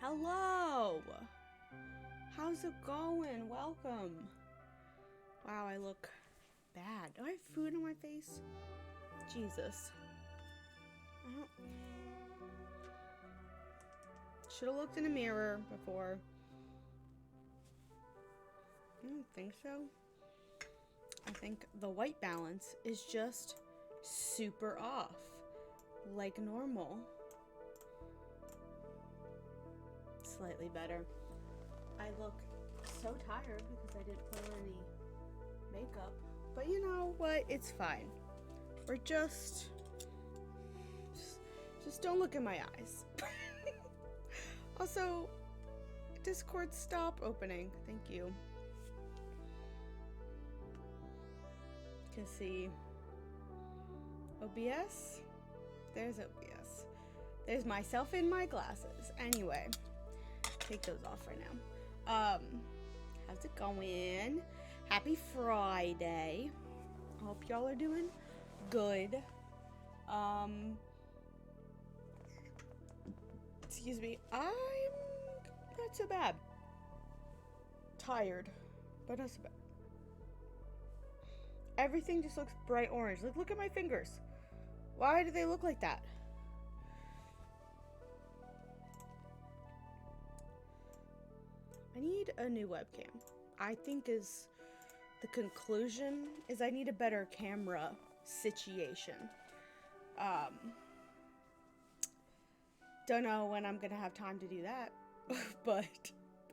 Hello! How's it going? Welcome. Wow, I look bad. Do I have food on my face? Jesus. Should have looked in a mirror before. I don't think so. I think the white balance is just super off. Like normal. Slightly better. I look so tired because I didn't put on any makeup. But you know what? It's fine. We're just don't look in my eyes. Also, Discord, stop opening. Thank you. You can see OBS. There's OBS. There's myself in my glasses. Anyway, take those off right now. How's it going? Happy Friday. Hope y'all are doing good. Excuse me. I'm not so bad. Tired, but not so bad. Everything just looks bright orange. Like, look at my fingers. Why do they look like that? I need a new webcam. I think is the conclusion is I need a better camera situation. Don't know when I'm gonna have time to do that, but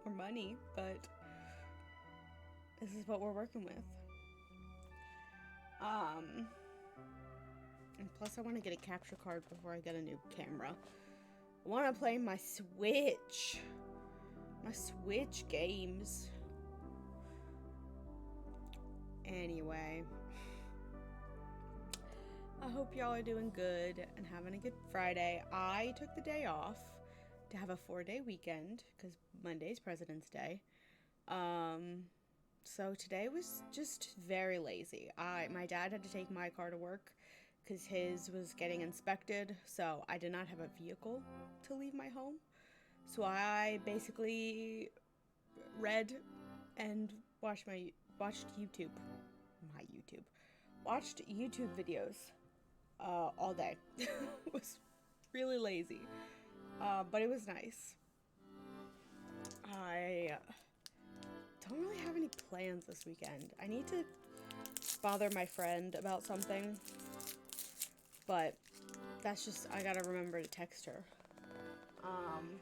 or money, but this is what we're working with. And plus I want to get a capture card before I get a new camera. I want to play my Switch. My Switch games. Anyway. I hope y'all are doing good and having a good Friday. I took the day off to have a 4-day weekend because Monday's President's Day. So today was just very lazy. My dad had to take my car to work because his was getting inspected, so I did not have a vehicle to leave my home. So I basically read and watched YouTube videos all day. It was really lazy, but it was nice. I don't really have any plans this weekend. I need to bother my friend about something, but that's just, I gotta remember to text her. I'm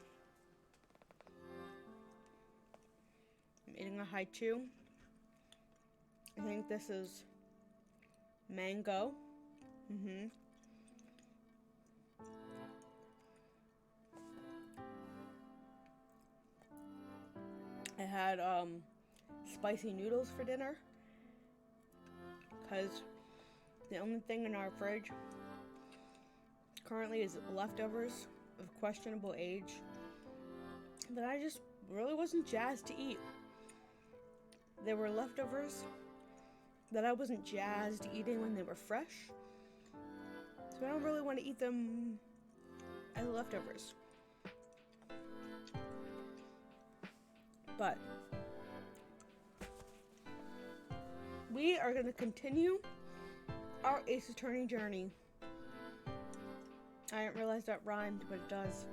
eating a haichu. I think this is mango. I had spicy noodles for dinner because the only thing in our fridge currently is leftovers of questionable age that I just really wasn't jazzed to eat. There were leftovers that I wasn't jazzed eating when they were fresh, so I don't really want to eat them as leftovers. But we are going to continue our Ace Attorney journey. I didn't realize that rhymed, but it does.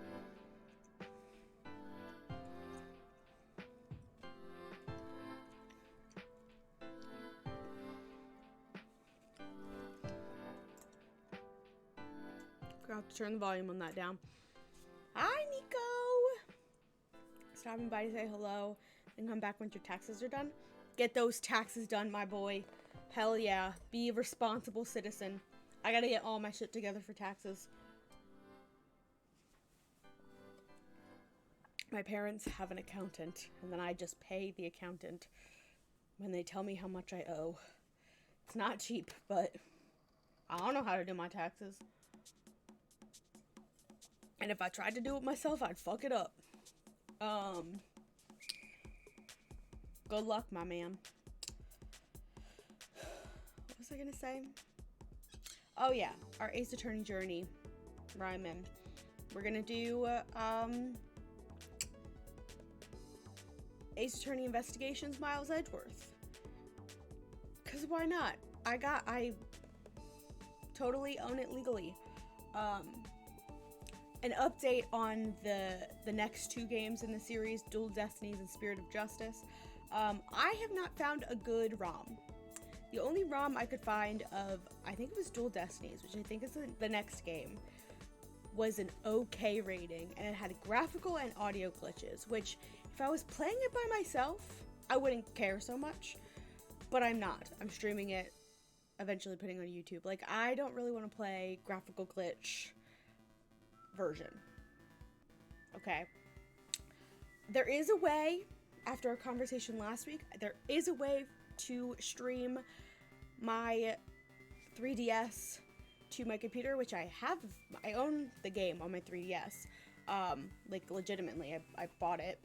Forgot to turn the volume on that down. Hi, Nico! Stopping by to say hello and come back once your taxes are done. Get those taxes done, my boy. Hell yeah. Be a responsible citizen. I gotta get all my shit together for taxes. My parents have an accountant, and then I just pay the accountant when they tell me how much I owe. It's not cheap, but I don't know how to do my taxes. And if I tried to do it myself, I'd fuck it up. Good luck, my man. What was I gonna say? Oh yeah, our Ace Attorney journey. Ryman. We're gonna do Ace Attorney Investigations Miles Edgeworth. Because why not? I totally own it legally. An update on the next 2 games in the series, Dual Destinies and Spirit of Justice. I have not found a good ROM. The only ROM I could find of, I think it was Dual Destinies, which I think is the next game, was an okay rating, and it had graphical and audio glitches, which if I was playing it by myself, I wouldn't care so much, but I'm not. I'm streaming it, eventually putting it on YouTube. Like, I don't really want to play graphical glitch version. Okay. There is a way, after our conversation last week, there is a way to stream my 3DS to my computer, which I own the game on my 3DS, like legitimately, I bought it,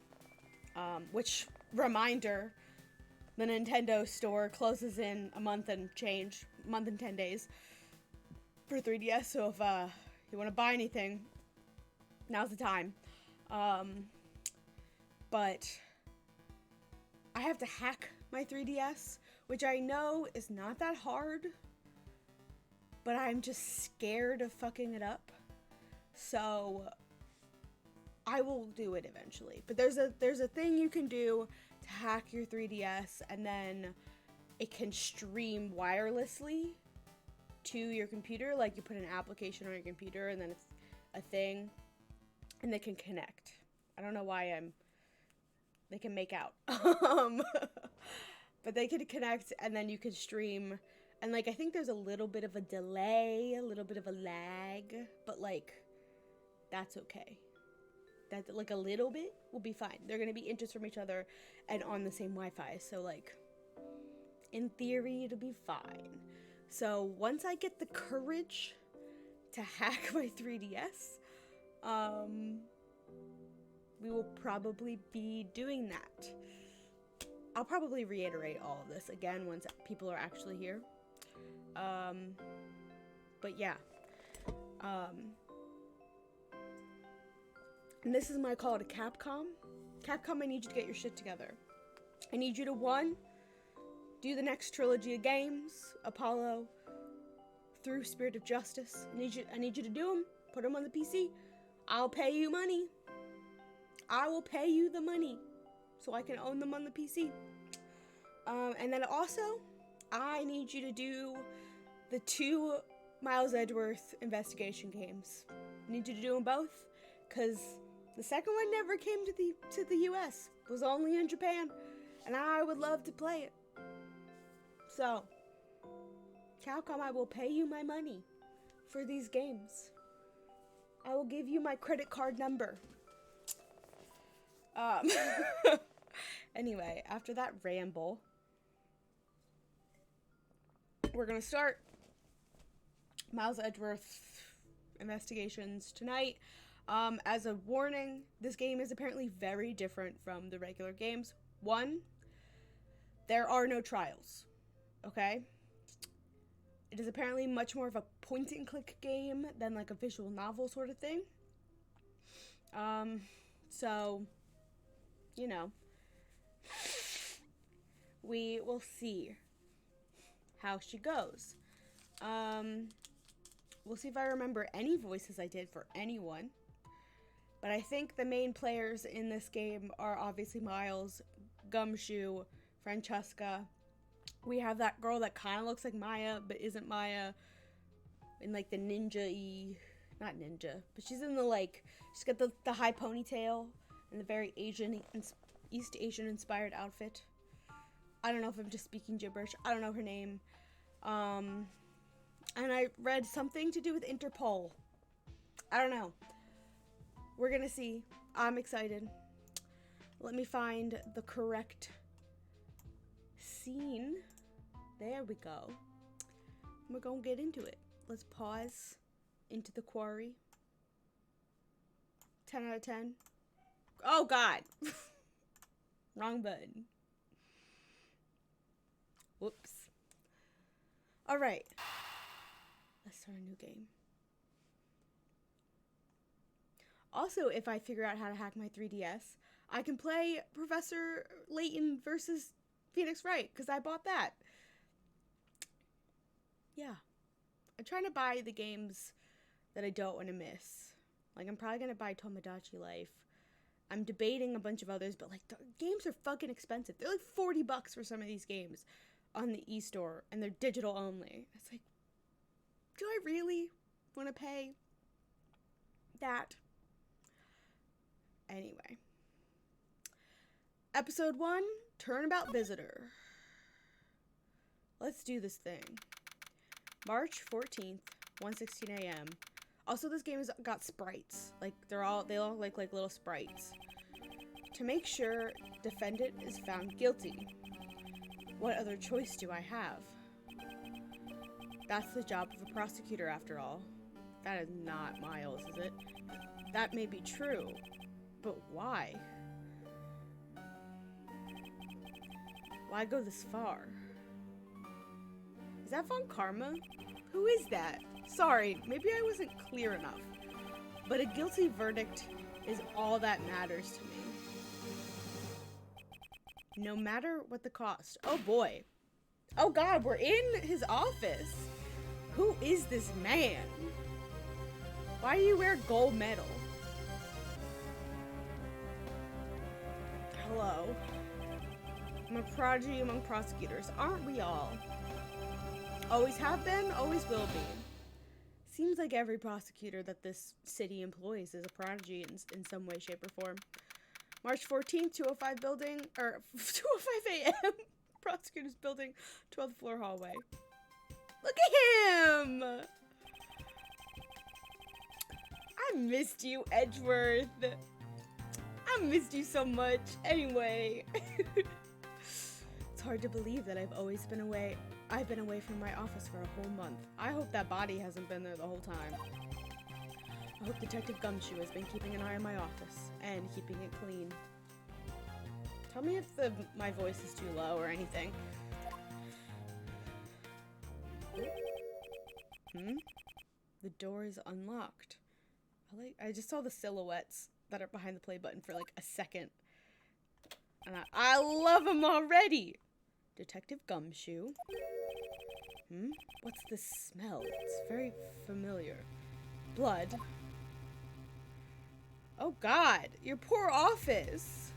which, reminder, the Nintendo store closes in a month and 10 days for 3DS, so if you want to buy anything, now's the time. But I have to hack my 3DS, which I know is not that hard, but I'm just scared of fucking it up. So I will do it eventually. But there's a thing you can do to hack your 3DS, and then it can stream wirelessly to your computer. Like, you put an application on your computer, and then it's a thing, and they can connect. I don't know why they can make out. But they can connect, and then you can stream. And, like, I think there's a little bit of a delay, a little bit of a lag, but, like, that's okay. That, like, a little bit will be fine. They're going to be inches from each other and on the same Wi-Fi. So, like, in theory, it'll be fine. So, once I get the courage to hack my 3DS, we will probably be doing that. I'll probably reiterate all of this again once people are actually here. But yeah. And this is my call to Capcom. Capcom, I need you to get your shit together. I need you to, 1, do the next trilogy of games, Apollo through Spirit of Justice. I need you to do them. Put them on the PC. I'll pay you money. I will pay you the money so I can own them on the PC. And then also, I need you to do the 2 Miles Edgeworth investigation games. I need you to do them both, because the second one never came to the US. It was only in Japan, and I would love to play it. So, Capcom, I will pay you my money for these games. I will give you my credit card number. Anyway, after that ramble, we're gonna start Miles Edgeworth investigations tonight. As a warning, this game is apparently very different from the regular games. 1, there are no trials, okay? It is apparently much more of a point-and-click game than like a visual novel sort of thing. So, you know, we will see how she goes. We'll see if I remember any voices I did for anyone. But I think the main players in this game are obviously Miles, Gumshoe, Francesca. We have that girl that kind of looks like Maya, but isn't Maya. In like the ninja-y, not ninja, but she's in the like, she's got the high ponytail and the very East Asian inspired outfit. I don't know if I'm just speaking gibberish. I don't know her name. And I read something to do with Interpol. I don't know. We're gonna see. I'm excited. Let me find the correct scene. There we go. We're gonna get into it. Let's pause into the quarry. 10 out of 10. Oh God. Wrong button. Whoops. All right. Let's start a new game. Also, if I figure out how to hack my 3DS, I can play Professor Layton versus Phoenix Wright, because I bought that. Yeah. I'm trying to buy the games that I don't want to miss. Like, I'm probably going to buy Tomodachi Life. I'm debating a bunch of others, but, like, the games are fucking expensive. They're like $40 for some of these games on the e-store, and they're digital only. It's like, do I really want to pay that? Anyway. Episode 1, Turnabout Visitor. Let's do this thing. March 14th, 1:16 a.m. Also, this game has got sprites. Like, they all look like little sprites. To make sure defendant is found guilty. What other choice do I have? That's the job of a prosecutor, after all. That is not Miles, is it? That may be true, but why? Why go this far? Is that Von Karma? Who is that? Sorry, maybe I wasn't clear enough. But a guilty verdict is all that matters to me. No matter what the cost. Oh boy. Oh god, we're in his office. Who is this man? Why do you wear gold medal? Hello. I'm a prodigy among prosecutors. Aren't we all? Always have been, always will be. Seems like every prosecutor that this city employs is a prodigy in some way, shape, or form. March 14th, 205 building, or 2:05 a.m. Prosecutor's building, 12th floor hallway. Look at him! I missed you, Edgeworth. I missed you so much. Anyway. It's hard to believe that I've been away from my office for a whole month. I hope that body hasn't been there the whole time. I hope Detective Gumshoe has been keeping an eye on my office and keeping it clean. Tell me if my voice is too low or anything. The door is unlocked. I just saw the silhouettes that are behind the play button for like a second. And I love them already! Detective Gumshoe. What's this smell? It's very familiar. Blood. Oh god, your poor office.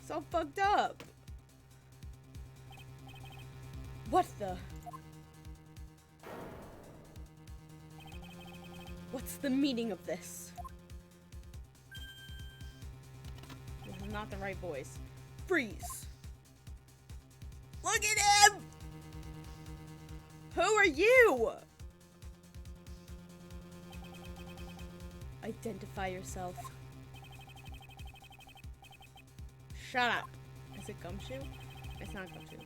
It's all fucked up. What the? What's the meaning of this? This is not the right voice. Freeze. Look at him! Who are you? Identify yourself. Shut up. Is it Gumshoe? It's not Gumshoe.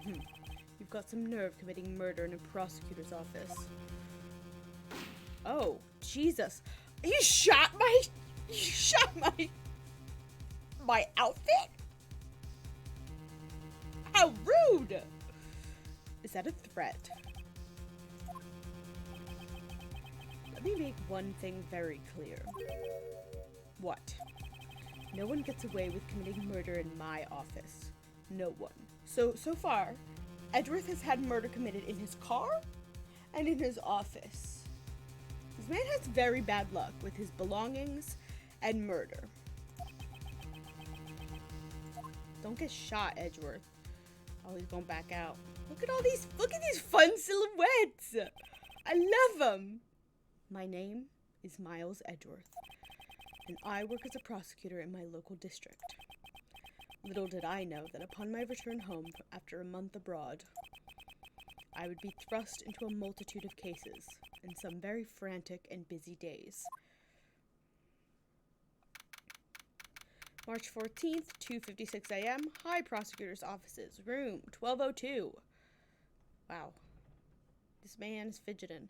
You've got some nerve committing murder in a prosecutor's office. Oh, Jesus. You shot my outfit? How rude! Is that a threat? Let me make one thing very clear. What? No one gets away with committing murder in my office. No one. So far, Edgeworth has had murder committed in his car and in his office. This man has very bad luck with his belongings and murder. Don't get shot, Edgeworth. Oh, he's going back out. Look at these fun silhouettes. I love them. My name is Miles Edgeworth, and I work as a prosecutor in my local district. Little did I know that upon my return home after a month abroad, I would be thrust into a multitude of cases in some very frantic and busy days. March 14th, 2:56 a.m., High Prosecutor's Offices, room 1202. Wow. This man is fidgeting.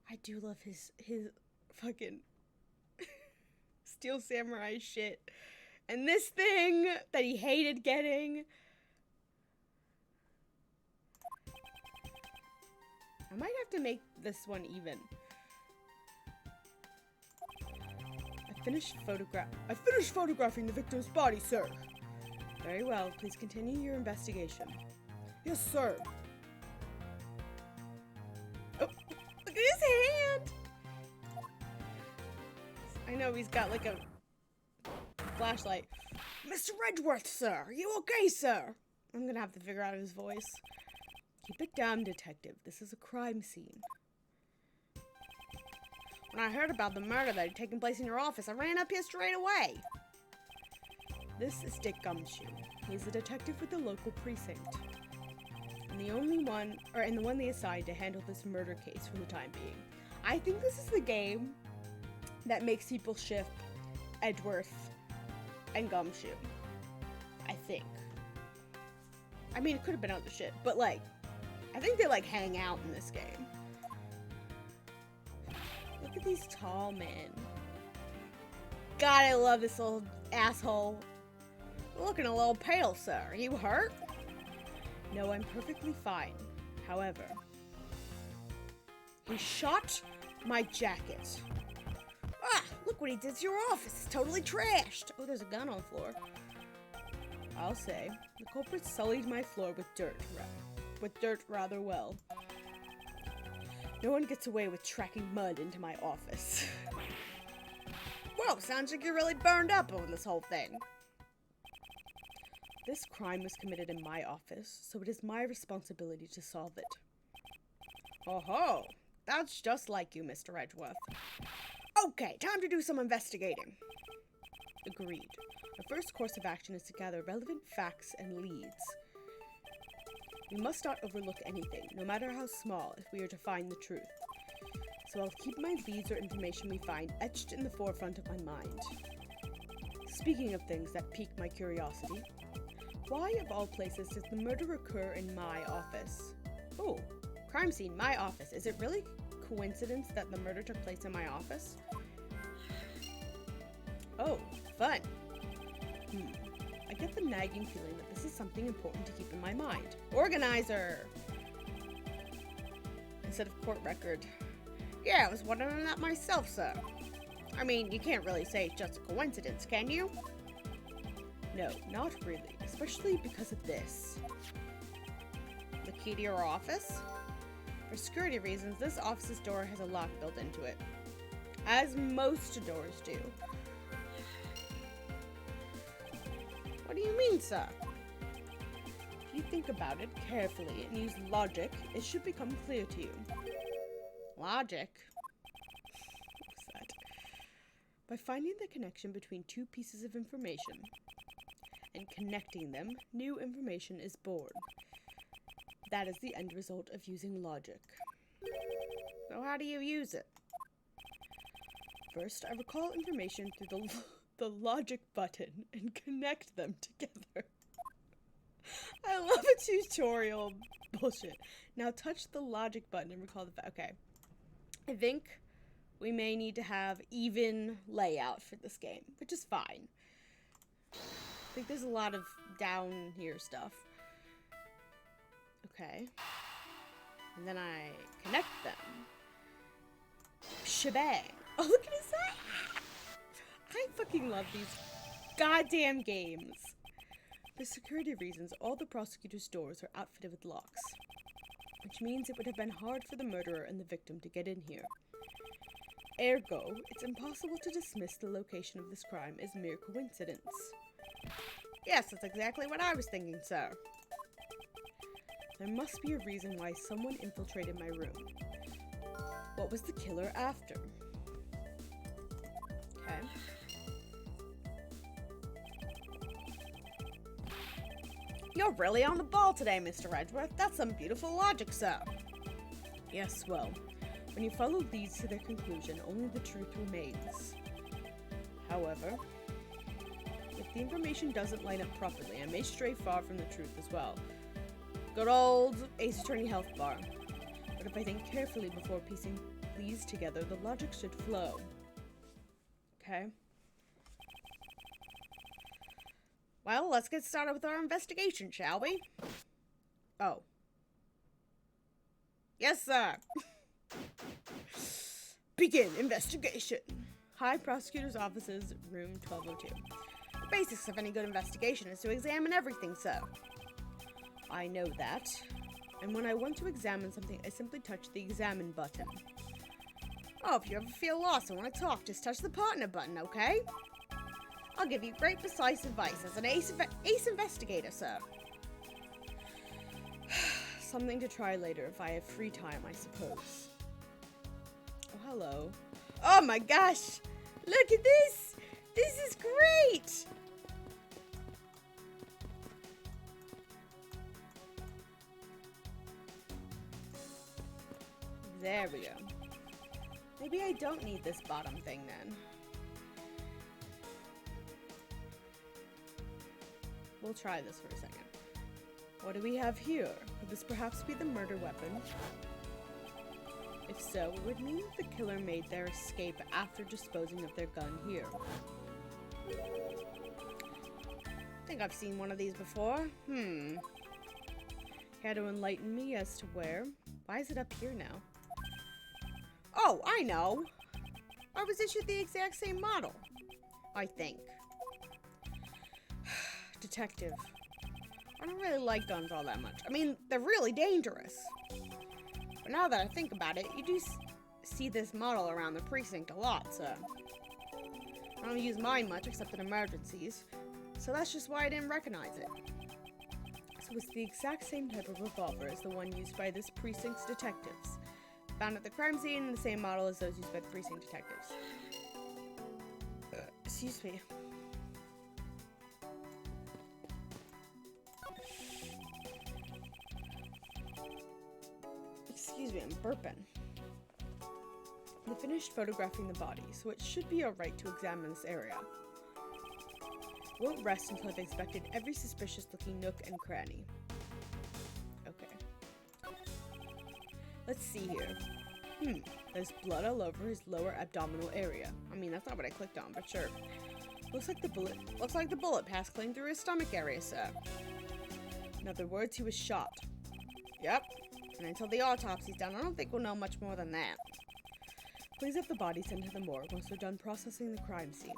I do love his fucking Steel Samurai shit. And this thing that he hated getting. I might have to make this one even. I finished photographing the victim's body, sir. Very well. Please continue your investigation. Yes, sir. Oh, look at his hand! I know he's got like a flashlight. Mr. Edgeworth, sir. Are you okay, sir? I'm gonna have to figure out his voice. Keep it down, detective. This is a crime scene. When I heard about the murder that had taken place in your office, I ran up here straight away. This is Dick Gumshoe. He's a detective with the local precinct. And the one they assigned to handle this murder case for the time being. I think this is the game that makes people ship Edgeworth and Gumshoe. I think. I mean, it could have been other shit, but like, I think they like hang out in this game. Look at these tall men. God, I love this little asshole. You're looking a little pale, sir. Are you hurt? No, I'm perfectly fine. However, he shot my jacket. Ah, look what he did to your office. It's totally trashed. Oh, there's a gun on the floor. I'll say, the culprit sullied my floor with dirt rather well. No one gets away with tracking mud into my office. Whoa, sounds like you're really burned up on this whole thing. This crime was committed in my office, so it is my responsibility to solve it. Oh ho, that's just like you, Mr. Edgeworth. Okay, time to do some investigating. Agreed. Our first course of action is to gather relevant facts and leads. We must not overlook anything, no matter how small, if we are to find the truth. So I'll keep my leads or information we find etched in the forefront of my mind. Speaking of things that pique my curiosity, why, of all places, does the murder occur in my office? Oh, crime scene, my office. Is it really coincidence that the murder took place in my office? Oh, fun. I get the nagging feeling that this is something important to keep in my mind. Organizer! Instead of court record. Yeah, I was wondering that myself, sir. I mean, you can't really say it's just a coincidence, can you? No, not really. Especially because of this. The key to your office? For security reasons, this office's door has a lock built into it. As most doors do. What do you mean, sir? If you think about it carefully and use logic, it should become clear to you. Logic? What's that? By finding the connection between two pieces of information and connecting them, new information is born. That is the end result of using logic. So how do you use it? First, I recall information through the logic button and connect them together. I love a tutorial bullshit. Now touch the logic button and recall the okay. I think we may need to have even layout for this game, which is fine. I think there's a lot of down here stuff. Okay. And then I connect them. Shebang. Oh, look at his eye. I fucking love these goddamn games. For security reasons, all the prosecutor's doors are outfitted with locks, which means it would have been hard for the murderer and the victim to get in here. Ergo, it's impossible to dismiss the location of this crime as mere coincidence. Yes, that's exactly what I was thinking, sir. There must be a reason why someone infiltrated my room. What was the killer after? Okay. You're really on the ball today, Mr. Edgeworth. That's some beautiful logic, sir. Yes, well, when you follow leads to their conclusion, only the truth remains. However, if the information doesn't line up properly, I may stray far from the truth as well. Good old Ace Attorney health bar. But if I think carefully before piecing these together, the logic should flow. Okay. Well, let's get started with our investigation, shall we? Oh. Yes, sir. Begin investigation. High Prosecutor's Office's room 1202. The basics of any good investigation is to examine everything, sir. I know that. And when I want to examine something, I simply touch the examine button. Oh, if you ever feel lost and want to talk, just touch the partner button, okay? I'll give you great precise advice as an ace investigator, sir. Something to try later if I have free time, I suppose. Oh, hello. Oh my gosh! Look at this! This is great! There we go. Maybe I don't need this bottom thing then. We'll try this for a second. What do we have here? Could this perhaps be the murder weapon? If so, it would mean that the killer made their escape after disposing of their gun here. I think I've seen one of these before. Care to enlighten me as to where? Why is it up here now? Oh, I know! I was issued the exact same model. I think. Detective. I don't really like guns all that much. I mean, they're really dangerous. But now that I think about it, you do see this model around the precinct a lot, so... I don't use mine much except in emergencies. So that's just why I didn't recognize it. So it's the exact same type of revolver as the one used by this precinct's detectives. Found at the crime scene, the same model as those used by the precinct detectives. Excuse me. Excuse me, I'm burping. They finished photographing the body, so it should be alright to examine this area. Won't rest until I've inspected every suspicious-looking nook and cranny. Okay. Let's see here. There's blood all over his lower abdominal area. I mean, that's not what I clicked on, but sure. Looks like the bullet passed clean through his stomach area, sir. In other words, he was shot. Yep. And until the autopsy's done, I don't think we'll know much more than that. Please have the body sent to the morgue once they're done processing the crime scene.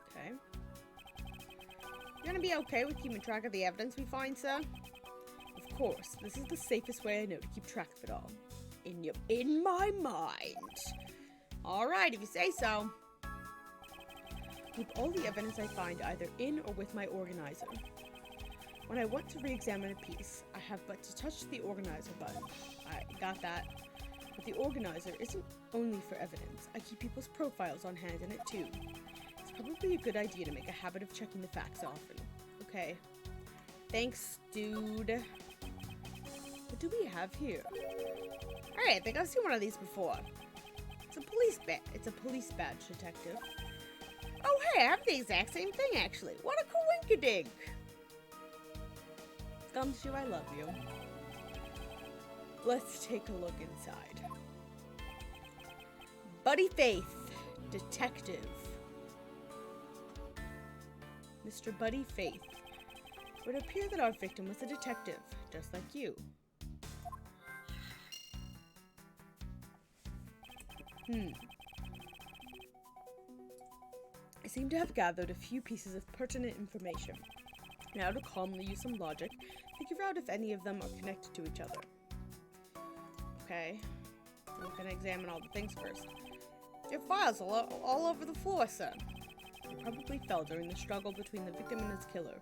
Okay. You gonna be okay with keeping track of the evidence we find, sir? Of course. This is the safest way I know to keep track of it all. In my mind. Alright, if you say so. Keep all the evidence I find either in or with my organizer. When I want to re-examine a piece, I have but to touch the organizer button. I got that. But the organizer isn't only for evidence. I keep people's profiles on hand in it too. It's probably a good idea to make a habit of checking the facts often. Okay. Thanks, dude. What do we have here? Alright, I think I've seen one of these before. It's a police badge, detective. Oh, hey, I have the exact same thing, actually. What a coinkydink! Gumshoe, I love you. Let's take a look inside. Buddy Faith, detective. Mr. Buddy Faith. It would appear that our victim was a detective, just like you. I seem to have gathered a few pieces of pertinent information. Now to calmly use some logic, figure out if any of them are connected to each other. Okay. I'm gonna examine all the things first. Your files all over the floor, sir. They probably fell during the struggle between the victim and his killer.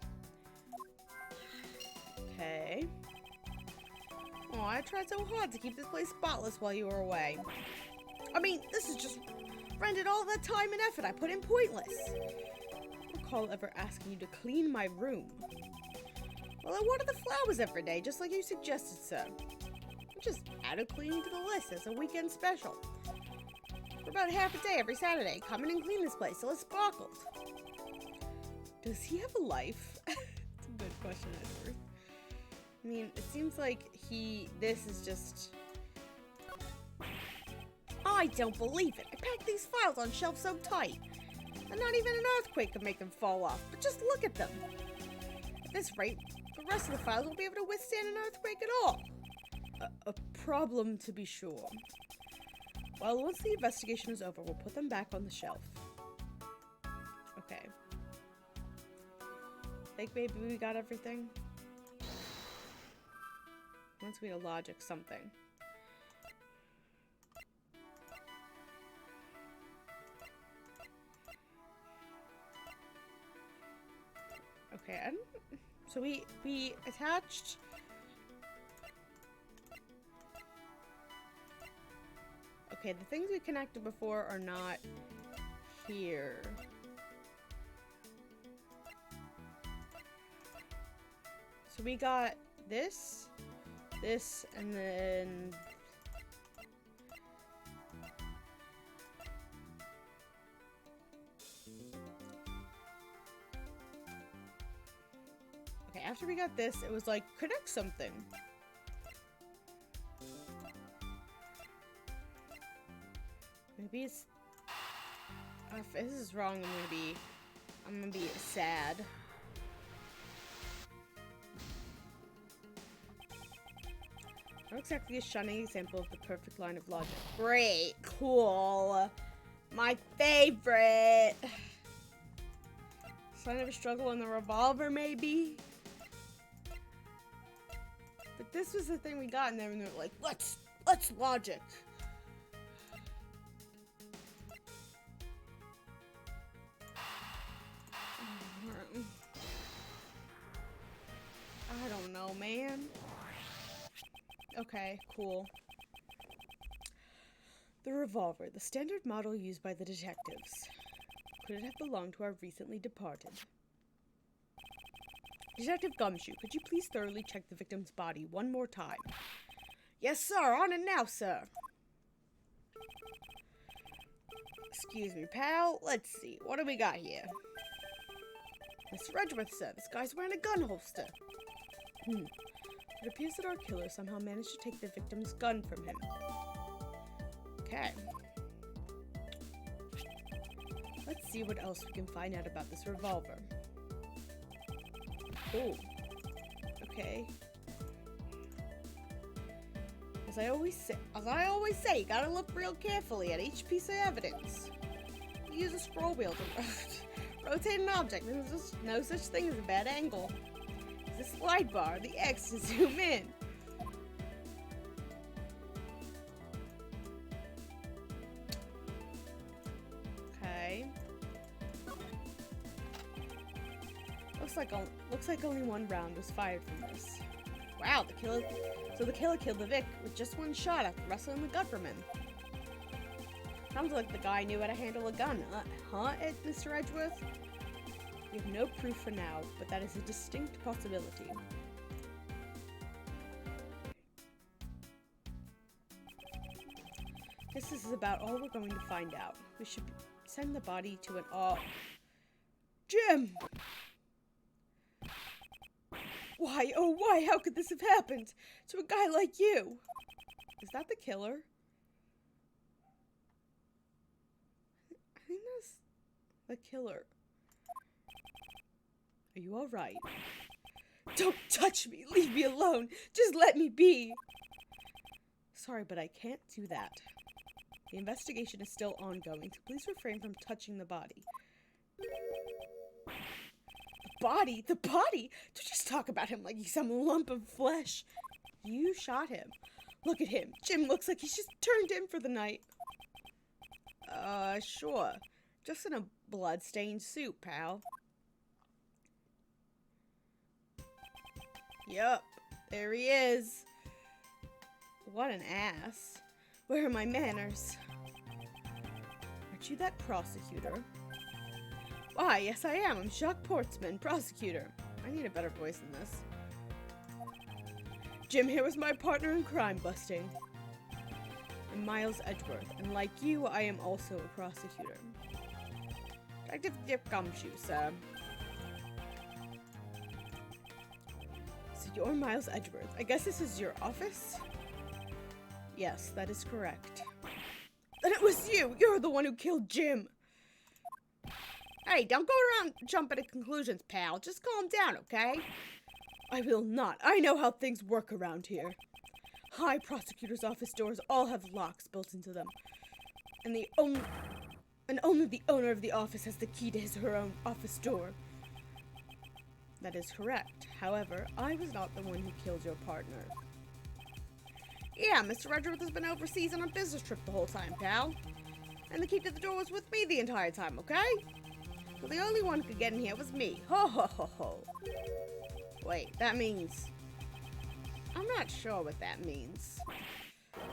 Okay. Oh, I tried so hard to keep this place spotless while you were away. I mean, this is just rendered all the time and effort I put in pointless. I don't recall ever asking you to clean my room. Well, I water the flowers every day, just like you suggested, sir. I just added cleaning to the list as a weekend special. For about half a day every Saturday, come in and clean this place till it sparkled. Does he have a life? It's a good question, Edgeworth. I mean, it seems like this is just... I don't believe it. I packed these files on shelves so tight. And not even an earthquake could make them fall off. But just look at them. At this rate, the rest of the files won't be able to withstand an earthquake at all. A problem to be sure. Well, once the investigation is over, we'll put them back on the shelf. Okay. Think maybe we got everything? Once we had logic something. Okay, so we attached. Okay, the things we connected before are not here. So we got this, and then okay, after we got this, it was like, connect something. Maybe it's... if this is wrong, I'm gonna be sad. Not exactly a shining example of the perfect line of logic. Great, cool. My favorite. Sign of a struggle in the revolver, maybe? But this was the thing we got in there, and they're like, let's logic. I don't know, man. Okay, cool. The revolver, the standard model used by the detectives. Could it have belonged to our recently departed? Detective Gumshoe, could you please thoroughly check the victim's body one more time? Yes, sir. On it now, sir. Excuse me, pal. Let's see. What do we got here? Mr. Edgeworth, sir. This guy's wearing a gun holster. It appears that our killer somehow managed to take the victim's gun from him. Okay. Let's see what else we can find out about this revolver. Oh. Okay. As I always say, you gotta look real carefully at each piece of evidence. You use a scroll wheel to rotate an object. There's just no such thing as a bad angle. The slide bar, the X to zoom in. Okay. Looks like only one round was fired from this. Wow, the killer killed the Vic with just one shot after wrestling the gun from him. Sounds like the guy knew how to handle a gun, Mr. Edgeworth? We have no proof for now, but that is a distinct possibility. This is about all we're going to find out. We should send the body to an Jim! Why, oh why, how could this have happened to a guy like you? Is that the killer? I think that's the killer. Are you alright? Don't touch me! Leave me alone! Just let me be! Sorry, but I can't do that. The investigation is still ongoing, so please refrain from touching the body. The body? The body? Don't just talk about him like he's some lump of flesh. You shot him. Look at him. Jim looks like he's just turned in for the night. Sure. Just in a blood-stained suit, pal. Yup, there he is. What an ass. Where are my manners? Aren't you that prosecutor? Why, yes I am. I'm Jacques Portsman, prosecutor. I need a better voice than this. Jim here was my partner in crime busting. I'm Miles Edgeworth, and like you, I am also a prosecutor. Detective Dick Gumshoe, sir. So you're Miles Edgeworth. I guess this is your office? Yes, that is correct. Then it was you! You're the one who killed Jim! Hey, don't go around jumping to conclusions, pal. Just calm down, okay? I will not. I know how things work around here. High prosecutor's office doors all have locks built into them. And only the owner of the office has the key to her own office door. That is correct. However, I was not the one who killed your partner. Yeah, Mr. Edgeworth has been overseas on a business trip the whole time, pal. And the key to the door was with me the entire time, okay? So the only one who could get in here was me. Ho ho ho ho. Wait, that means... I'm not sure what that means.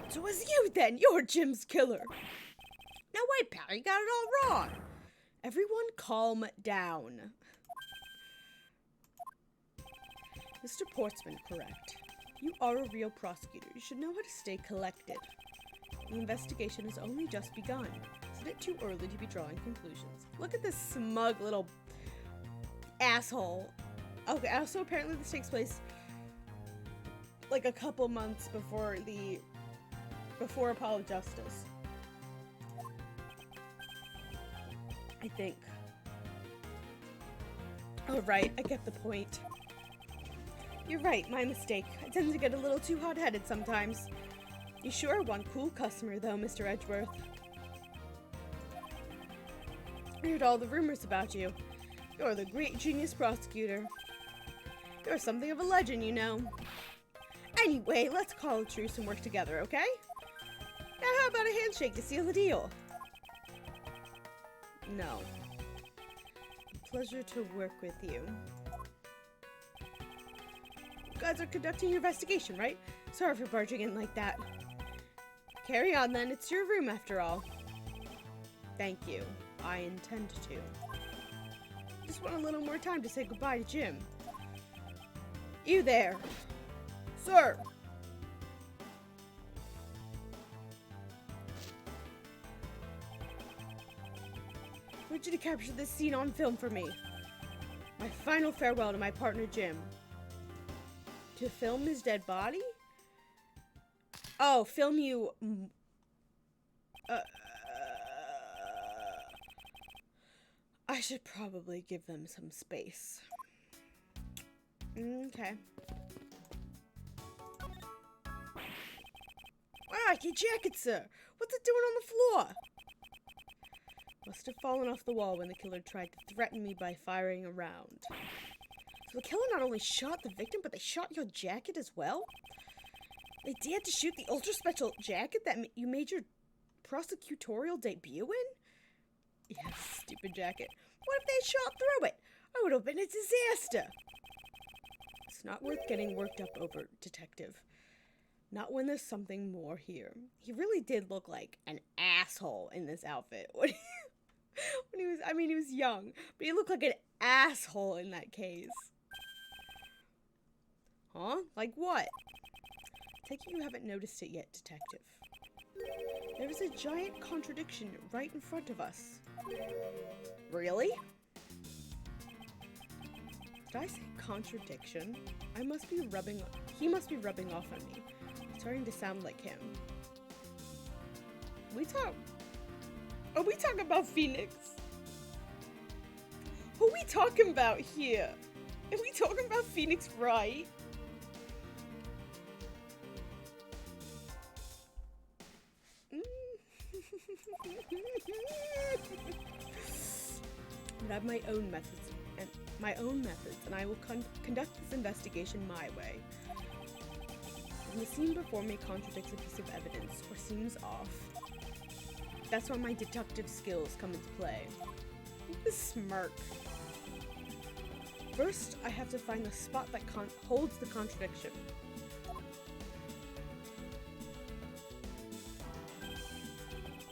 So it's you then! You're Jim's killer! Now wait, pal, you got it all wrong! Everyone calm down. Mr. Portsman, correct. You are a real prosecutor. You should know how to stay collected. The investigation has only just begun. Isn't it too early to be drawing conclusions? Look at this smug little asshole. Okay, so apparently this takes place like a couple months before Apollo Justice. I think. Oh, right, I get the point. You're right, my mistake. I tend to get a little too hot-headed sometimes. You sure are one cool customer, though, Mr. Edgeworth. I heard all the rumors about you. You're the great genius prosecutor. You're something of a legend, you know. Anyway, let's call a truce and work together, okay? Now how about a handshake to seal the deal? No. Pleasure to work with you. You guys are conducting your investigation, right? Sorry for barging in like that. Carry on then, it's your room after all. Thank you. I intend to. Just want a little more time to say goodbye to Jim. You there. Sir. I want you to capture this scene on film for me. My final farewell to my partner Jim. To film his dead body? Oh, film you... I should probably give them some space. Okay. Ah, your jacket, sir! What's it doing on the floor? Must have fallen off the wall when the killer tried to threaten me by firing a round. So the killer not only shot the victim, but they shot your jacket as well? They dared to shoot the ultra-special jacket that you made your prosecutorial debut in? Yeah, stupid jacket. What if they shot through it? I would have been a disaster. It's not worth getting worked up over, detective. Not when there's something more here. He really did look like an asshole in this outfit. He was young, but he looked like an asshole in that case. Huh? Like what? Take it you haven't noticed it yet, detective. There is a giant contradiction right in front of us. Really? Did I say contradiction? He must be rubbing off on me. It's starting to sound like him. Are we talking about Phoenix? Who are we talking about here? Are we talking about Phoenix Wright? But I have my own methods, and I will conduct this investigation my way. When the scene before me contradicts a piece of evidence or seems off, that's when my deductive skills come into play. Look at this smirk. First, I have to find the spot that holds the contradiction.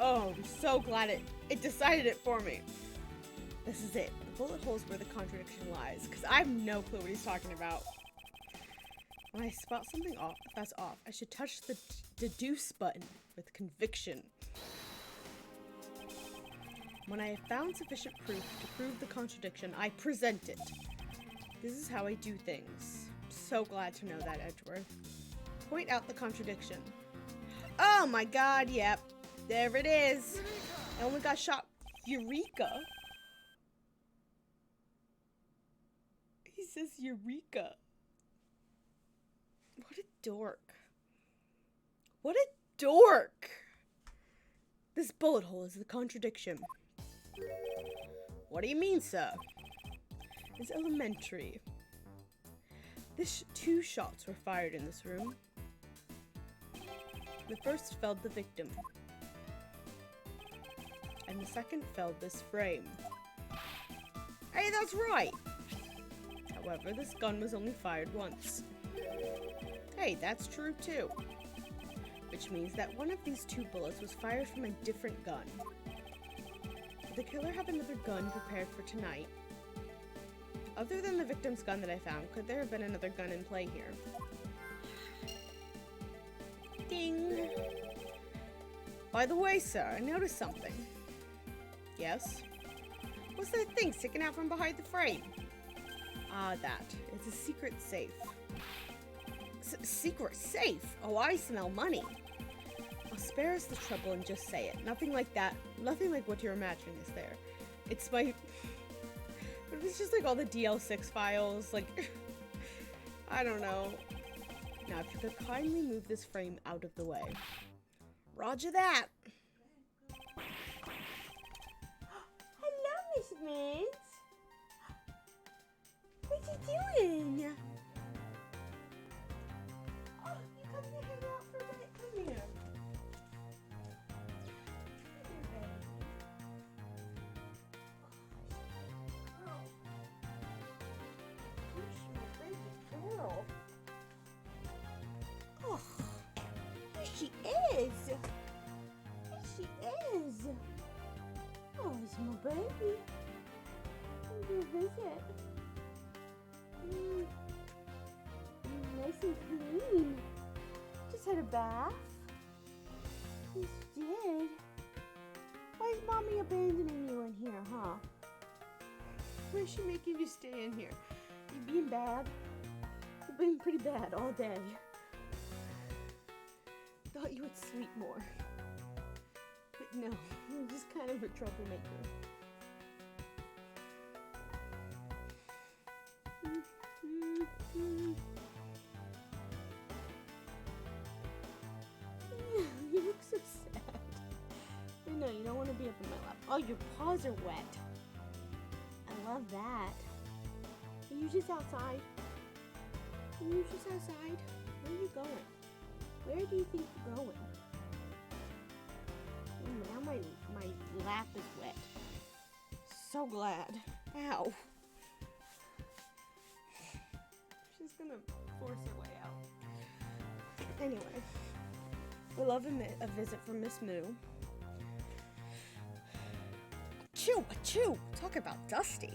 Oh, I'm so glad it decided it for me. This is it. The bullet hole's where the contradiction lies, because I have no clue what he's talking about. When I spot something that's off, I should touch the deduce button with conviction. When I have found sufficient proof to prove the contradiction, I present it. This is how I do things. I'm so glad to know that, Edgeworth. Point out the contradiction. Oh my god, yep. There it is. I only got shot. Eureka. He says Eureka. What a dork. What a dork. This bullet hole is the contradiction. What do you mean, sir? It's elementary. Two shots were fired in this room. The first felled the victim, and the second felled this frame. Hey, that's right! However, this gun was only fired once. Hey, that's true too. Which means that one of these two bullets was fired from a different gun. Did the killer have another gun prepared for tonight? Other than the victim's gun that I found, could there have been another gun in play here? Ding! By the way, sir, I noticed something. Yes? What's that thing sticking out from behind the frame? Ah, that. It's a secret safe. Secret safe? Oh, I smell money. I'll spare us the trouble and just say it. Nothing like that. Nothing like what you're imagining is there. It's my... It's just like all the DL6 files, like... I don't know. Now, if you could kindly move this frame out of the way. Roger that! Hello, Miss Mints. What you doing? Oh, you come to hang out for a minute? Come here. Come here, baby. You're my baby girl. Oh, here she is. Here she is. Oh, it's my baby. Come to visit. Nice and clean. Just had a bath. Yes, you did. Why is Mommy abandoning you in here, huh? Why is she making you stay in here? You being bad? You've been pretty bad all day. Thought you would sleep more. But no, you're just kind of a troublemaker. You look so sad. I know, you don't want to be up in my lap. Oh, your paws are wet. I love that. Are you just outside? Are you just outside? Where are you going? Where do you think you're going? Now my lap is wet. So glad. Ow. She's gonna force her way out. Anyway, we love a visit from Miss Moo. Achoo, achoo! Talk about dusty.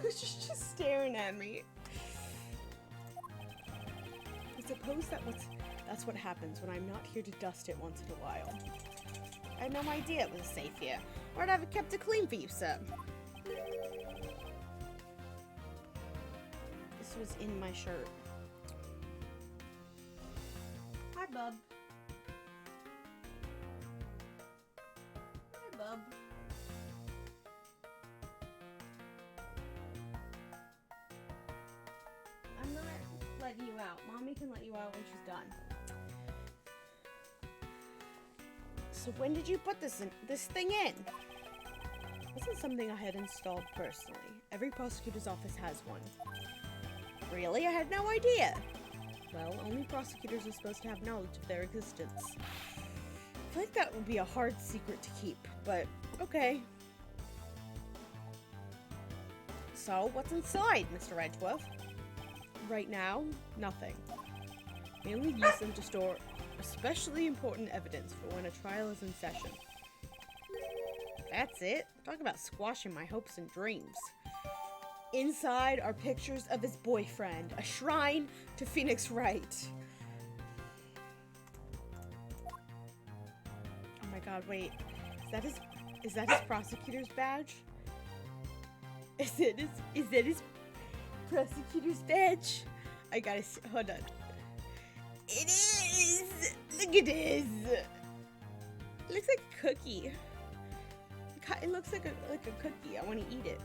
She's just staring at me. I suppose that's what happens when I'm not here to dust it once in a while. I had no idea it was safe here, or I'd have kept it clean for you, sir. This was in my shirt. Hi, bub. Hi, bub. I'm gonna let you out. Mommy can let you out when she's done. So when did you put this thing in? This is something I had installed personally. Every prosecutor's office has one. Really? I had no idea. Well, only prosecutors are supposed to have knowledge of their existence. I feel like that would be a hard secret to keep, but okay. So, what's inside, Mr. Edgeworth? Right now, nothing. We only use them to store especially important evidence for when a trial is in session. That's it. Talk about squashing my hopes and dreams. Inside are pictures of his boyfriend, a shrine to Phoenix Wright. Oh my god, wait. Is that his prosecutor's badge? Is that his prosecutor's badge? I gotta see, hold on. It is! Look at this! It looks like a cookie. It looks like a cookie. I want to eat it.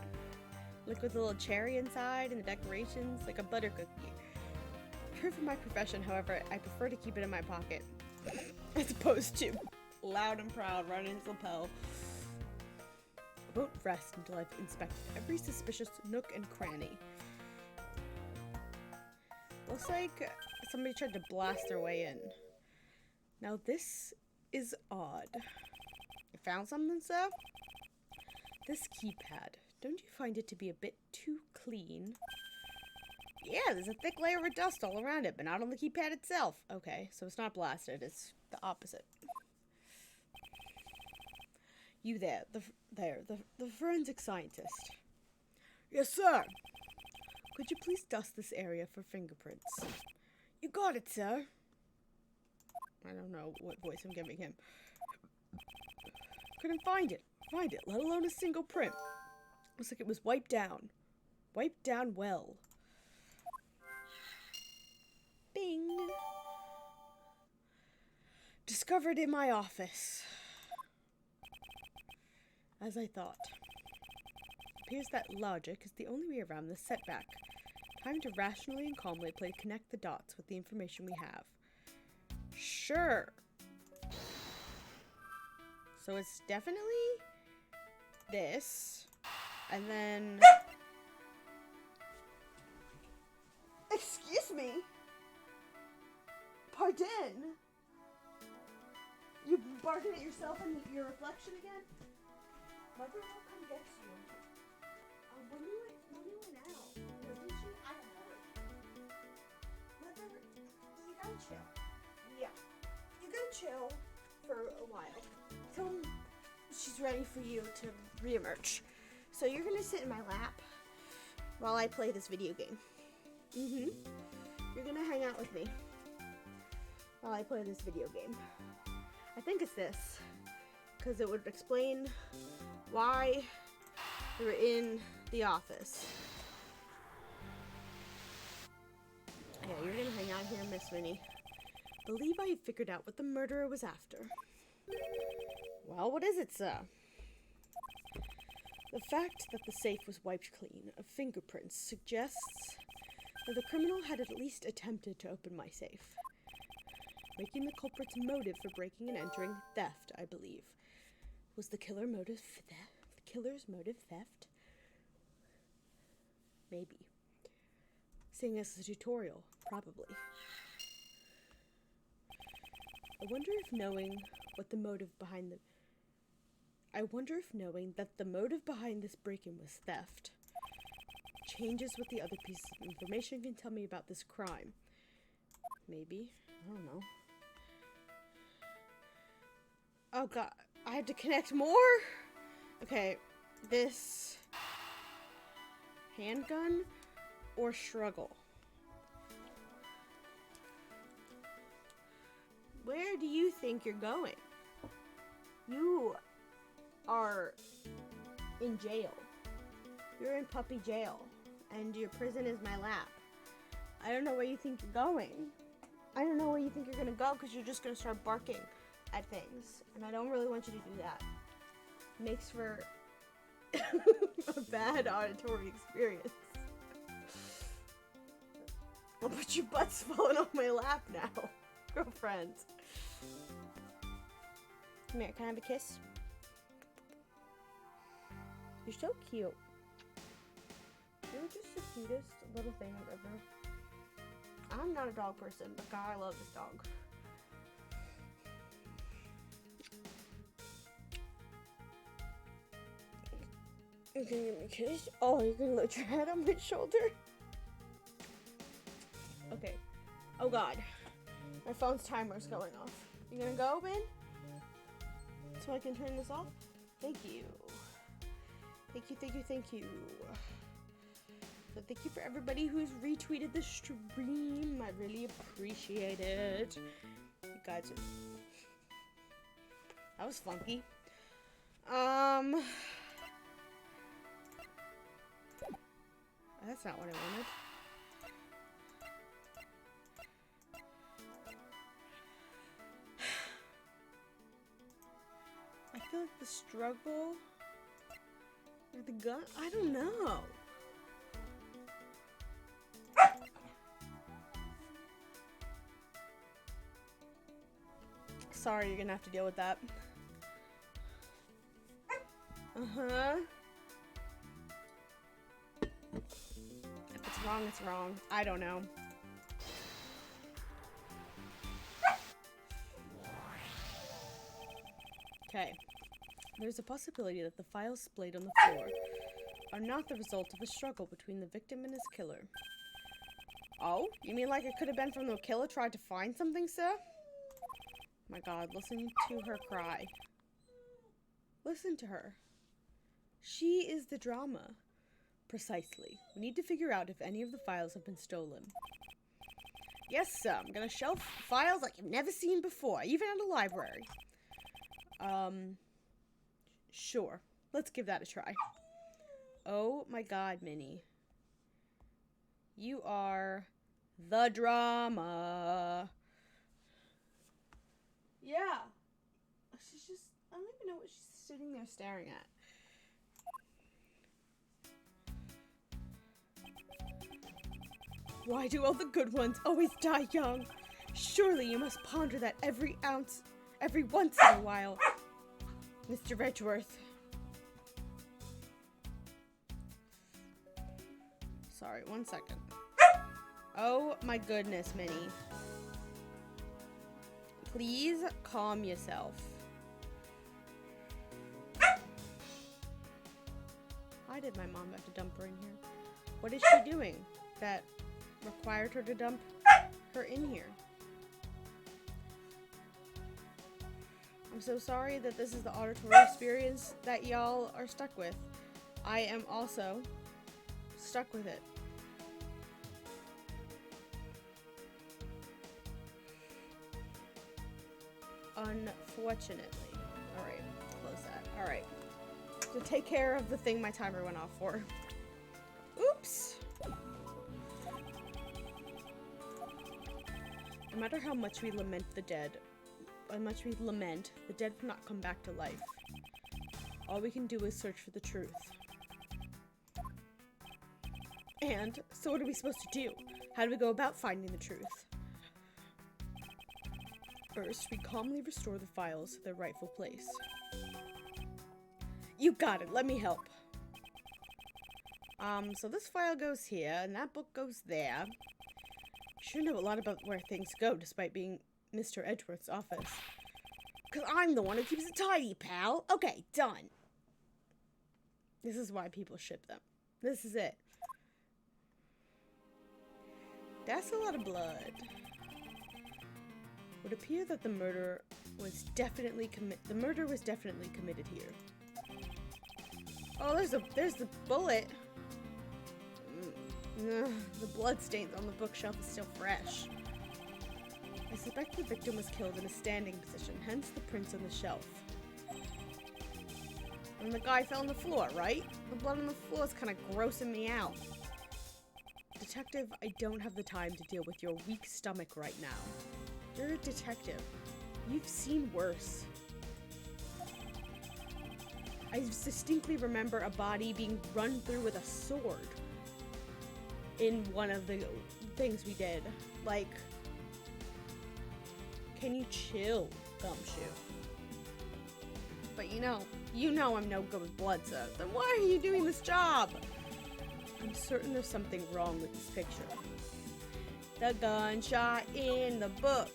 Look, with a little cherry inside and the decorations, like a butter cookie. True for my profession, however, I prefer to keep it in my pocket. As opposed to loud and proud running his lapel. I won't rest until I've inspected every suspicious nook and cranny. Looks like somebody tried to blast their way in. Now this is odd. You found something, sir? This keypad. Don't you find it to be a bit too clean? Yeah, there's a thick layer of dust all around it, but not on the keypad itself. Okay, so it's not blasted, it's the opposite. You there, the forensic scientist. Yes, sir. Could you please dust this area for fingerprints? You got it, sir. I don't know what voice I'm giving him. Couldn't find it, let alone a single print. Looks like it was wiped down. Wiped down well. Bing. Discovered in my office. As I thought. Appears that logic is the only way around this setback. Time to rationally and calmly connect the dots with the information we have. Sure. So it's definitely this. And then... Excuse me? Pardon? You barking at yourself and your reflection again? Mother will come get you. When you went out, wasn't she? I don't know. Mother, you gotta chill. Yeah. You gotta chill for a while. Till she's ready for you to reemerge. So you're gonna sit in my lap while I play this video game. You're gonna hang out with me while I play this video game. I think it's this, because it would explain why we were in the office. Yeah, you're gonna hang out here, Miss Winnie. Believe I have figured out what the murderer was after. Well, what is it, sir? The fact that the safe was wiped clean of fingerprints suggests that the criminal had at least attempted to open my safe, making the culprit's motive for breaking and entering theft, I believe. Was the killer's motive theft? Maybe. Seeing as the tutorial, probably. I wonder if knowing that the motive behind this break-in was theft changes what the other pieces of information can tell me about this crime. Maybe. I don't know. Oh god, I have to connect more? Okay, this handgun or struggle? Where do you think you're going? You are in jail. You're in puppy jail, and your prison is my lap. I don't know where you think you're going. I don't know where you think you're gonna go, because you're just gonna start barking at things, and I don't really want you to do that. Makes for a bad auditory experience. Oh, but your butt's falling off my lap now, girlfriend. Come here, can I have a kiss? You're so cute. You're just the cutest little thing ever. I'm not a dog person, but God, I love this dog. You can give me a kiss? Oh, you can let your head on my shoulder? Okay. Oh god. My phone's timer's going off. You gonna go, Ben? So I can turn this off? Thank you. Thank you. So thank you for everybody who's retweeted the stream. I really appreciate it. You guys are... That was funky. That's not what I wanted. I feel like the struggle or the gun, I don't know. Sorry, you're gonna have to deal with that. Uh-huh. If it's wrong, it's wrong. I don't know. Okay. There's a possibility that the files splayed on the floor are not the result of a struggle between the victim and his killer. Oh? You mean like it could have been from the killer tried to find something, sir? My god, listen to her cry. Listen to her. She is the drama. Precisely. We need to figure out if any of the files have been stolen. Yes, sir. I'm gonna shelf files like you've never seen before, even at a library. Sure. Let's give that a try. Oh my god, Minnie. You are the drama. Yeah. She's just, I don't even know what she's sitting there staring at. Why do all the good ones always die young? Surely you must ponder that every once in a while, Mr. Edgeworth. Sorry, 1 second. Oh my goodness, Minnie. Please calm yourself. Why did my mom have to dump her in here? What is she doing that required her to dump her in here? I'm so sorry that this is the auditory experience that y'all are stuck with. I am also stuck with it. Unfortunately. Alright, close that. Alright. To take care of the thing my timer went off for. Oops! No matter how much we lament the dead, the dead will not come back to life. All we can do is search for the truth. And, so what are we supposed to do? How do we go about finding the truth? First, we calmly restore the files to their rightful place. You got it, let me help. So this file goes here, and that book goes there. You sure know a lot about where things go, despite being Mr. Edgeworth's office. 'Cause I'm the one who keeps it tidy, pal. Okay, done. This is why people ship them. This is it. That's a lot of blood. It would appear that the murder was definitely committed here. Oh, there's the bullet. The blood stains on the bookshelf is still fresh. I suspect the victim was killed in a standing position, hence the prints on the shelf. And the guy fell on the floor, right? The blood on the floor is kind of grossing me out. Detective, I don't have the time to deal with your weak stomach right now. You're a detective. You've seen worse. I distinctly remember a body being run through with a sword in one of the things we did. Like, can you chill, Gumshoe? But you know I'm no good with blood, so then why are you doing this job? I'm certain there's something wrong with this picture. The gunshot in the book.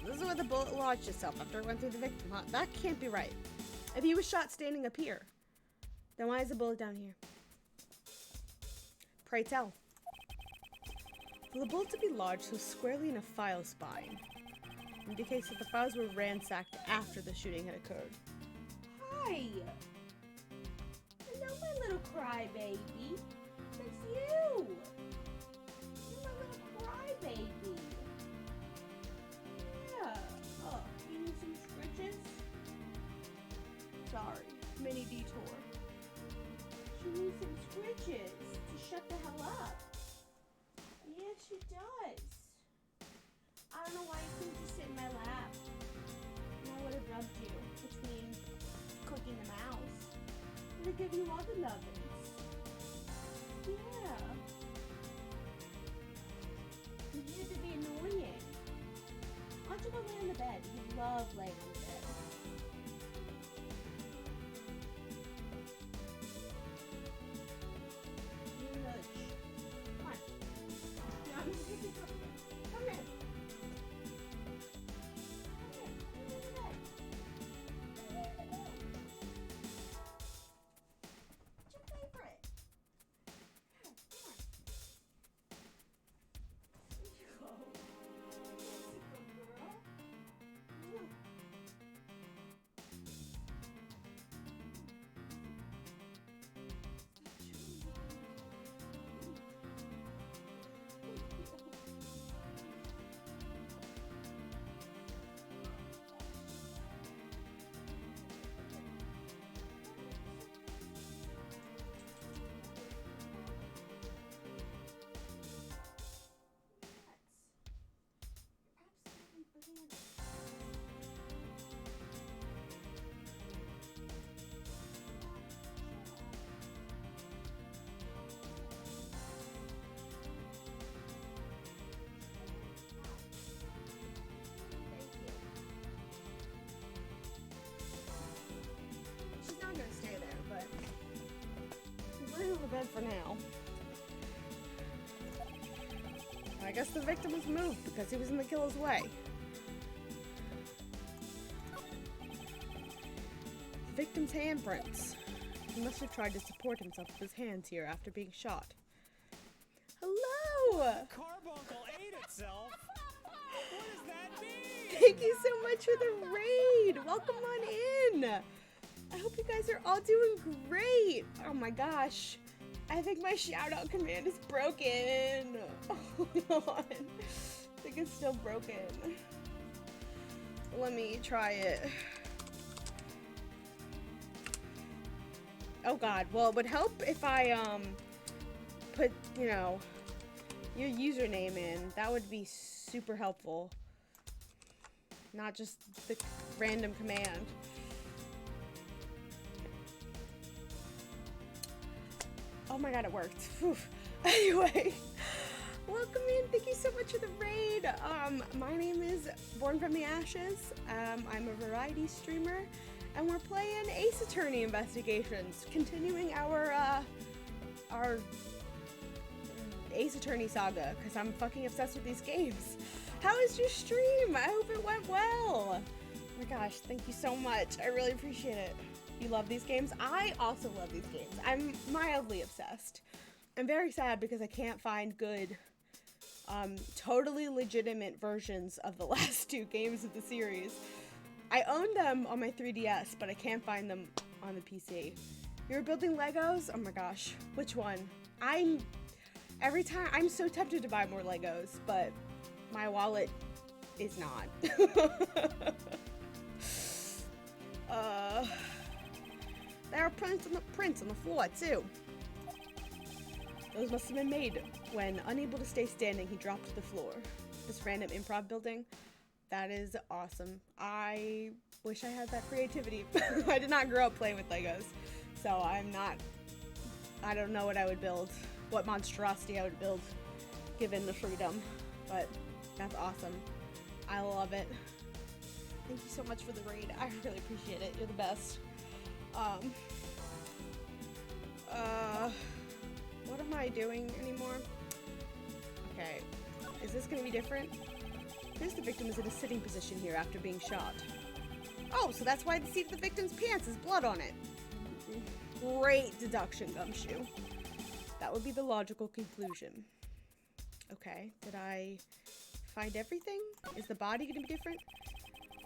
This is where the bullet lodged itself after it went through the victim, huh? That can't be right. If he was shot standing up here, then why is the bullet down here? Pray tell. For the bullet to be lodged so squarely in a file spine indicates that the files were ransacked after the shooting had occurred. Hi! Hello, my little crybaby. It's you! You're my little crybaby. Yeah. Oh, you need some scritches? Sorry, mini detour. She needs some scritches to shut the hell up. Yeah, she does. I don't know why you couldn't just sit in my lap. And I would have rubbed you between cooking the mouse. I would have given you all the lovin's. Yeah. You needed to be annoying. Why don't you go lay on the bed? You love laying on the bed. You nudge. Come on. No, I'm just picking up. Come here. The bed for now. I guess the victim was moved because he was in the killer's way. Victim's handprints. He must have tried to support himself with his hands here after being shot. Hello! Carbuncle ate itself? What does that mean? Thank you so much for the raid! Welcome on in! I hope you guys are all doing great! Oh my gosh. I think my shout-out command is broken. Hold on. I think it's still broken. Let me try it. Oh god. Well, it would help if I, put, you know, your username in. That would be super helpful. Not just the random command. Oh my god, it worked. Whew. Anyway, welcome in. Thank you so much for the raid. My name is Born from the Ashes. I'm a variety streamer, and we're playing Ace Attorney Investigations, continuing our Ace Attorney saga, because I'm fucking obsessed with these games. How is your stream? I hope it went well. Oh my gosh, thank you so much. I really appreciate it. You love these games? I also love these games. I'm mildly obsessed. I'm very sad because I can't find good, totally legitimate versions of the last two games of the series. I own them on my 3DS, but I can't find them on the PC. You're building Legos? Oh my gosh. Which one? I'm so tempted to buy more Legos, but my wallet is not. There are prints on the floor, too. Those must have been made when, unable to stay standing, he dropped to the floor. This random improv building, that is awesome. I wish I had that creativity. I did not grow up playing with Legos, so I don't know what I would build, what monstrosity I would build, given the freedom, but that's awesome. I love it. Thank you so much for the raid. I really appreciate it. You're the best. What am I doing anymore? Okay, is this gonna be different? Here's the victim is in a sitting position here after being shot. Oh, so that's why the seat of the victim's pants has blood on it. Great deduction, Gumshoe. That would be the logical conclusion. Okay, did I find everything? Is the body gonna be different?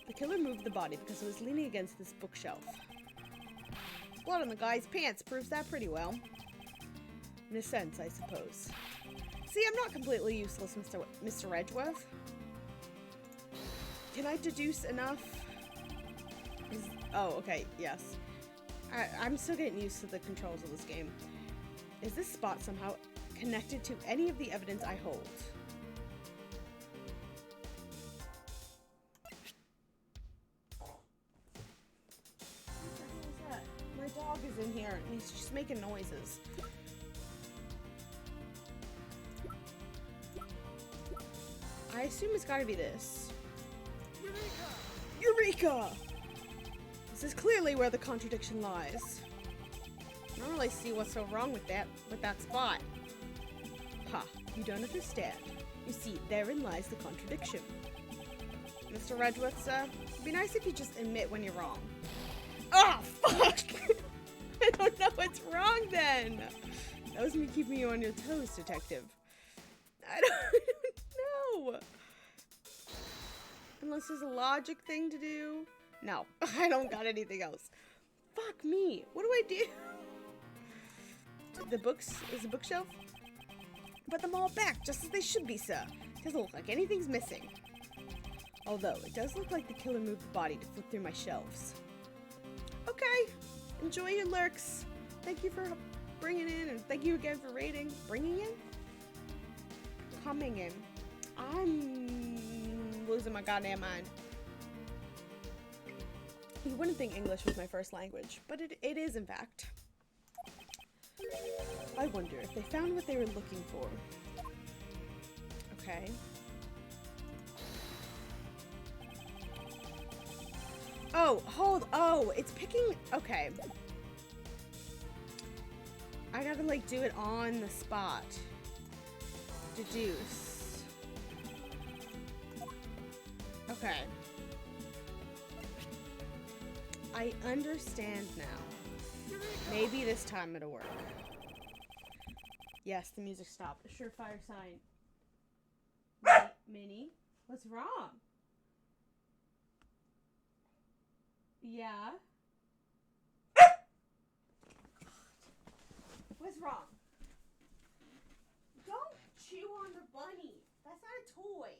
The killer moved the body because it was leaning against this bookshelf. Blood on the guy's pants proves that pretty well. In a sense, I suppose. See, I'm not completely useless, Mr. Edgeworth. Can I deduce enough? Oh, okay, yes. I'm still getting used to the controls of this game. Is this spot somehow connected to any of the evidence I hold? My dog is in here and he's just making noises. I assume it's gotta be this. Eureka! This is clearly where the contradiction lies. I don't really see what's so wrong with that spot. Ha, you don't understand. You see, therein lies the contradiction. Mr. Edgeworth, it'd be nice if you just admit when you're wrong. Oh, fuck! I don't know what's wrong then. That was me keeping you on your toes, detective. I don't know. Unless there's a logic thing to do. No, I don't got anything else. Fuck me. What do I do? The books is the bookshelf? Put them all back, just as they should be, sir. Doesn't look like anything's missing. Although, it does look like the killer moved the body to flip through my shelves. Okay. Enjoy your lurks. Thank you for bringing in, and thank you again for rating. Bringing in? Coming in. I'm losing my goddamn mind. You wouldn't think English was my first language, but it is in fact. I wonder if they found what they were looking for. Okay. Oh, it's picking, okay. I gotta like do it on the spot. Deduce. Okay. I understand now. Maybe this time it'll work. Yes, the music stopped. A surefire sign. Minnie, what's wrong? Yeah? What's wrong? Don't chew on the bunny. That's not a toy.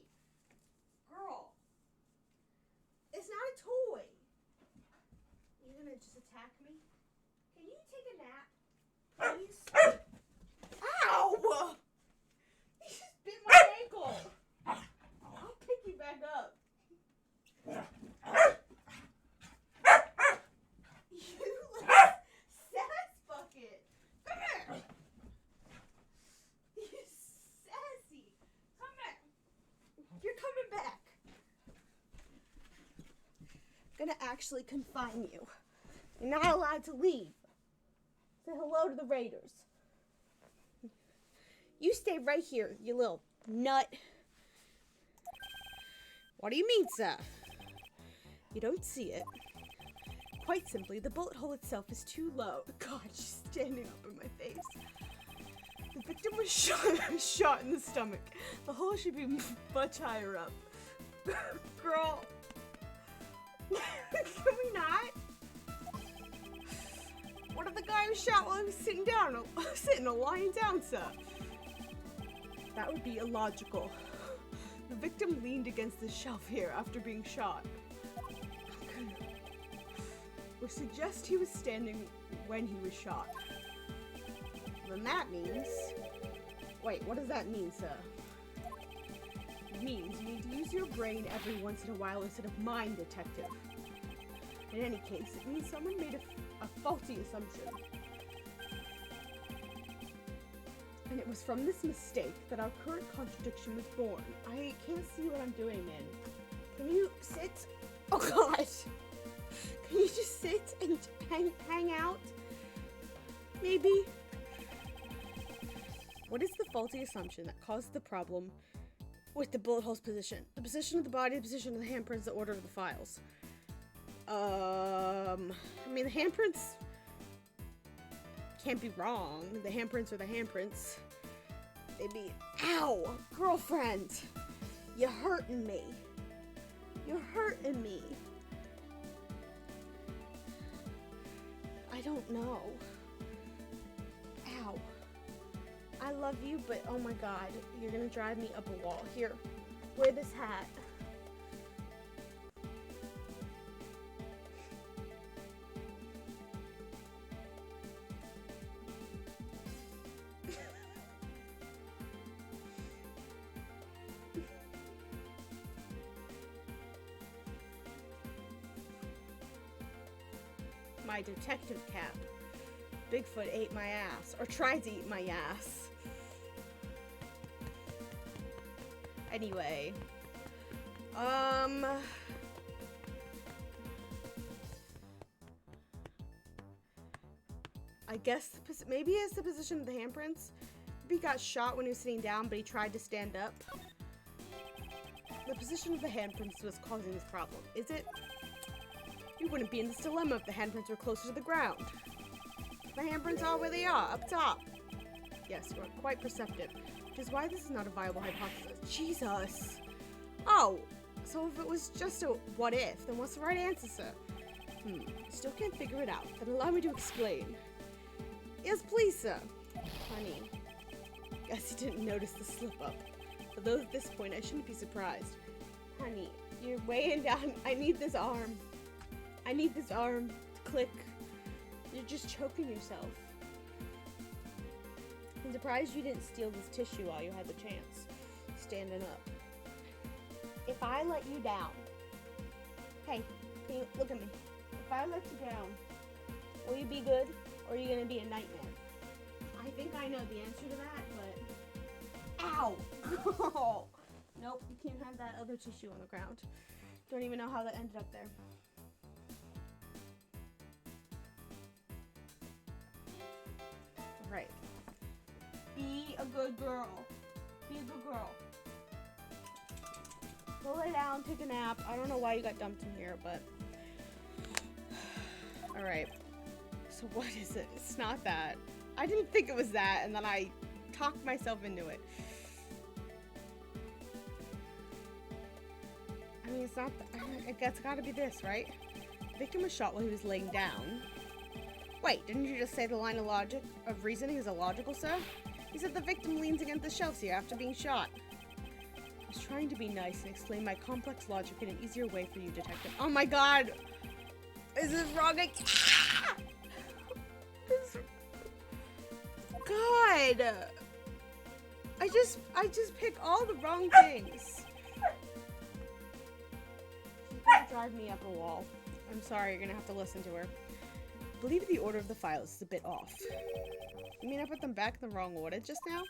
Girl. It's not a toy. You're gonna just attack me? Can you take a nap, please? Ow! You just bit my ankle. I'll pick you back up. You little sass bucket. Come here. You sassy. Come back. You're coming back. I'm gonna actually confine you. You're not allowed to leave. Say hello to the Raiders. You stay right here, you little nut. What do you mean, sir? You don't see it. Quite simply, the bullet hole itself is too low. God, she's standing up in my face. The victim was shot in the stomach. The hole should be much higher up. Girl. Can we not? What if the guy was shot while he was sitting or lying down, sir? That would be illogical. The victim leaned against the shelf here after being shot. Which suggests he was standing when he was shot. Then that means... Wait, what does that mean, sir? It means you need to use your brain every once in a while instead of mine, detective. In any case, it means someone made a faulty assumption. And it was from this mistake that our current contradiction was born. I can't see what I'm doing, man. Can you sit? Oh, God. Can you just sit and hang out? Maybe? What is the faulty assumption that caused the problem with the bullet hole's position? The position of the body, the position of the handprints, the order of the files. I mean, the handprints can't be wrong. The handprints are the handprints. They'd be, ow, girlfriend, you're hurting me. You're hurting me. I don't know. Ow. I love you, but oh my God, you're gonna drive me up a wall. Here, wear this hat. My detective cap. Bigfoot ate my ass, or tried to eat my ass. Anyway, I guess maybe it's the position of the handprints. Maybe he got shot when he was sitting down, but he tried to stand up. The position of the handprints was causing this problem, is it? You wouldn't be in this dilemma if the handprints were closer to the ground. The handprints are where they are, up top. Yes, you are quite perceptive, which is why this is not a viable hypothesis. Jesus! Oh, so if it was just a what if, then what's the right answer, sir? Still can't figure it out. Then allow me to explain. Yes, please, sir. Honey. Guess you didn't notice the slip-up. Although at this point, I shouldn't be surprised. Honey, you're weighing down. I need this arm. I need this arm to click. You're just choking yourself. I'm surprised you didn't steal this tissue while you had the chance. Standing up. If I let you down. Hey, can you look at me? If I let you down, will you be good or are you going to be a nightmare? I think I know the answer to that, but... Ow! Nope, you can't have that other tissue on the ground. Don't even know how that ended up there. Right. Be a good girl. Be a good girl. Go lay down, take a nap. I don't know why you got dumped in here, but... Alright. So what is it? It's not that. I didn't think it was that, and then I talked myself into it. I mean, it's not... It's gotta be this, right? The victim was shot while he was laying down. Wait, didn't you just say the line of reasoning is illogical, sir? You said the victim leans against the shelves here after being shot. I was trying to be nice and explain my complex logic in an easier way for you, detective. Oh my god! Is this wrong? God! I just pick all the wrong things. She's gonna drive me up a wall. I'm sorry, you're gonna have to listen to her. I believe the order of the files is a bit off. You mean I put them back in the wrong order just now?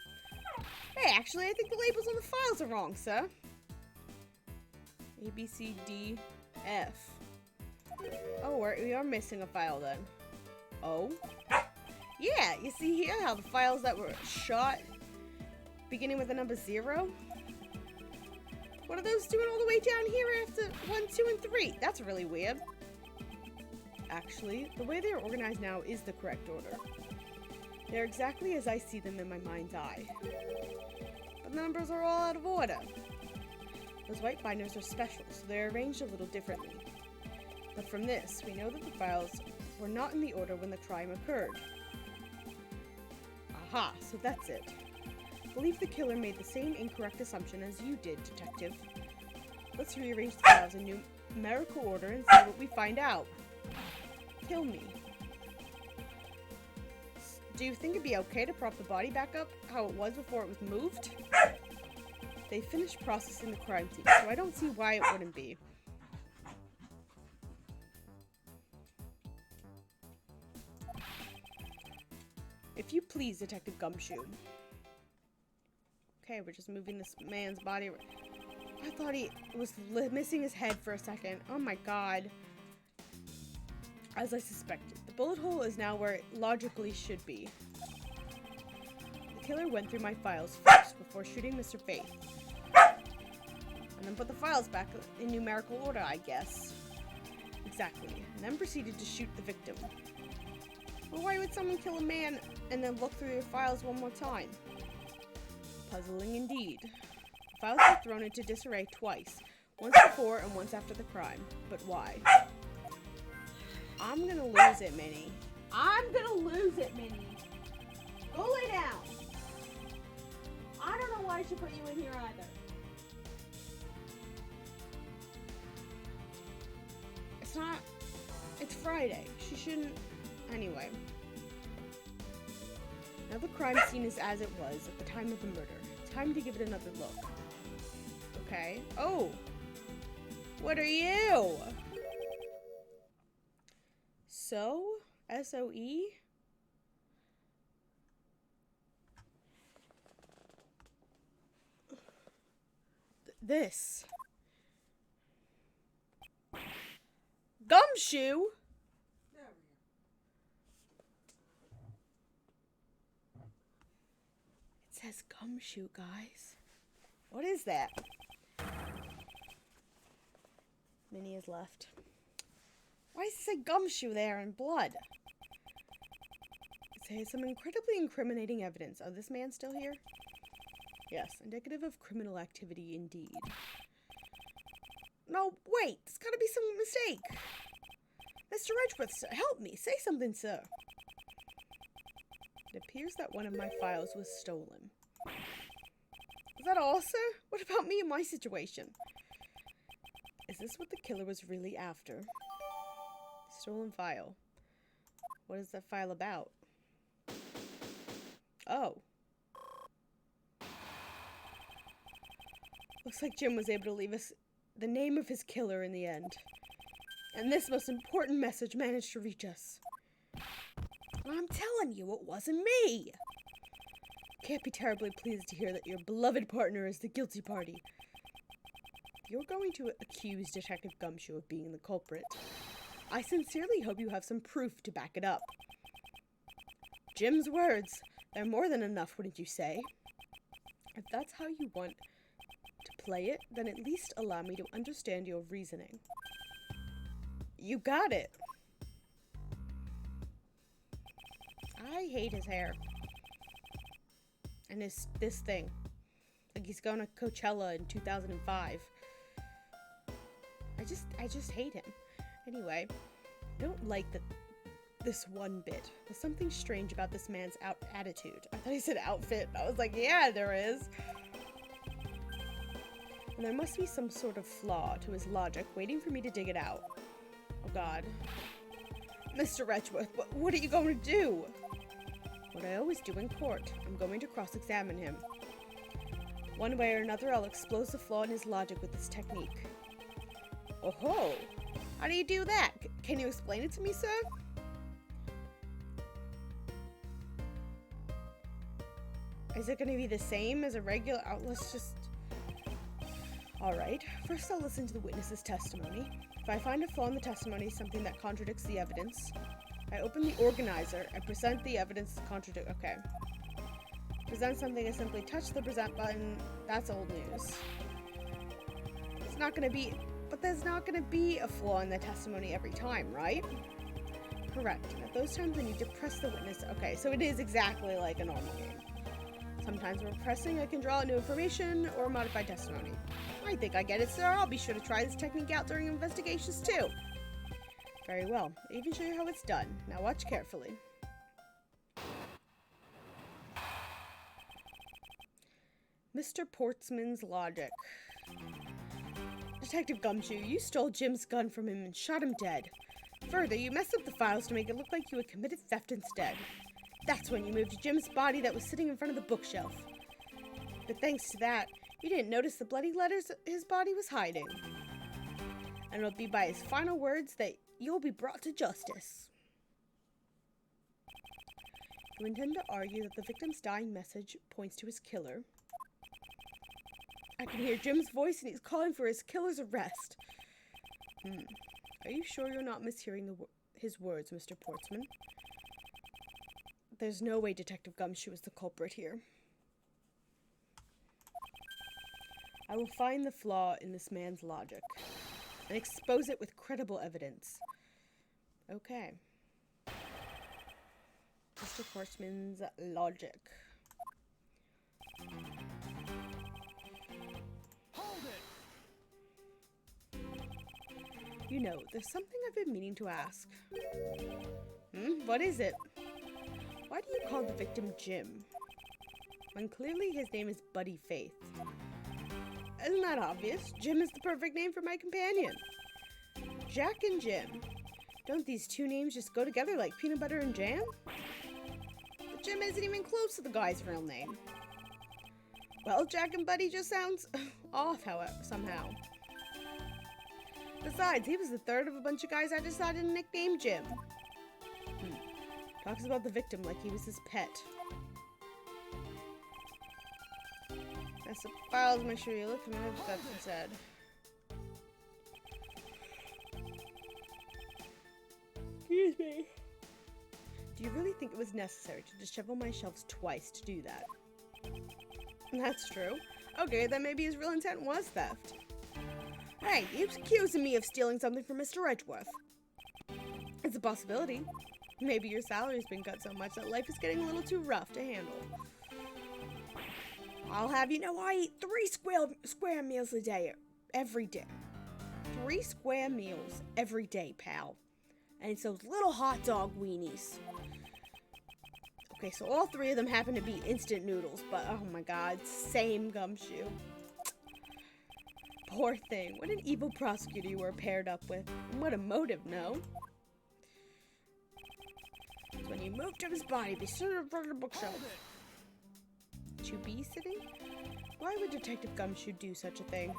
Hey, actually, I think the labels on the files are wrong, sir. A, B, C, D, F. Oh, we are missing a file then. Oh? Yeah, you see here how the files that were shot beginning with the number 0? What are those doing all the way down here after 1, 2, and 3? That's really weird. Actually, the way they are organized now is the correct order. They're exactly as I see them in my mind's eye. But the numbers are all out of order. Those white binders are special, so they're arranged a little differently. But from this, we know that the files were not in the order when the crime occurred. Aha, so that's it. I believe the killer made the same incorrect assumption as you did, detective. Let's rearrange the files in numerical order and see what we find out. Kill me. Do you think it'd be okay to prop the body back up how it was before it was moved? They finished processing the crime scene, so I don't see why it wouldn't be. If you please, Detective Gumshoe. Okay, we're just moving this man's body. I thought he was missing his head for a second. Oh my god. As I suspected, the bullet hole is now where it logically should be. The killer went through my files first before shooting Mr. Faith. And then put the files back in numerical order, I guess. Exactly. And then proceeded to shoot the victim. Well, why would someone kill a man and then look through their files one more time? Puzzling indeed. The files were thrown into disarray twice. Once before and once after the crime. But why? I'm gonna lose it, Minnie. I'm gonna lose it, Minnie. Go lay down. I don't know why I should put you in here either. It's not... It's Friday. She shouldn't... Anyway. Now the crime scene is as it was at the time of the murder. Time to give it another look. Okay. Oh! What are you? So? S-O-E? This. Gumshoe? says gumshoe, guys. What is that? Minnie has left. Why does it say gumshoe there in blood? It says some incredibly incriminating evidence. Oh, this man still here? Yes, indicative of criminal activity indeed. No, wait, there's gotta be some mistake. Mr. Edgeworth, sir, help me. Say something, sir. It appears that one of my files was stolen. Is that all, sir? What about me and my situation? Is this what the killer was really after? Stolen file. What is that file about? Oh. Looks like Jim was able to leave us the name of his killer in the end. And this most important message managed to reach us. I'm telling you, it wasn't me! Can't be terribly pleased to hear that your beloved partner is the guilty party. If you're going to accuse Detective Gumshoe of being the culprit, I sincerely hope you have some proof to back it up. Jim's words, they're more than enough, wouldn't you say? If that's how you want to play it, then at least allow me to understand your reasoning. You got it. I hate his hair. And this thing. Like he's going to Coachella in 2005. I just hate him. Anyway, I don't like this one bit. There's something strange about this man's attitude. I thought he said outfit. I was like, yeah, there is. And there must be some sort of flaw to his logic waiting for me to dig it out. Oh God. Mr. Edgeworth, what are you going to do? What I always do in court. I'm going to cross-examine him. One way or another, I'll expose the flaw in his logic with this technique. Oh ho! How do you do that? Can you explain it to me, sir? Is it going to be the same as a regular... let's just... Alright, first I'll listen to the witness's testimony. If I find a flaw in the testimony, something that contradicts the evidence, I open the organizer and present the evidence to contradict... Okay. Present something and simply touch the present button. That's old news. It's not going to be... But there's not going to be a flaw in the testimony every time, right? Correct. At those times, I need to press the witness. Okay, so it is exactly like a normal game. Sometimes when pressing, I can draw out new information or modify testimony. I think I get it, sir. I'll be sure to try this technique out during investigations, too. Very well. I'll even show you how it's done. Now watch carefully. Mr. Portsman's logic. Detective Gumshoe, you stole Jim's gun from him and shot him dead. Further, you messed up the files to make it look like you had committed theft instead. That's when you moved Jim's body that was sitting in front of the bookshelf. But thanks to that, you didn't notice the bloody letters his body was hiding. And it'll be by his final words that you'll be brought to justice. You intend to argue that the victim's dying message points to his killer. I can hear Jim's voice and he's calling for his killer's arrest. Are you sure you're not mishearing his words, Mr. Portsman? There's no way Detective Gumshoe is the culprit here. I will find the flaw in this man's logic and expose it with credible evidence. Okay. Mr. Portsman's logic. Hold it! You know, there's something I've been meaning to ask. What is it? Why do you call the victim Jim, when clearly his name is Buddy Faith? Isn't that obvious? Jim is the perfect name for my companion. Jack and Jim. Don't these two names just go together like peanut butter and jam? But Jim isn't even close to the guy's real name. Well, Jack and Buddy just sounds off, however, somehow. Besides, he was the third of a bunch of guys I decided to nickname Jim. Talks about the victim like he was his pet. That's the files, make sure you look at what that's said. Excuse me. Do you really think it was necessary to dishevel my shelves twice to do that? That's true. Okay, then maybe his real intent was theft. Hey, he's accusing me of stealing something from Mr. Edgeworth. It's a possibility. Maybe your salary's been cut so much that life is getting a little too rough to handle. I'll have you know I eat 3 square meals a day, every day. 3 square meals every day, pal. And it's those little hot dog weenies. Okay, so all 3 of them happen to be instant noodles, but oh my god, same Gumshoe. Poor thing. What an evil prosecutor you were paired up with. And what a motive, no? So when you moved up his body, be sure to burn the bookshelf. To be sitting? Why would Detective Gumshoe do such a thing?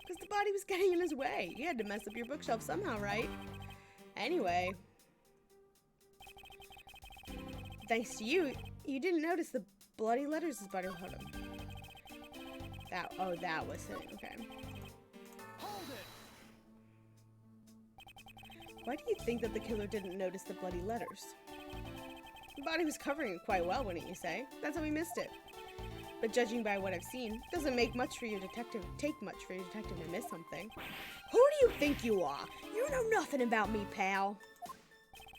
Because the body was getting in his way. He had to mess up your bookshelf somehow, right? Anyway. Thanks to you, you didn't notice the bloody letters his body put him. That was it. Okay. Hold it. Why do you think that the killer didn't notice the bloody letters? The body was covering it quite well, wouldn't you say? That's how we missed it. But judging by what I've seen, it doesn't take much for your detective to miss something. Who do you think you are? You know nothing about me, pal.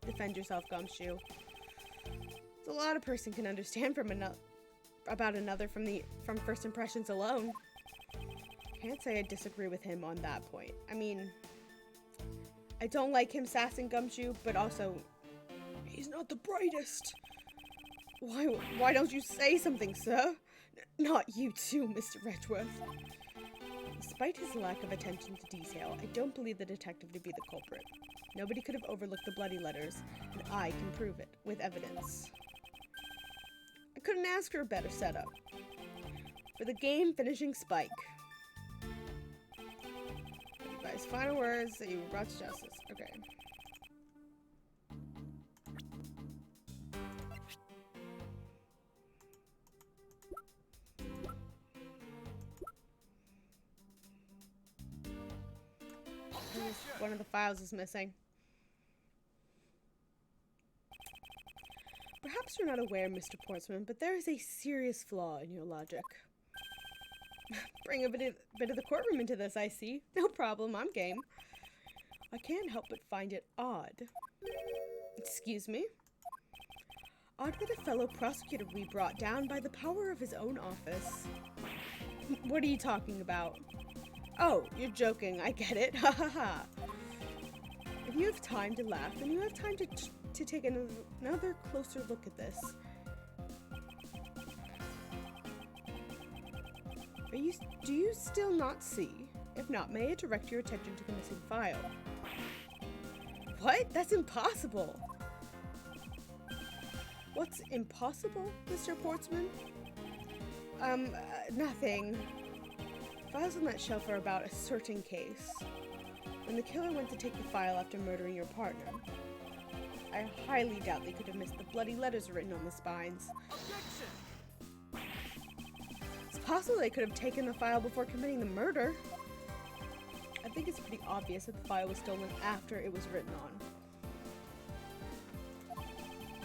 Defend yourself, Gumshoe. It's a lot a person can understand about another from first impressions alone. Can't say I disagree with him on that point. I mean, I don't like him sassing Gumshoe, but also, he's not the brightest. Why don't you say something, sir? Not you too, Mr. Edgeworth. Despite his lack of attention to detail, I don't believe the detective to be the culprit. Nobody could have overlooked the bloody letters, and I can prove it with evidence. I couldn't ask for a better setup. For the game-finishing spike. By his final words that you were brought to justice. Okay. One of the files is missing. Perhaps you're not aware, Mr. Portsman, but there is a serious flaw in your logic. Bring a bit of the courtroom into this, I see. No problem, I'm game. I can't help but find it odd. Excuse me? Odd that a fellow prosecutor be brought down by the power of his own office. What are you talking about? Oh, you're joking, I get it. Ha ha ha. If you have time to laugh, then you have time to take another closer look at this. Do you still not see? If not, may I direct your attention to the missing file? What? That's impossible! What's impossible, Mr. Portsman? Nothing. Files on that shelf are about a certain case. When the killer went to take the file after murdering your partner, I highly doubt they could have missed the bloody letters written on the spines. Objection! It's possible they could have taken the file before committing the murder. I think it's pretty obvious that the file was stolen after it was written on.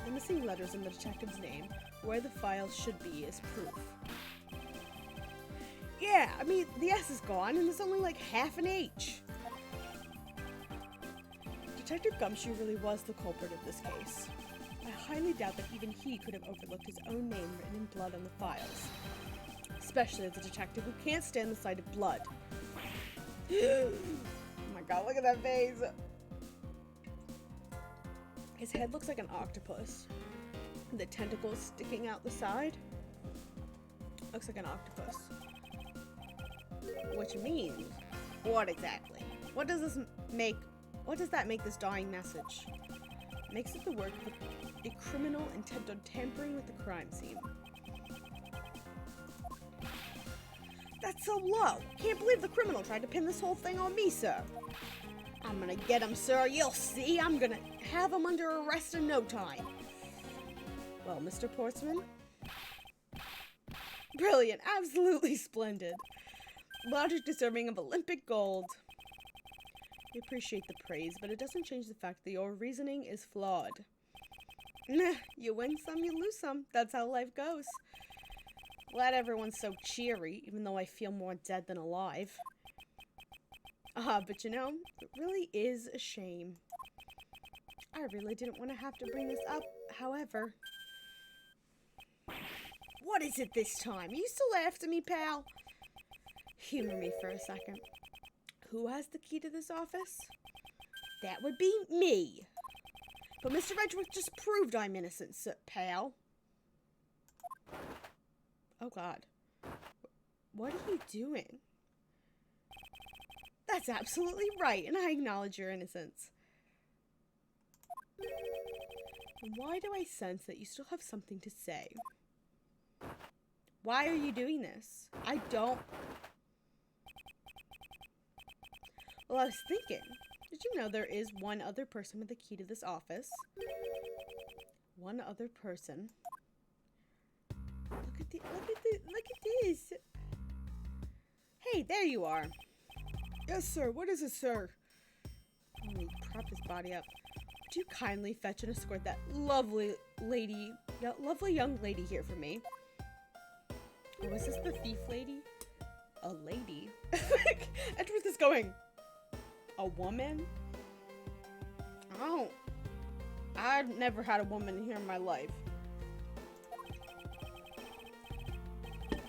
The missing letters in the detective's name, where the file should be, is proof. Yeah, I mean, the S is gone and there's only like half an H. Detective Gumshoe really was the culprit of this case. I highly doubt that even he could have overlooked his own name written in blood on the files. Especially as a detective who can't stand the sight of blood. Oh my god, look at that face! His head looks like an octopus. The tentacles sticking out the side. Looks like an octopus. Which means, what exactly? What does that make this dying message? Makes it the work of a criminal intent on tampering with the crime scene. That's so low! Can't believe the criminal tried to pin this whole thing on me, sir. I'm gonna get him, sir. You'll see. I'm gonna have him under arrest in no time. Well, Mr. Portsman? Brilliant. Absolutely splendid. Logic deserving of Olympic gold. I appreciate the praise, but it doesn't change the fact that your reasoning is flawed. Nah, you win some, you lose some. That's how life goes. Glad everyone's so cheery, even though I feel more dead than alive. But you know, it really is a shame. I really didn't want to have to bring this up, however. What is it this time? Are you still after me, pal? Humor me for a second. Who has the key to this office? That would be me. But Mr. Edgeworth just proved I'm innocent, pal. Oh, God. What are you doing? That's absolutely right, and I acknowledge your innocence. And why do I sense that you still have something to say? Why are you doing this? I don't... Well, I was thinking, did you know there is one other person with the key to this office? One other person. Look at this. Hey, there you are. Yes, sir. What is it, sir? Let me prop his body up. Would you kindly fetch and escort that lovely young lady here for me? Or was this the thief lady? A lady? Edgeworth is going. A woman? Oh. I've never had a woman here in my life.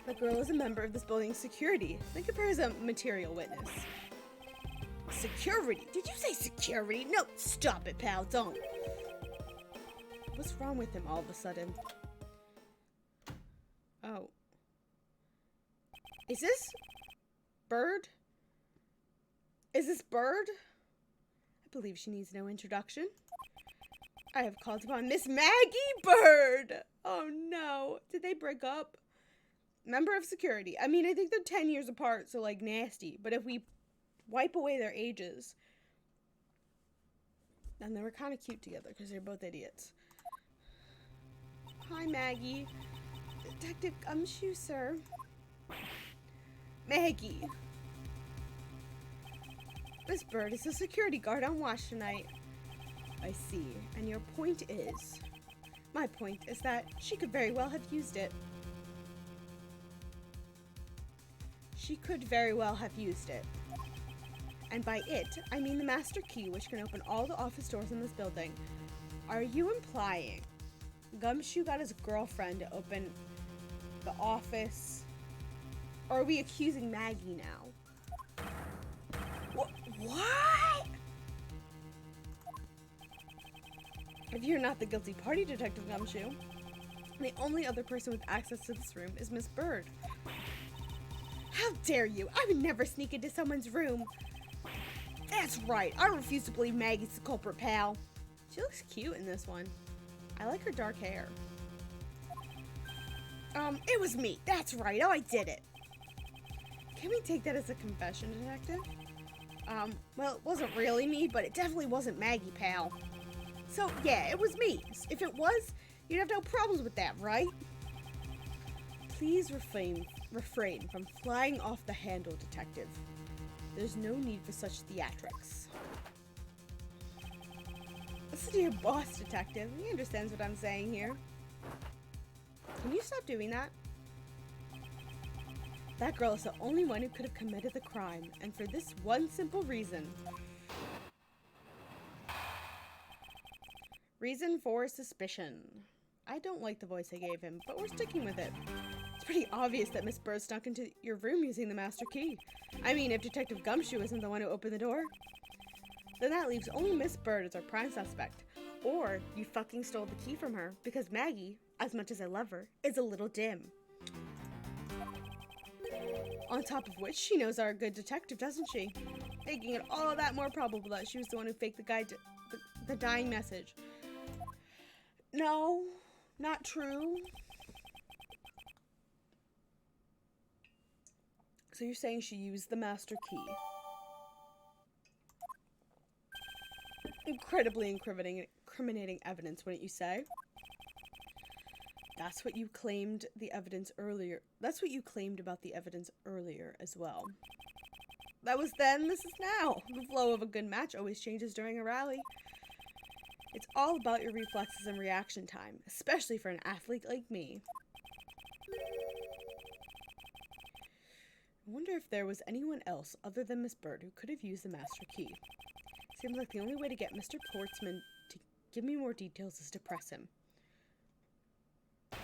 The girl is a member of this building's security. Think of her as a material witness. Security? Did you say security? No, stop it, pal. Don't. What's wrong with him all of a sudden? Oh. Is this Bird? Is this Bird? I believe she needs no introduction. I have called upon Miss Maggie Bird. Oh no. Did they break up? Member of security. I mean, I think they're 10 years apart, so like nasty. But if we wipe away their ages, then they were kind of cute together because they're both idiots. Hi, Maggie. Detective Gumshoe, sir. Maggie. This Bird is a security guard on watch tonight. I see. And your point is? My point is that she could very well have used it. She could very well have used it. And by it, I mean the master key, which can open all the office doors in this building. Are you implying Gumshoe got his girlfriend to open the office? Or are we accusing Maggie now? What? If you're not the guilty party, Detective Gumshoe, the only other person with access to this room is Miss Bird. How dare you? I would never sneak into someone's room. That's right. I refuse to believe Maggie's the culprit, pal. She looks cute in this one. I like her dark hair. It was me. That's right. Oh, I did it. Can we take that as a confession, Detective? Well, it wasn't really me, but it definitely wasn't Maggie, pal. So, yeah, it was me. If it was, you'd have no problems with that, right? Please refrain from flying off the handle, Detective. There's no need for such theatrics. Listen to your boss, Detective. He understands what I'm saying here. Can you stop doing that? That girl is the only one who could have committed the crime, and for this one simple reason. Reason for suspicion. I don't like the voice I gave him, but we're sticking with it. It's pretty obvious that Miss Bird snuck into your room using the master key. I mean, if Detective Gumshoe isn't the one who opened the door, then that leaves only Miss Bird as our prime suspect. Or you fucking stole the key from her, because Maggie, as much as I love her, is a little dim. On top of which, she knows our good detective, doesn't she? Making it all that more probable that she was the one who faked the dying message. No, not true. So you're saying she used the master key? Incredibly incriminating evidence, wouldn't you say? That's what you claimed the evidence earlier. That's what you claimed about the evidence earlier as well. That was then, this is now. The flow of a good match always changes during a rally. It's all about your reflexes and reaction time, especially for an athlete like me. I wonder if there was anyone else other than Miss Bird who could have used the master key. Seems like the only way to get Mr. Portsman to give me more details is to press him.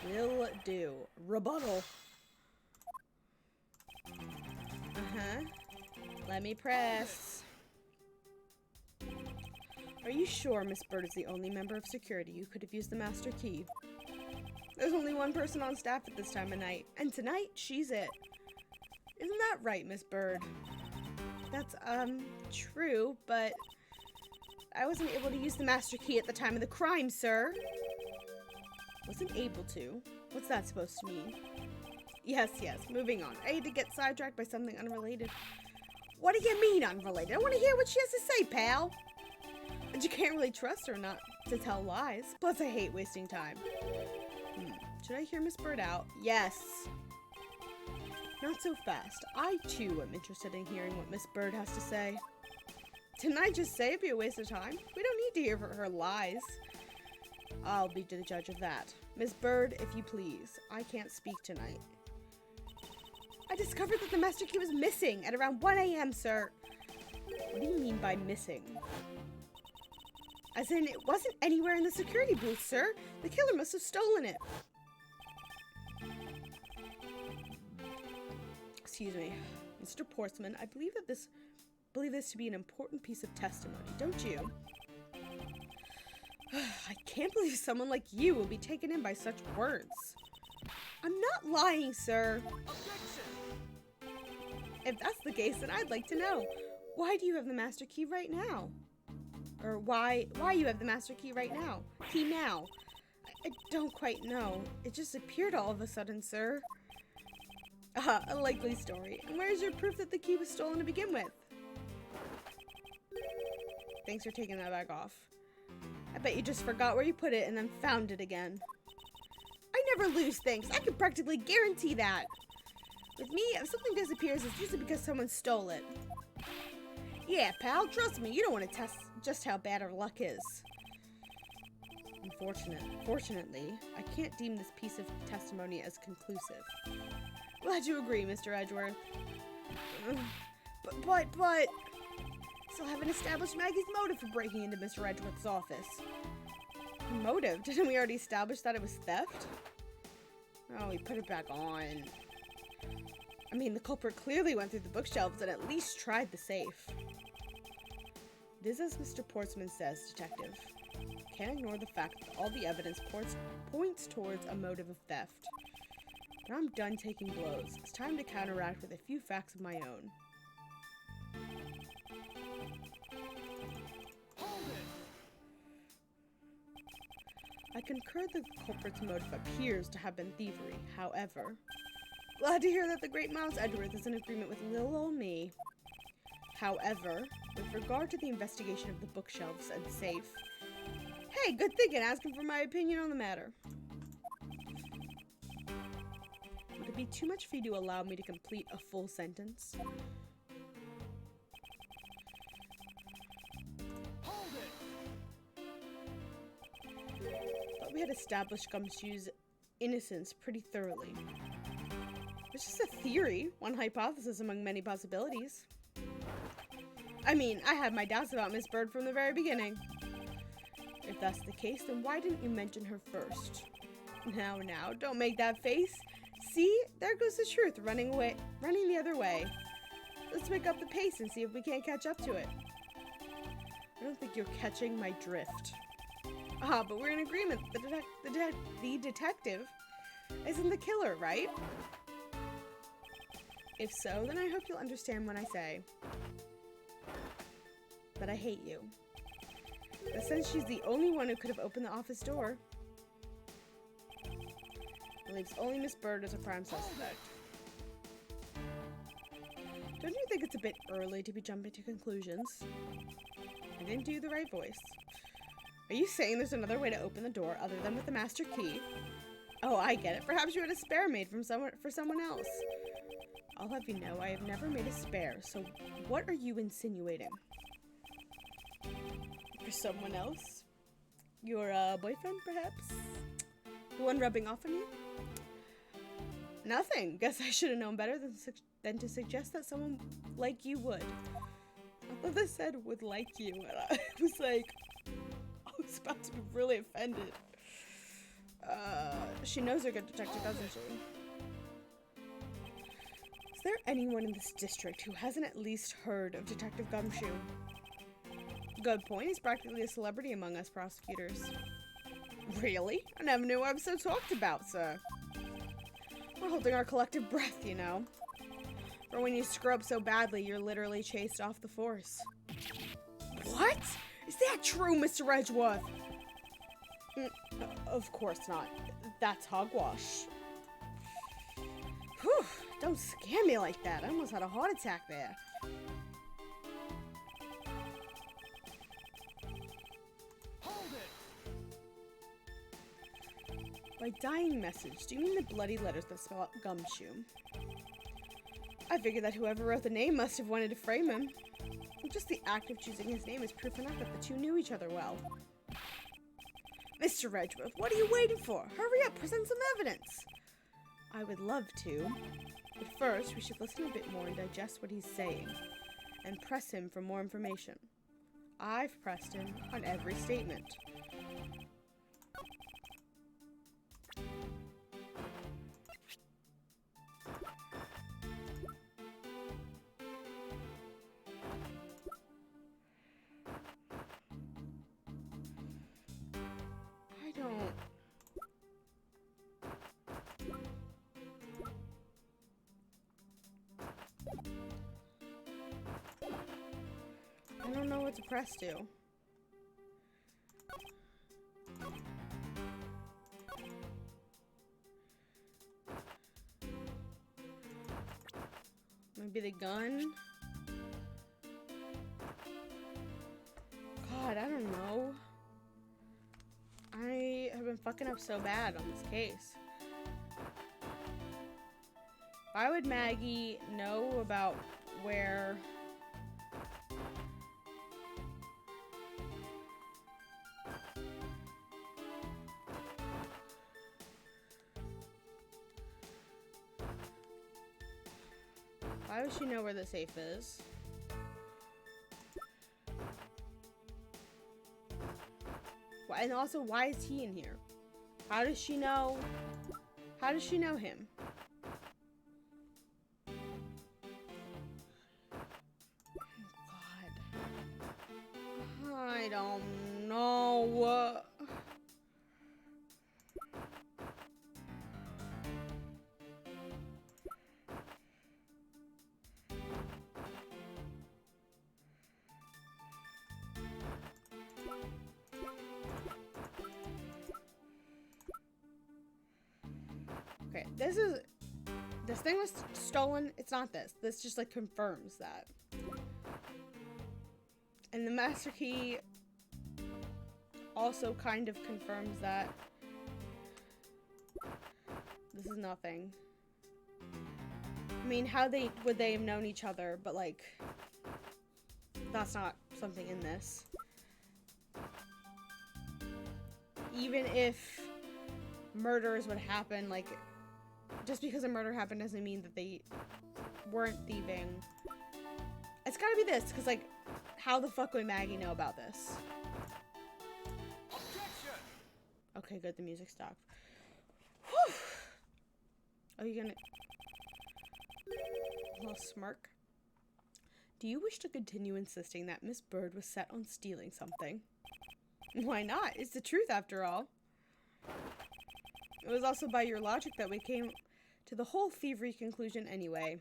Will do. Rebuttal. Uh-huh. Let me press. Are you sure Miss Bird is the only member of security who could have used the master key? There's only one person on staff at this time of night, and tonight, she's it. Isn't that right, Miss Bird? That's, true, but I wasn't able to use the master key at the time of the crime, sir. Wasn't able to? What's that supposed to mean? Yes, moving on. I hate to get sidetracked by something unrelated. What do you mean unrelated? I want to hear what she has to say, pal. And you can't really trust her not to tell lies. Plus, I hate wasting time. Should I hear Miss Bird out? Yes. Not so fast. I, too, am interested in hearing what Miss Bird has to say. Didn't I just say it'd be a waste of time? We don't need to hear her lies. I'll be the judge of that. Miss Bird, if you please. I can't speak tonight. I discovered that the master key was missing at around 1 a.m., sir. What do you mean by missing? As in, it wasn't anywhere in the security booth, sir. The killer must have stolen it. Excuse me. Mr. Portsman, I believe this to be an important piece of testimony, don't you? I can't believe someone like you will be taken in by such words. I'm not lying, sir. Objection! If that's the case, then I'd like to know. Why do you have the master key right now? Or why you have the master key right now? Key now. I don't quite know. It just appeared all of a sudden, sir. A likely story. And where's your proof that the key was stolen to begin with? Thanks for taking that back off. I bet you just forgot where you put it and then found it again. I never lose things. I can practically guarantee that. With me, if something disappears, it's usually because someone stole it. Yeah, pal, trust me, you don't want to test just how bad our luck is. Fortunately, I can't deem this piece of testimony as conclusive. Glad you agree, Mr. Edgeworth. But... Still haven't established Maggie's motive for breaking into Mr. Edgeworth's office. Motive? Didn't we already establish that it was theft? Oh, we put it back on. I mean, the culprit clearly went through the bookshelves and at least tried the safe. It is as Mr. Portsman says, Detective. Can't ignore the fact that all the evidence points towards a motive of theft. But I'm done taking blows. It's time to counteract with a few facts of my own. I concur that the culprit's motive appears to have been thievery. However, glad to hear that the great Miles Edgeworth is in agreement with little old me. However, with regard to the investigation of the bookshelves and safe, hey, good thinking, asking for my opinion on the matter. Would it be too much for you to allow me to complete a full sentence? We had established Gumshoe's innocence pretty thoroughly. It's just a theory, one hypothesis among many possibilities. I mean, I had my doubts about Miss Bird from the very beginning. If that's the case, then why didn't you mention her first? Now, don't make that face. See, there goes the truth, running the other way. Let's pick up the pace and see if we can't catch up to it. I don't think you're catching my drift. But we're in agreement. The detective isn't the killer, right? If so, then I hope you'll understand when I say that I hate you. But since she's the only one who could have opened the office door, it leaves only Miss Bird as a prime suspect. Don't you think it's a bit early to be jumping to conclusions? I didn't do the right voice. Are you saying there's another way to open the door other than with the master key? Oh, I get it. Perhaps you had a spare made for someone else. I'll have you know, I have never made a spare, so what are you insinuating? For someone else? Your, boyfriend, perhaps? The one rubbing off on you? Nothing. Guess I should have known better than to suggest that someone like you would. I thought they said would like you, and I was like, I was about to be really offended. She knows you're a good detective, doesn't she? Is there anyone in this district who hasn't at least heard of Detective Gumshoe? Good point. He's practically a celebrity among us prosecutors. Really? I never knew I was so talked about, sir. We're holding our collective breath, you know. For when you screw up so badly, you're literally chased off the force. What? Is that true, Mr. Edgeworth? Of course not. That's hogwash. Whew, don't scare me like that. I almost had a heart attack there. Hold it! By dying message, do you mean the bloody letters that spell out Gumshoe? I figured that whoever wrote the name must have wanted to frame him. Just the act of choosing his name is proof enough that the two knew each other well. Mr. Edgeworth, what are you waiting for? Hurry up, present some evidence! I would love to, but first we should listen a bit more and digest what he's saying, and press him for more information. I've pressed him on every statement. I don't know what to press to. Maybe the gun? God, I don't know. I have been fucking up so bad on this case. Why would Maggie know about where... Why would she know where the safe is? Why, and also, why is he in here? How does she know? How does she know him? God. I don't know. Okay, this thing was stolen. It's not this. This just like confirms that. And the master key also kind of confirms that. This is nothing. I mean, how would they have known each other, but like, that's not something in this. Even if murders would happen, like, just because a murder happened doesn't mean that they weren't thieving. It's gotta be this, because, like, how the fuck would Maggie know about this? Objection! Okay, good, the music stopped. Whew. Are you gonna... A little smirk. Do you wish to continue insisting that Miss Bird was set on stealing something? Why not? It's the truth, after all. It was also by your logic that we came to the whole thievery conclusion anyway.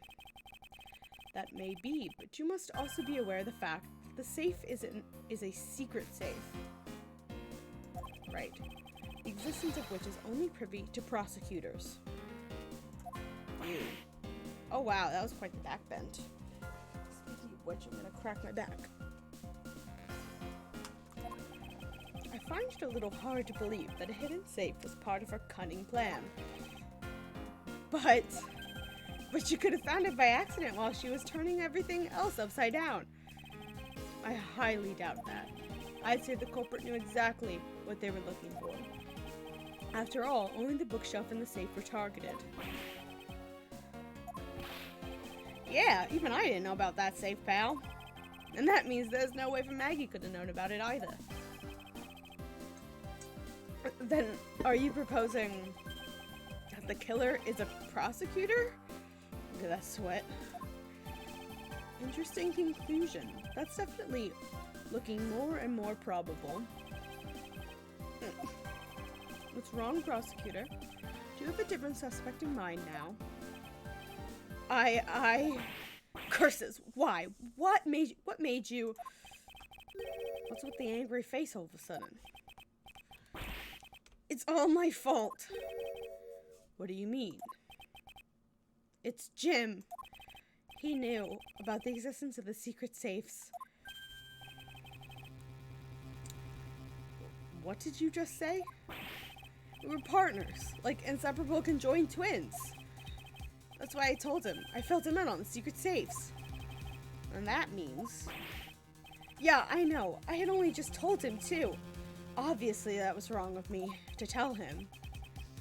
That may be, but you must also be aware of the fact that the safe is a secret safe. Right. The existence of which is only privy to prosecutors. You. Oh wow, that was quite the backbend. Speaking of which, I'm gonna crack my back. I find it a little hard to believe that a hidden safe was part of her cunning plan. But you could have found it by accident while she was turning everything else upside down. I highly doubt that. I'd say the culprit knew exactly what they were looking for. After all, only the bookshelf and the safe were targeted. Yeah, even I didn't know about that safe, pal. And that means there's no way for Maggie could have known about it either. Then, are you proposing that the killer is a prosecutor? Look at that sweat. Interesting conclusion. That's definitely looking more and more probable. What's wrong, prosecutor? Do you have a different suspect in mind now? Curses! Why? What made you? What's with the angry face all of a sudden? It's all my fault. What do you mean? It's Jim. He knew about the existence of the secret safes. What did you just say? We were partners, like inseparable conjoined twins. That's why I told him. I filled him in on the secret safes. And that means... Yeah, I know. I had only just told him, too. Obviously, that was wrong of me to tell him.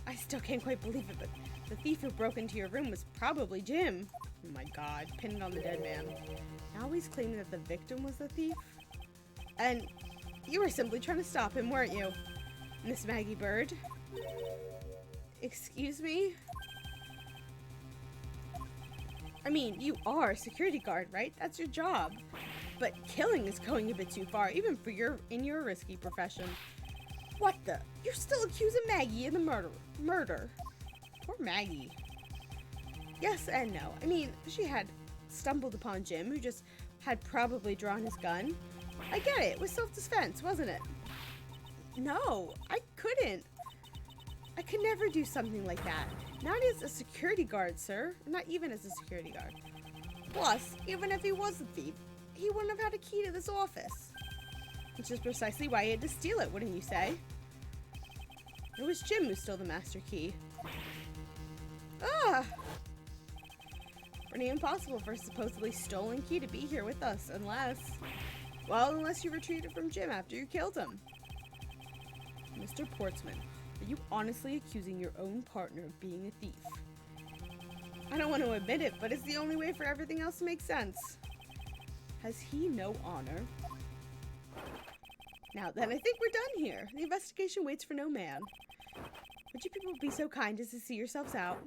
I still can't quite believe it, but the thief who broke into your room was probably Jim. Oh my god, pinned on the dead man. Now he's claiming that the victim was the thief? And you were simply trying to stop him, weren't you, Miss Maggie Bird? Excuse me? I mean, you are a security guard, right? That's your job. But killing is going a bit too far, even for in your risky profession. What the? You're still accusing Maggie of the murder. Poor Maggie. Yes and no. I mean, she had stumbled upon Jim, who just had probably drawn his gun. I get it. It was self-defense, wasn't it? No, I couldn't. I could never do something like that. Not as a security guard, sir. Not even as a security guard. Plus, even if he was a thief, he wouldn't have had a key to this office. Which is precisely why he had to steal it, wouldn't you say? It was Jim who stole the master key. Ah! Pretty impossible for a supposedly stolen key to be here with us, unless you retrieved it from Jim after you killed him. Mr. Portsman, are you honestly accusing your own partner of being a thief? I don't want to admit it, but it's the only way for everything else to make sense. Has he no honor? Now then, I think we're done here. The investigation waits for no man. Would you people be so kind as to see yourselves out?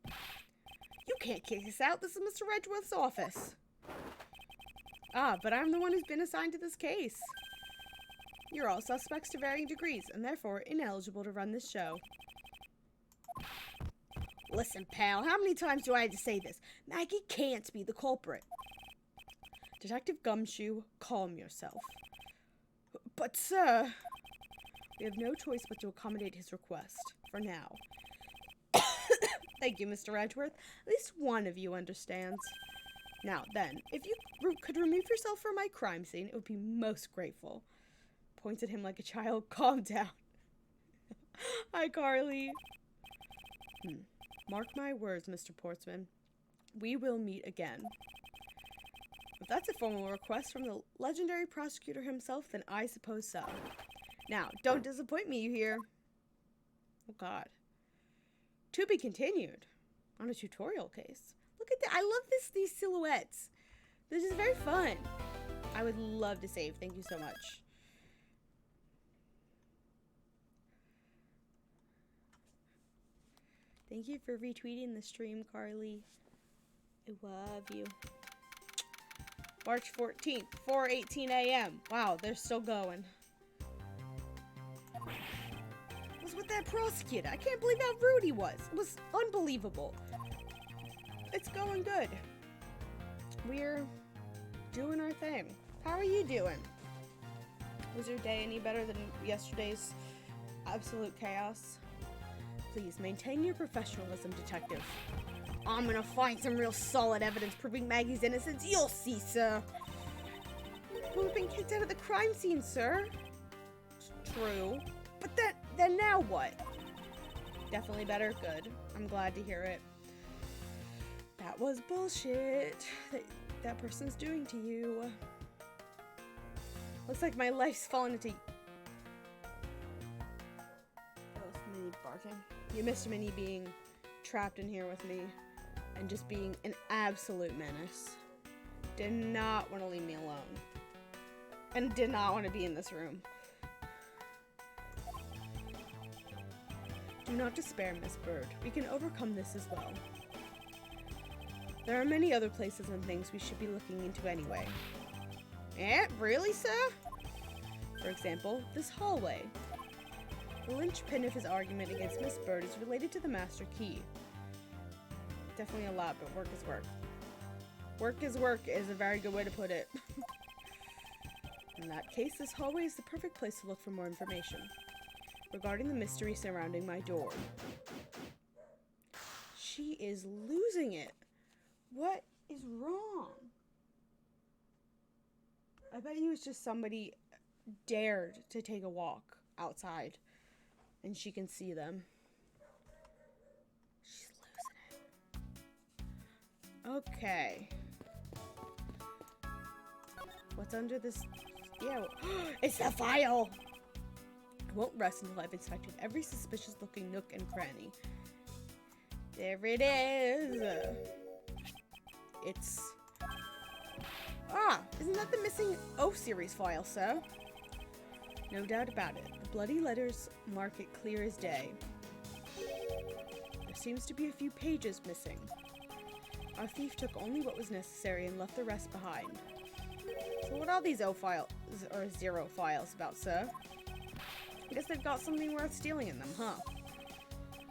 You can't kick us out. This is Mr. Edgeworth's office. Ah, but I'm the one who's been assigned to this case. You're all suspects to varying degrees, and therefore ineligible to run this show. Listen, pal, how many times do I have to say this? Maggie can't be the culprit. Detective Gumshoe, calm yourself. But, sir... We have no choice but to accommodate his request, for now. Thank you, Mr. Edgeworth. At least one of you understands. Now, then, if you could remove yourself from my crime scene, it would be most grateful. Points at him like a child. Calm down. Hi, Carly. Mark my words, Mr. Portsman. We will meet again. If that's a formal request from the legendary prosecutor himself, then I suppose so. Now, don't disappoint me, you hear? Oh, God. To be continued on a tutorial case. Look at that. I love these silhouettes. This is very fun. I would love to save. Thank you so much. Thank you for retweeting the stream, Carly. I love you. March 14th, 4:18 a.m. Wow, they're still going. What's with that prosecutor? I can't believe how rude he was. It was unbelievable. It's going good. We're doing our thing. How are you doing? Was your day any better than yesterday's absolute chaos? Please maintain your professionalism, detective. I'm gonna find some real solid evidence proving Maggie's innocence. You'll see, sir. We've been kicked out of the crime scene, sir. It's true. But then now what? Definitely better. Good. I'm glad to hear it. That was bullshit that person's doing to you. Looks like my life's fallen into... Oh, it's Minnie barking. You missed Minnie being trapped in here with me. and just being an absolute menace. Did not want to leave me alone. And did not want to be in this room. Do not despair, Miss Bird. We can overcome this as well. There are many other places and things we should be looking into anyway. Eh? Really, sir? For example, this hallway. The linchpin of his argument against Miss Bird is related to the master key. Definitely a lot, but work is work. Work is work is a very good way to put it. In that case, this hallway is the perfect place to look for more information regarding the mystery surrounding my door. She is losing it. What is wrong? I bet you it's just somebody dared to take a walk outside and she can see them. She's losing it. Okay. What's under this? Yeah, it's the file! I won't rest until I've inspected every suspicious looking nook and cranny. There it is! It's... Ah! Isn't that the missing O-series file, sir? No doubt about it. The bloody letters mark it clear as day. There seems to be a few pages missing. Our thief took only what was necessary and left the rest behind. So what are these O files, or zero files about, sir? I guess they've got something worth stealing in them, huh?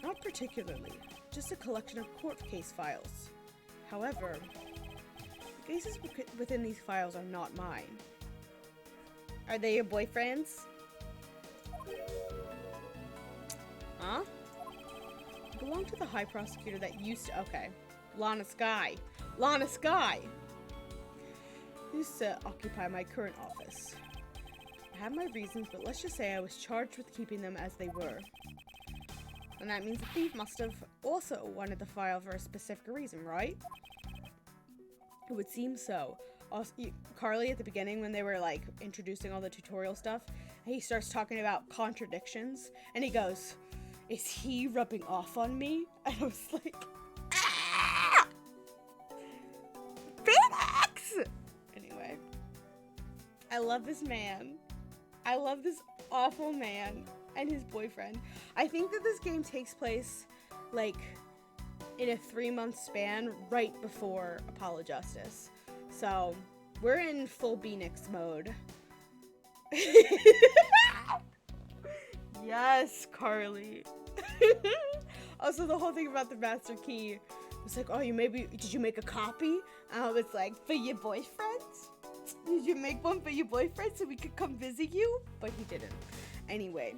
Not particularly. Just a collection of court case files. However, the cases within these files are not mine. Are they your boyfriends? Huh? I belong to the high prosecutor that used to... Okay. Lana Skye. Lana Skye! Used to occupy my current office. I have my reasons, but let's just say I was charged with keeping them as they were. And that means the thief must have also wanted the file for a specific reason, right? It would seem so. Also, Carly, at the beginning, when they were, like, introducing all the tutorial stuff, he starts talking about contradictions, and he goes, is he rubbing off on me? And I was like, ah! Phoenix! Anyway. I love this man. I love this awful man and his boyfriend. I think that this game takes place, like, in a 3-month span right before Apollo Justice. So, we're in full Phoenix mode. Yes, Carly. Also, the whole thing about the master key was like, oh, did you make a copy? And I was like, for your boyfriend? Did you make one for your boyfriend so we could come visit you? But he didn't. Anyway.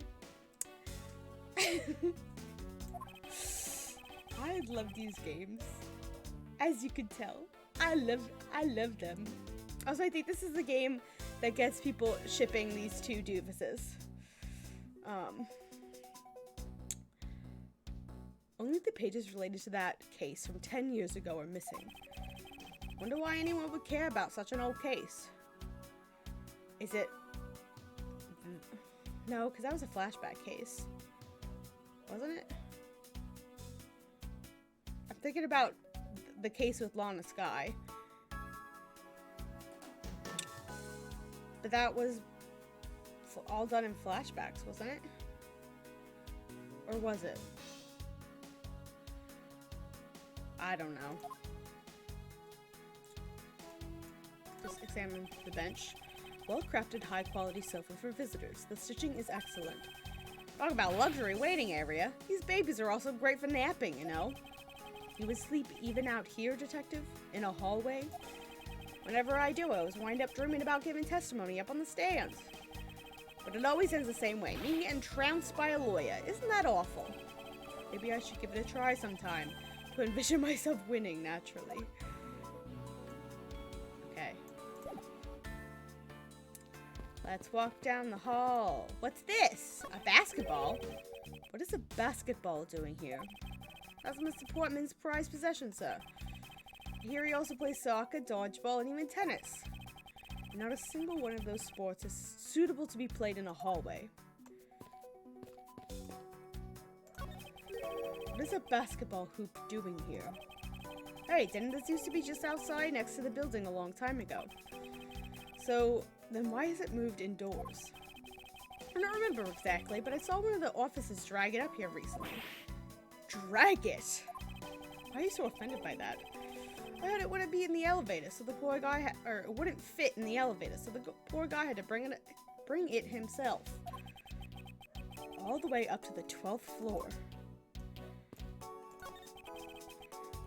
I love these games. As you can tell. I love them. Also, I think this is the game that gets people shipping these two doofuses. Only the pages related to that case from 10 years ago are missing. Wonder why anyone would care about such an old case. Is it... No, because that was a flashback case. Wasn't it? I'm thinking about the case with Lana Skye. But that was all done in flashbacks, wasn't it? Or was it? I don't know. Just examine the bench. Well-crafted, high-quality sofa for visitors. The stitching is excellent. Talk about luxury waiting area. These babies are also great for napping, you know. You would sleep even out here, detective? In a hallway? Whenever I do, I always wind up dreaming about giving testimony up on the stands. But it always ends the same way, me getting trounced by a lawyer. Isn't that awful? Maybe I should give it a try sometime to envision myself winning naturally. Okay. Let's walk down the hall. What's this? A basketball? What is a basketball doing here? That's Mr. Portman's prized possession, sir. Here he also plays soccer, dodgeball, and even tennis. And not a single one of those sports is suitable to be played in a hallway. What is a basketball hoop doing here? Hey, didn't this used to be just outside next to the building a long time ago? So, then why is it moved indoors? I don't remember exactly, but I saw one of the offices drag it up here recently. Drag it? Why are you so offended by that? I heard it wouldn't be in the elevator, so the poor guy or it wouldn't fit in the elevator, so the poor guy had to bring it himself. All the way up to the 12th floor.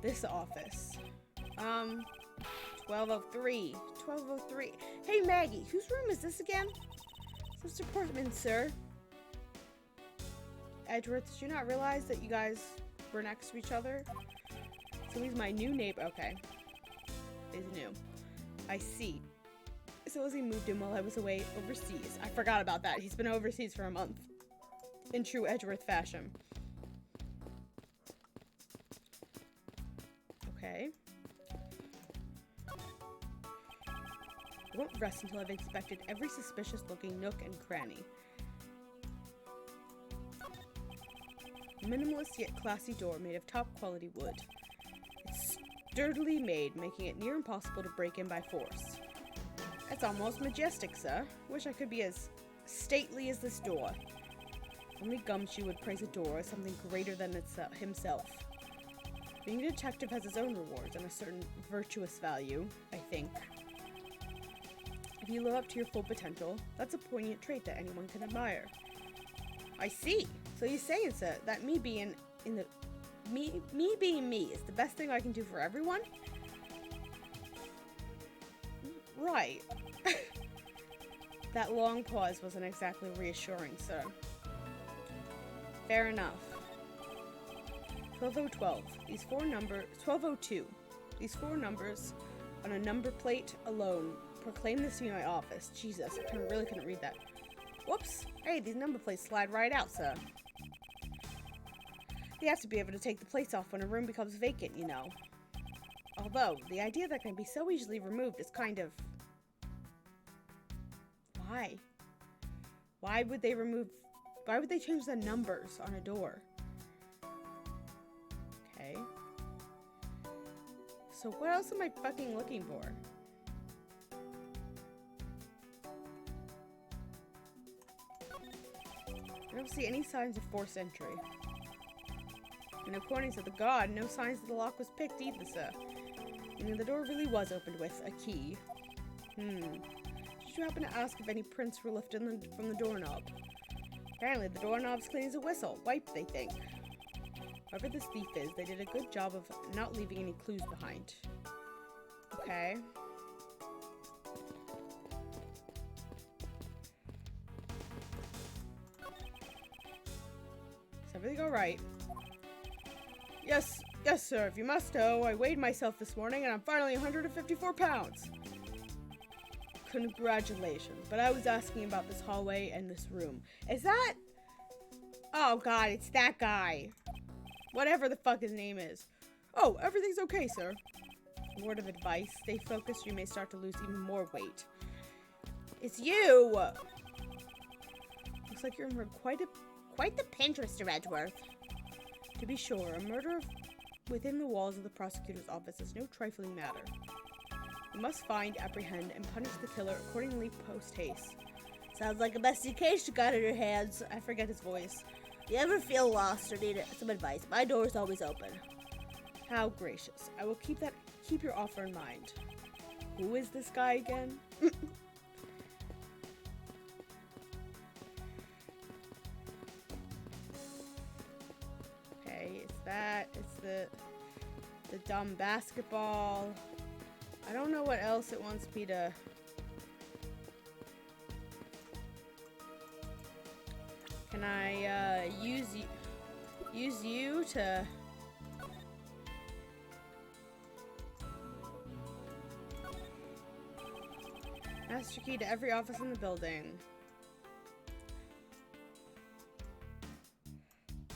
This office. 1203. 1203. Hey, Maggie, whose room is this again? This apartment, sir. Edgeworth, did you not realize that you guys were next to each other? So he's my new neighbor. Okay. He's new. I see. So as he moved in while I was away overseas. I forgot about that. He's been overseas for a month. In true Edgeworth fashion. Okay. I won't rest until I've inspected every suspicious-looking nook and cranny. A minimalist yet classy door made of top-quality wood. It's sturdily made, making it near impossible to break in by force. That's almost majestic, sir. Wish I could be as stately as this door. Only Gumshoe would praise a door as something greater than himself. Being a detective has its own rewards and a certain virtuous value, I think. If you live up to your full potential, that's a poignant trait that anyone can admire. I see. So you're saying, sir, that me being me is the best thing I can do for everyone? Right. That long pause wasn't exactly reassuring, sir. Fair enough. 12012. 1202. These four numbers on a number plate alone proclaim this to be my office. Jesus, I really couldn't read that. Whoops. Hey, these number plates slide right out, sir. You have to be able to take the plates off when a room becomes vacant, you know. Although, the idea that can be so easily removed is kind of... Why? Why would they change the numbers on a door? Okay. So what else am I fucking looking for? I don't see any signs of forced entry. And according to the god, no signs that the lock was picked either, sir. Meaning the door really was opened with a key. Did you happen to ask if any prints were lifted from the doorknob? Apparently the doorknob's clean as a whistle. Wiped, they think. Whoever this thief is, they did a good job of not leaving any clues behind. Okay. Is everything alright? Yes, sir. If you must know, I weighed myself this morning and I'm finally 154 pounds. Congratulations. But I was asking about this hallway and this room. Is that... Oh, God, it's that guy. Whatever the fuck his name is. Oh, everything's okay, sir. A word of advice. Stay focused, you may start to lose even more weight. It's you! Looks like you're in quite the pinch, Mr. Edgeworth. To be sure, a murder within the walls of the prosecutor's office is no trifling matter. You must find, apprehend, and punish the killer accordingly post haste. Sounds like a messy case you got in your hands. I forget his voice. You ever feel lost or need some advice? My door is always open. How gracious. I will keep your offer in mind. Who is this guy again? Okay, it's that. It's the dumb basketball. I don't know what else it wants me to... Can I use you to... Master key to every office in the building.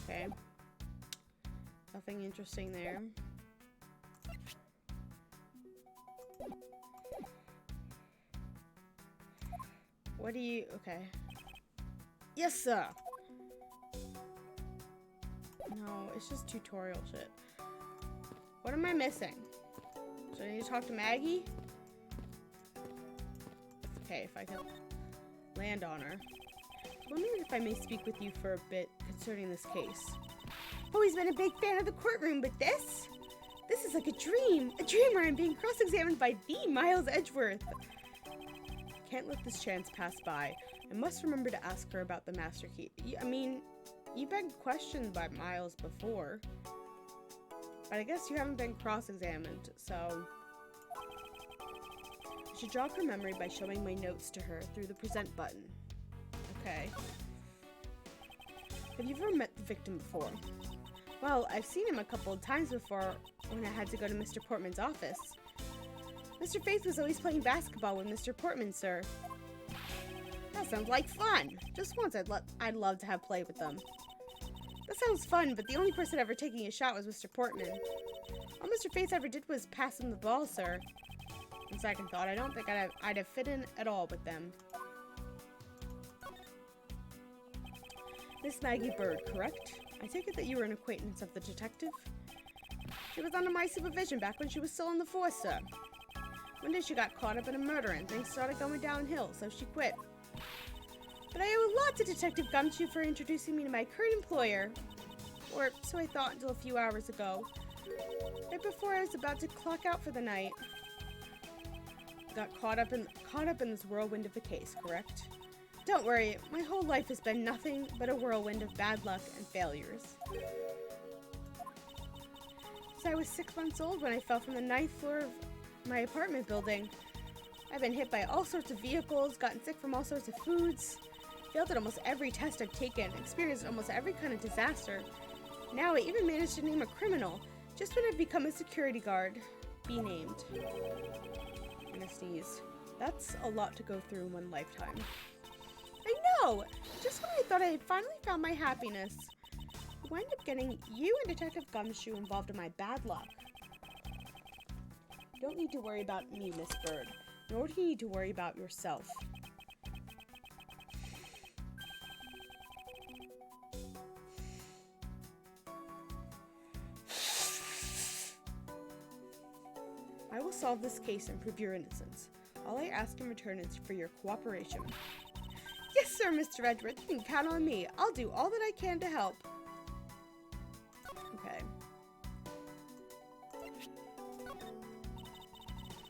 Okay. Nothing interesting there. What do you... Okay. Yes, sir! No, it's just tutorial shit. What am I missing? Do I need to talk to Maggie? Okay, if I can land on her. Wondering if I may speak with you for a bit concerning this case. Always been a big fan of the courtroom, but this is like a dream where I'm being cross-examined by the Miles Edgeworth. Can't let this chance pass by. I must remember to ask her about the master key. I mean, you've been questioned by Miles before, but I guess you haven't been cross-examined, so I should jog her memory by showing my notes to her through the present button. Okay. Have you ever met the victim before? Well, I've seen him a couple of times before when I had to go to Mr. Portman's office. Mr. Faith was always playing basketball with Mr. Portman, sir. That sounds like fun. Just once I'd love to have play with them. That sounds fun, but the only person ever taking a shot was Mr. Portman. All Mr. Faith ever did was pass him the ball, sir. On second thought, I don't think I'd have fit in at all with them. Miss Maggie Bird, correct? I take it that you were an acquaintance of the detective? She was under my supervision back when she was still in the force, sir. One day she got caught up in a murder and things started going downhill, so she quit. But I owe a lot to Detective Gumshoe for introducing me to my current employer. Or so I thought until a few hours ago. Right before I was about to clock out for the night. Got caught up in this whirlwind of a case, correct? Don't worry, my whole life has been nothing but a whirlwind of bad luck and failures. So I was 6 months old when I fell from the 9th floor of my apartment building. I've been hit by all sorts of vehicles, gotten sick from all sorts of foods, failed at almost every test I've taken, experienced almost every kind of disaster. Now I even managed to name a criminal, just when I've become a security guard. Be named. I'm gonna sneeze. That's a lot to go through in one lifetime. I know! Just when I thought I had finally found my happiness, I wind up getting you and Detective Gumshoe involved in my bad luck. You don't need to worry about me, Miss Bird, nor do you need to worry about yourself. I will solve this case and prove your innocence. All I ask in return is for your cooperation. Yes, sir, Mr. Edgeworth. You can count on me. I'll do all that I can to help. Okay.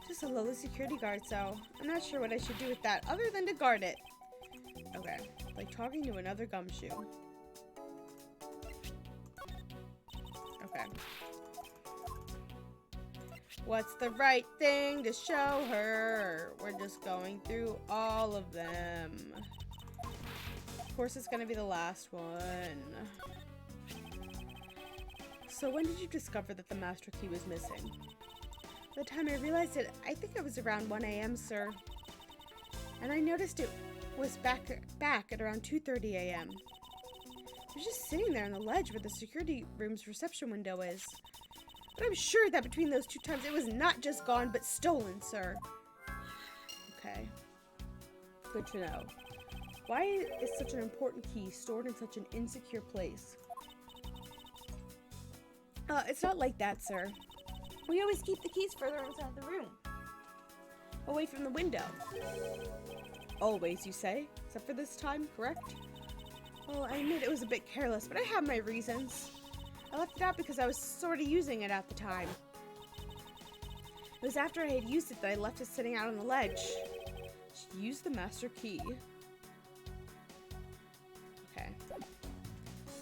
Just a lowly security guard, so I'm not sure what I should do with that other than to guard it. Okay. Like talking to another gumshoe. Okay. What's the right thing to show her? We're just going through all of them. Of course, it's gonna be the last one. So when did you discover that the master key was missing? By the time I realized it, I think it was around 1 a.m., sir. And I noticed it was back at around 2:30 a.m. It was just sitting there on the ledge where the security room's reception window is. But I'm sure that between those two times it was not just gone, but stolen, sir. Okay. Good to know. Why is such an important key stored in such an insecure place? It's not like that, sir. We always keep the keys further inside the room. Away from the window. Always, you say? Except for this time, correct? Well, I admit it was a bit careless, but I have my reasons. I left it out because I was sort of using it at the time. It was after I had used it that I left it sitting out on the ledge. Use the master key. Okay.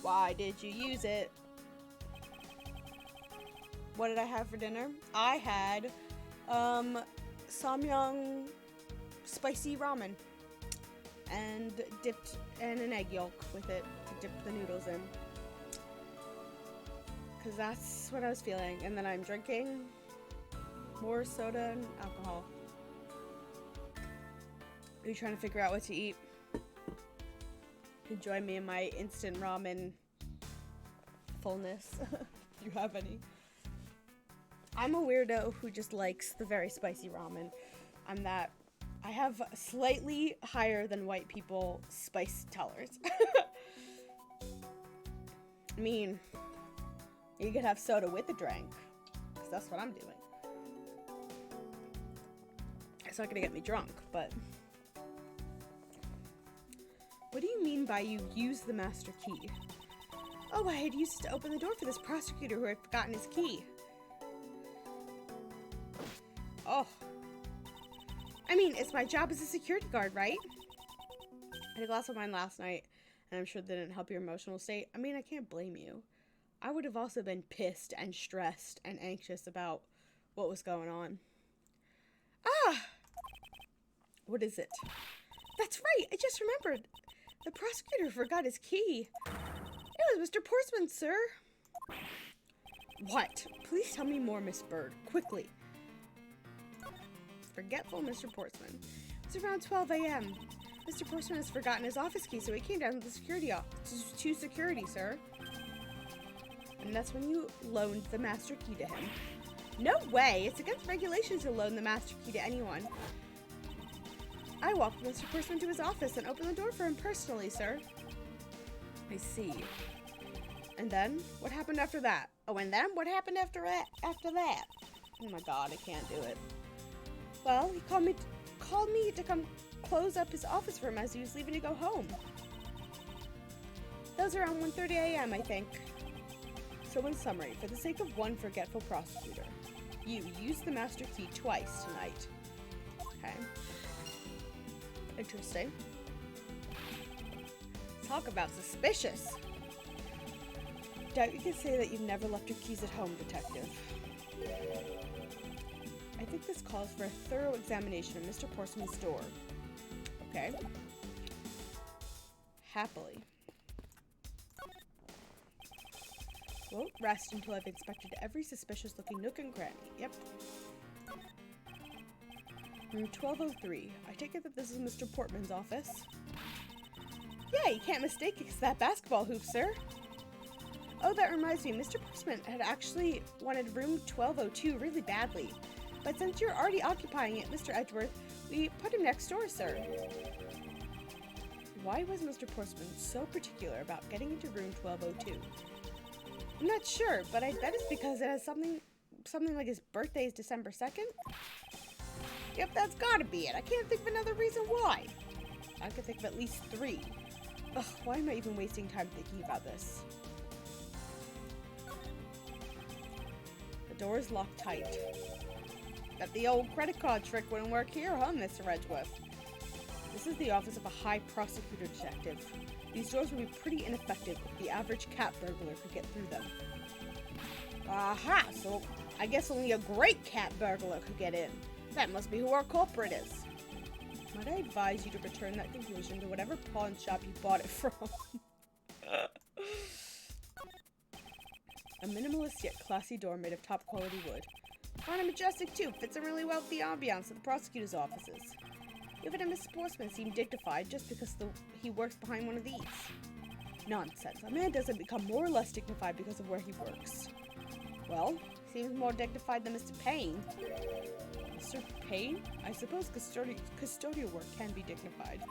Why did you use it? What did I have for dinner? I had samyang spicy ramen and dipped in an egg yolk with it to dip the noodles in. Because that's what I was feeling. And then I'm drinking more soda and alcohol. Are you trying to figure out what to eat? You can join me in my instant ramen fullness. If you have any. I'm a weirdo who just likes the very spicy ramen. I have slightly higher than white people spice tolerance. I mean, you could have soda with a drink, because that's what I'm doing. It's not gonna get me drunk, but... What do you mean by you use the master key? Oh, I had used it to open the door for this prosecutor who had forgotten his key. Oh. I mean, it's my job as a security guard, right? I had a glass of wine last night, and I'm sure that didn't help your emotional state. I mean, I can't blame you. I would have also been pissed and stressed and anxious about what was going on. Ah! What is it? That's right, I just remembered. The prosecutor forgot his key. It was Mr. Portsman, sir. What? Please tell me more, Miss Bird. Quickly. Forgetful Mr. Portsman. It's around 12 a.m. Mr. Portsman has forgotten his office key, so he came down to the security office. To security, sir. And that's when you loaned the master key to him. No way! It's against regulations to loan the master key to anyone. I walked Mr. Portsman to his office and opened the door for him personally, sir. I see. And then? What happened after that? Oh, and then? What happened after that? Oh my god, I can't do it. Well, he called me to come close up his office for him as he was leaving to go home. That was around 1:30 a.m., I think. So in summary, for the sake of one forgetful prosecutor, you used the master key twice tonight. Okay. Interesting. Talk about suspicious. Doubt you can say that you've never left your keys at home, detective. I think this calls for a thorough examination of Mr. Portsman's door. Okay. Happily. Won't rest until I've inspected every suspicious-looking nook and cranny. Yep. Room 1203. I take it that this is Mr. Portman's office. Yeah, you can't mistake it. It's that basketball hoop, sir. Oh, that reminds me. Mr. Portsman had actually wanted room 1202 really badly. But since you're already occupying it, Mr. Edgeworth, we put him next door, sir. Why was Mr. Portsman so particular about getting into room 1202? I'm not sure, but I bet it's because it has something like his birthday is December 2nd? Yep, that's gotta be it. I can't think of another reason why. I could think of at least 3. Ugh, why am I even wasting time thinking about this? The door is locked tight. Bet the old credit card trick wouldn't work here, huh, Mr. Edgeworth? This is the office of a high prosecutor detective. These doors would be pretty ineffective if the average cat burglar could get through them. Aha! So I guess only a great cat burglar could get in. That must be who our culprit is. Might I advise you to return that conclusion to whatever pawn shop you bought it from? A minimalist yet classy door made of top quality wood. Fine and majestic too. Fits in really well with the ambiance of the prosecutor's offices. Even a Miss Sportsman seemed dignified just because he works behind one of these. Nonsense. A man doesn't become more or less dignified because of where he works. Well, he seems more dignified than Mr. Payne. Mr. Payne? I suppose custodial work can be dignified.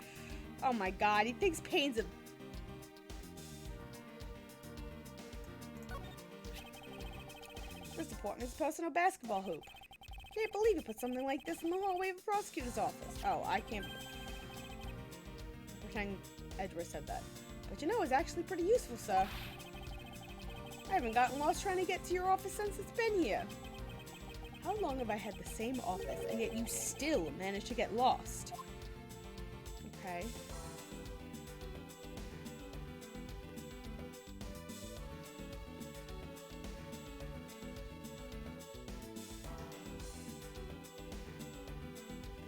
Oh my god, he thinks Payne's a... Mr. Portman's personal basketball hoop. Can't believe you put something like this in the hallway of a prosecutor's office. Oh, I can't pretend Edgeworth said that. But you know, it's actually pretty useful, sir. I haven't gotten lost trying to get to your office since it's been here. How long have I had the same office, and yet you still manage to get lost? Okay.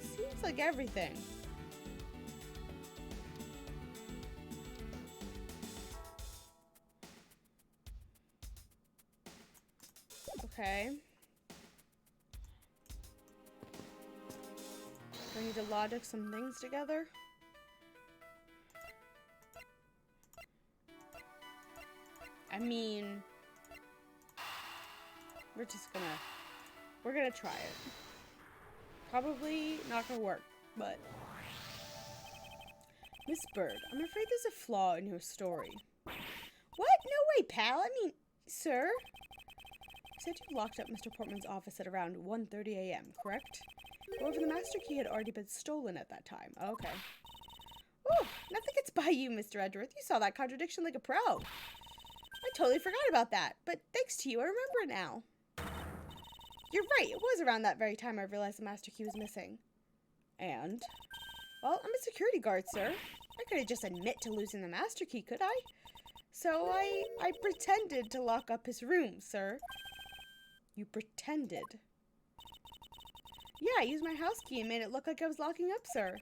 Seems like everything. Okay. Do I need to logic some things together? I mean, we're gonna try it. Probably not gonna work, but... Miss Bird, I'm afraid there's a flaw in your story. What? No way, pal. I mean, sir? You said you locked up Mr. Portman's office at around 1:30 a.m., correct? However, the master key had already been stolen at that time. Okay. Oh, nothing gets by you, Mr. Edgeworth. You saw that contradiction like a pro. I totally forgot about that, but thanks to you, I remember it now. You're right, it was around that very time I realized the master key was missing. And? Well, I'm a security guard, sir. I couldn't just admit to losing the master key, could I? So I pretended to lock up his room, sir. You pretended? Yeah, I used my house key and made it look like I was locking up, sir.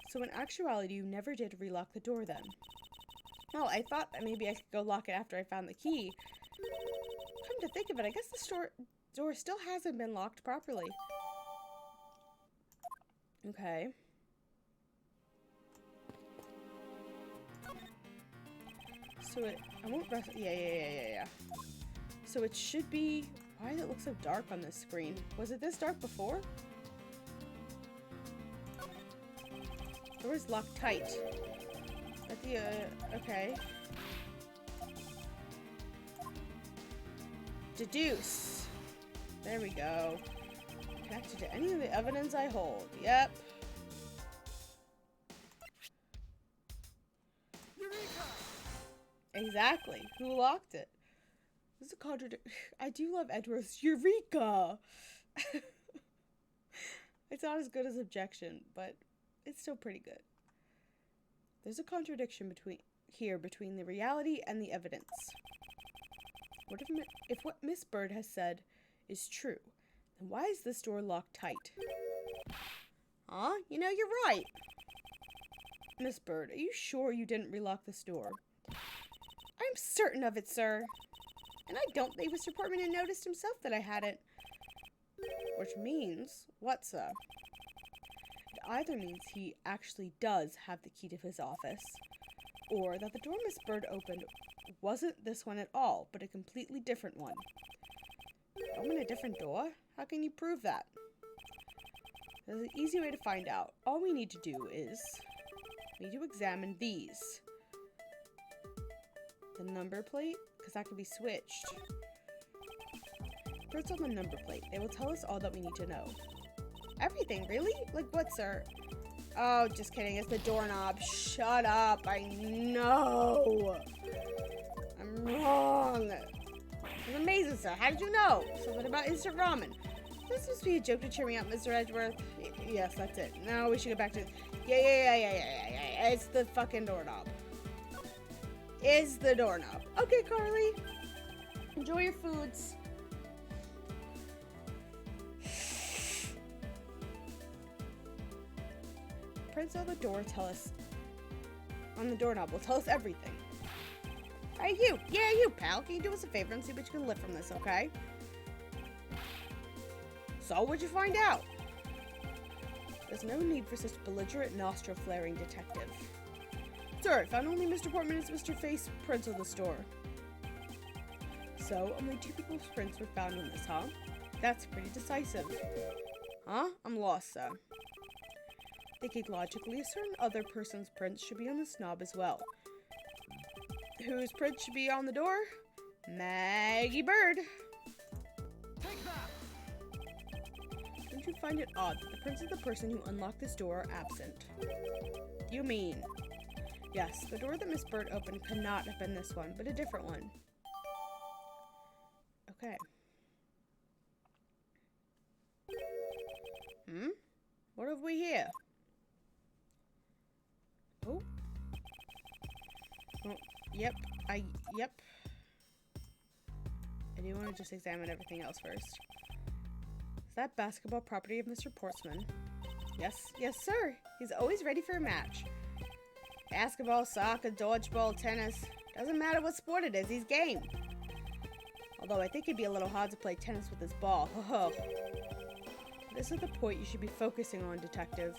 So in actuality, you never did relock the door then? Well, I thought that maybe I could go lock it after I found the key. Come to think of it, I guess the door still hasn't been locked properly. Okay. So I won't rest. Yeah. So it should be. Why does it look so dark on this screen? Was it this dark before? Door is locked tight. At the okay. Deduce. There we go. Connected to any of the evidence I hold. Yep. Exactly. Who locked it? This is a contradiction. I do love Edgeworth's Eureka! It's not as good as Objection, but it's still pretty good. There's a contradiction between the reality and the evidence. What if what Miss Bird has said is true, then why is this door locked tight? Huh? You know, you're right. Miss Bird, are you sure you didn't relock this door? I'm certain of it, sir. And I don't think Mr. Portman had noticed himself that I hadn't. Which means, what, sir? It either means he actually does have the key to his office, or that the door Miss Bird opened wasn't this one at all, but a completely different one. Open a different door? How can you prove that? There's an easy way to find out. All we need to do is, we need to examine these. The number plate, because that can be switched. First on the number plate. They will tell us all that we need to know. Everything, really? Like what, sir? Oh, just kidding. It's the doorknob. Shut up. I know. I'm wrong. It's amazing, sir. How did you know? Something about instant ramen. This must be a joke to cheer me up, Mr. Edgeworth. Yes, that's it. Now we should get back to... Yeah. It's the fucking doorknob. Is the doorknob. Okay, Carly. Enjoy your foods. Prints on the door tell us... On the doorknob will tell us everything. Hey, you. Yeah, you, pal. Can you do us a favor and see what you can lift from this, okay? So, what'd you find out? There's no need for such belligerent nostril-flaring detective. Sir, I found only Mr. Portman and Mr. Face prints on the store. So, only 2 people's prints were found on this, huh? That's pretty decisive. Huh? I'm lost, sir. Thinking logically, a certain other person's prints should be on the snob as well. Whose print should be on the door? Maggie Bird. Take that! Don't you find it odd that the prints of the person who unlocked this door are absent? You mean... Yes, the door that Miss Bird opened could not have been this one, but a different one. Okay. What have we here? Oh. Yep. Yep. I do want to just examine everything else first. Is that basketball property of Mr. Portsman? Yes, sir. He's always ready for a match. Basketball, soccer, dodgeball, tennis. Doesn't matter what sport it is, he's game. Although I think it'd be a little hard to play tennis with this ball. This is the point you should be focusing on, detective.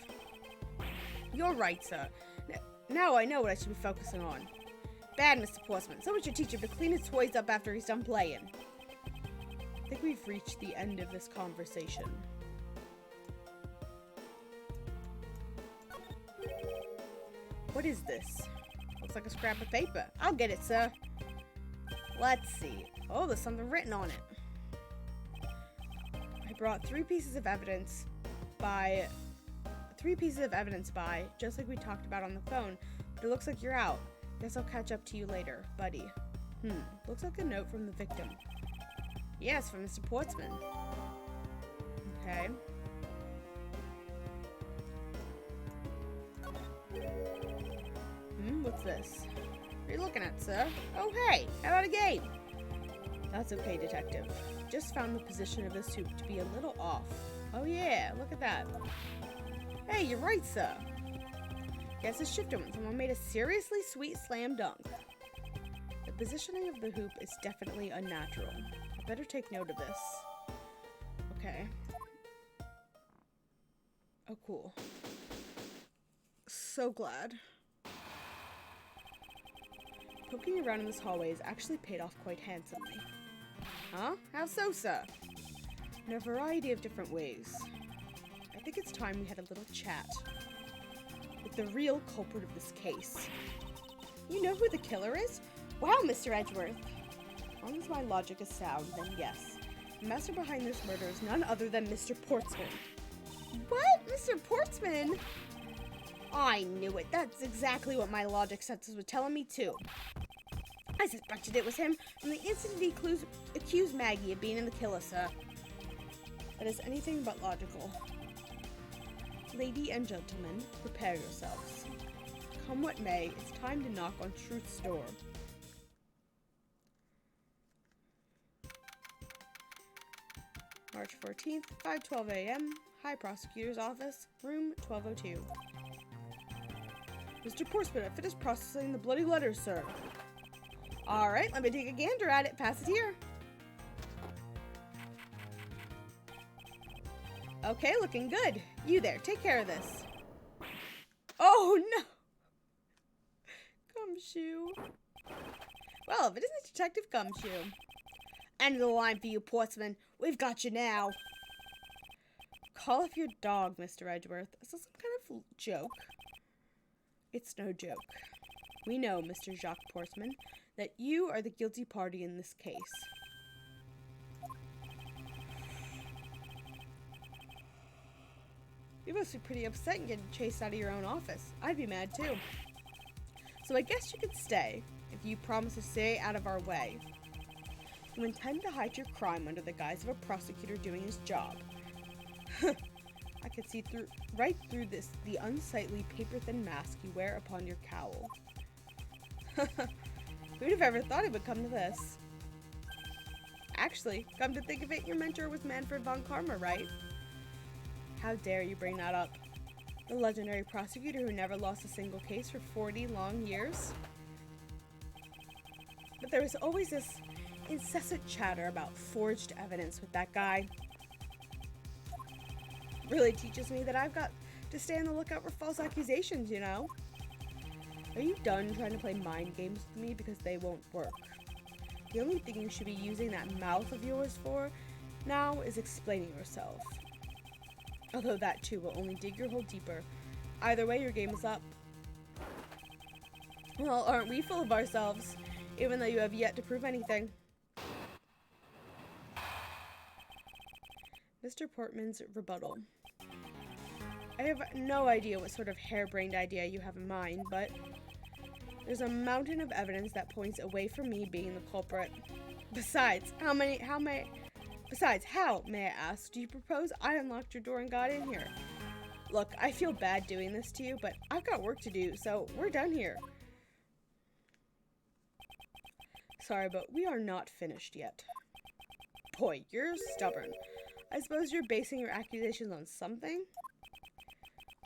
You're right, sir. Now I know what I should be focusing on. Bad, Mr. Portsman. Someone should teach him to clean his toys up after he's done playing. I think we've reached the end of this conversation. What is this? Looks like a scrap of paper. I'll get it, sir. Let's see. Oh, there's something written on it. I brought 3 pieces of evidence by 3 pieces of evidence by, just like we talked about on the phone, but it looks like you're out. Guess I'll catch up to you later, buddy. Looks like a note from the victim. Yes, from Mr. Portsman. Okay. What's this? What are you looking at, sir? Oh, hey, how about a game? That's okay, detective. Just found the position of this hoop to be a little off. Oh yeah, look at that. Hey, you're right, sir. Guess it's shifted when someone made a seriously sweet slam dunk. The positioning of the hoop is definitely unnatural. I better take note of this. Okay. Oh, cool. So glad. Poking around in this hallway has actually paid off quite handsomely. Huh? How so, sir? In a variety of different ways. I think it's time we had a little chat with the real culprit of this case. You know who the killer is? Wow, Mr. Edgeworth. As long as my logic is sound, then yes. The master behind this murder is none other than Mr. Portsman. What? Mr. Portsman? I knew it. That's exactly what my logic senses were telling me, too. I suspected it was him from the instant he accused Maggie of being the killer, sir. That is anything but logical. Lady and gentlemen, prepare yourselves. Come what may, it's time to knock on truth's door. March 14th, 5:12 a.m., High Prosecutor's Office, room 1202. Mr. Portsman, I finished processing the bloody letters, sir. Alright, let me take a gander at it. Pass it here. Okay, looking good. You there, take care of this. Oh, no! Gumshoe. Well, if it isn't Detective Gumshoe. End of the line for you, Portsman. We've got you now. Call off your dog, Mr. Edgeworth. Is this some kind of joke? It's no joke. We know, Mr. Jacques Portsman, that you are the guilty party in this case. You must be pretty upset and getting chased out of your own office. I'd be mad too. So I guess you could stay, if you promise to stay out of our way. You intend to hide your crime under the guise of a prosecutor doing his job. I could see right through the unsightly paper-thin mask you wear upon your cowl. Who'd have ever thought it would come to this? Actually, come to think of it, your mentor was Manfred von Karma, right? How dare you bring that up? The legendary prosecutor who never lost a single case for 40 long years? But there was always this incessant chatter about forged evidence with that guy. Really teaches me that I've got to stay on the lookout for false accusations, you know? Are you done trying to play mind games with me because they won't work? The only thing you should be using that mouth of yours for now is explaining yourself. Although that too will only dig your hole deeper. Either way, your game is up. Well, aren't we full of ourselves, even though you have yet to prove anything? Mr. Portman's rebuttal. I have no idea what sort of harebrained idea you have in mind, but there's a mountain of evidence that points away from me being the culprit. Besides, how, may I ask, do you propose I unlocked your door and got in here? Look, I feel bad doing this to you, but I've got work to do, so we're done here. Sorry, but we are not finished yet. Boy, you're stubborn. I suppose you're basing your accusations on something?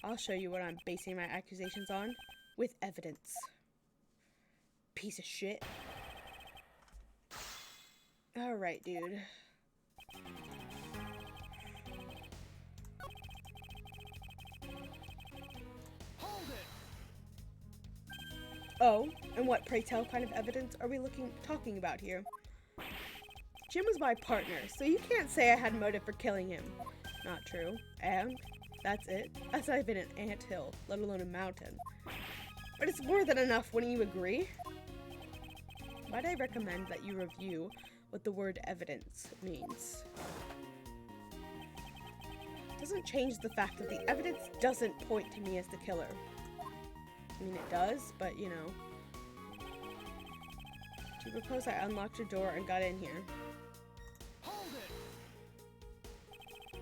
I'll show you what I'm basing my accusations on. With evidence. Piece of shit. Alright, dude. Hold it! Oh, and what, pray tell, kind of evidence are we talking about here? Jim was my partner, so you can't say I had motive for killing him. Not true. And that's it. That's not even an anthill, let alone a mountain. But it's more than enough, wouldn't you agree? Might I recommend that you review what the word evidence means? doesn't change the fact that the evidence doesn't point to me as the killer. I mean, it does, but you know. Do you propose I unlocked your door and got in here? Hold it!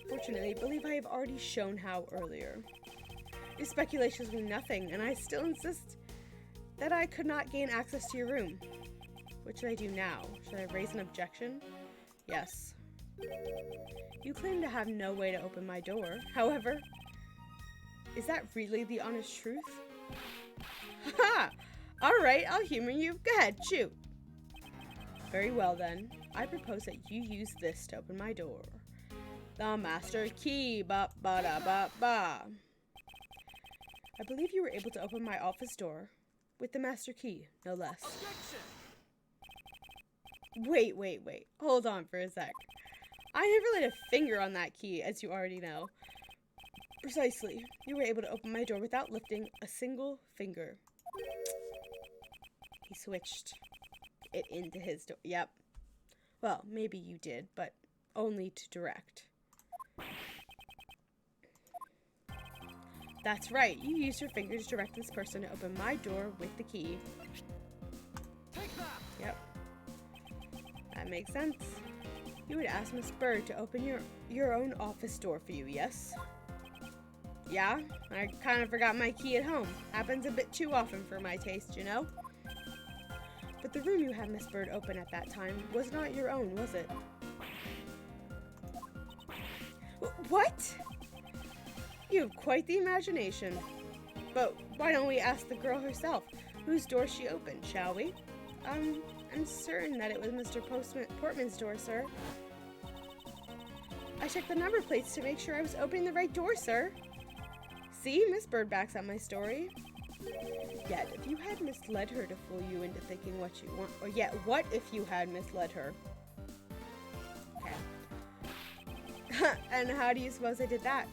Fortunately, I believe I have already shown how earlier. Your speculations mean nothing, and I still insist that I could not gain access to your room. What should I do now? Should I raise an objection? Yes. You claim to have no way to open my door. However, is that really the honest truth? Ha! Alright, I'll humor you. Go ahead, shoot. Very well then. I propose that you use this to open my door. The master key. Ba ba da ba ba. I believe you were able to open my office door with the master key, no less. Objection! Wait. Hold on for a sec. I never laid a finger on that key, as you already know. Precisely. You were able to open my door without lifting a single finger. He switched it into his door. Yep. Well, maybe you did, but only to direct. That's right. You used your fingers to direct this person to open my door with the key. Take that! Yep. That makes sense. You would ask Miss Bird to open your own office door for you, yes? Yeah, I kind of forgot my key at home. Happens a bit too often for my taste, you know? But the room you had Miss Bird open at that time was not your own, was it? What? You have quite the imagination. But why don't we ask the girl herself whose door she opened, shall we? I'm certain that it was Mr. Portman's door, sir. I checked the number plates to make sure I was opening the right door, sir. See, Miss Bird backs up my story. Yet, if you had misled her to fool you into thinking what you want, or yet, what if you had misled her? Okay. And how do you suppose I did that?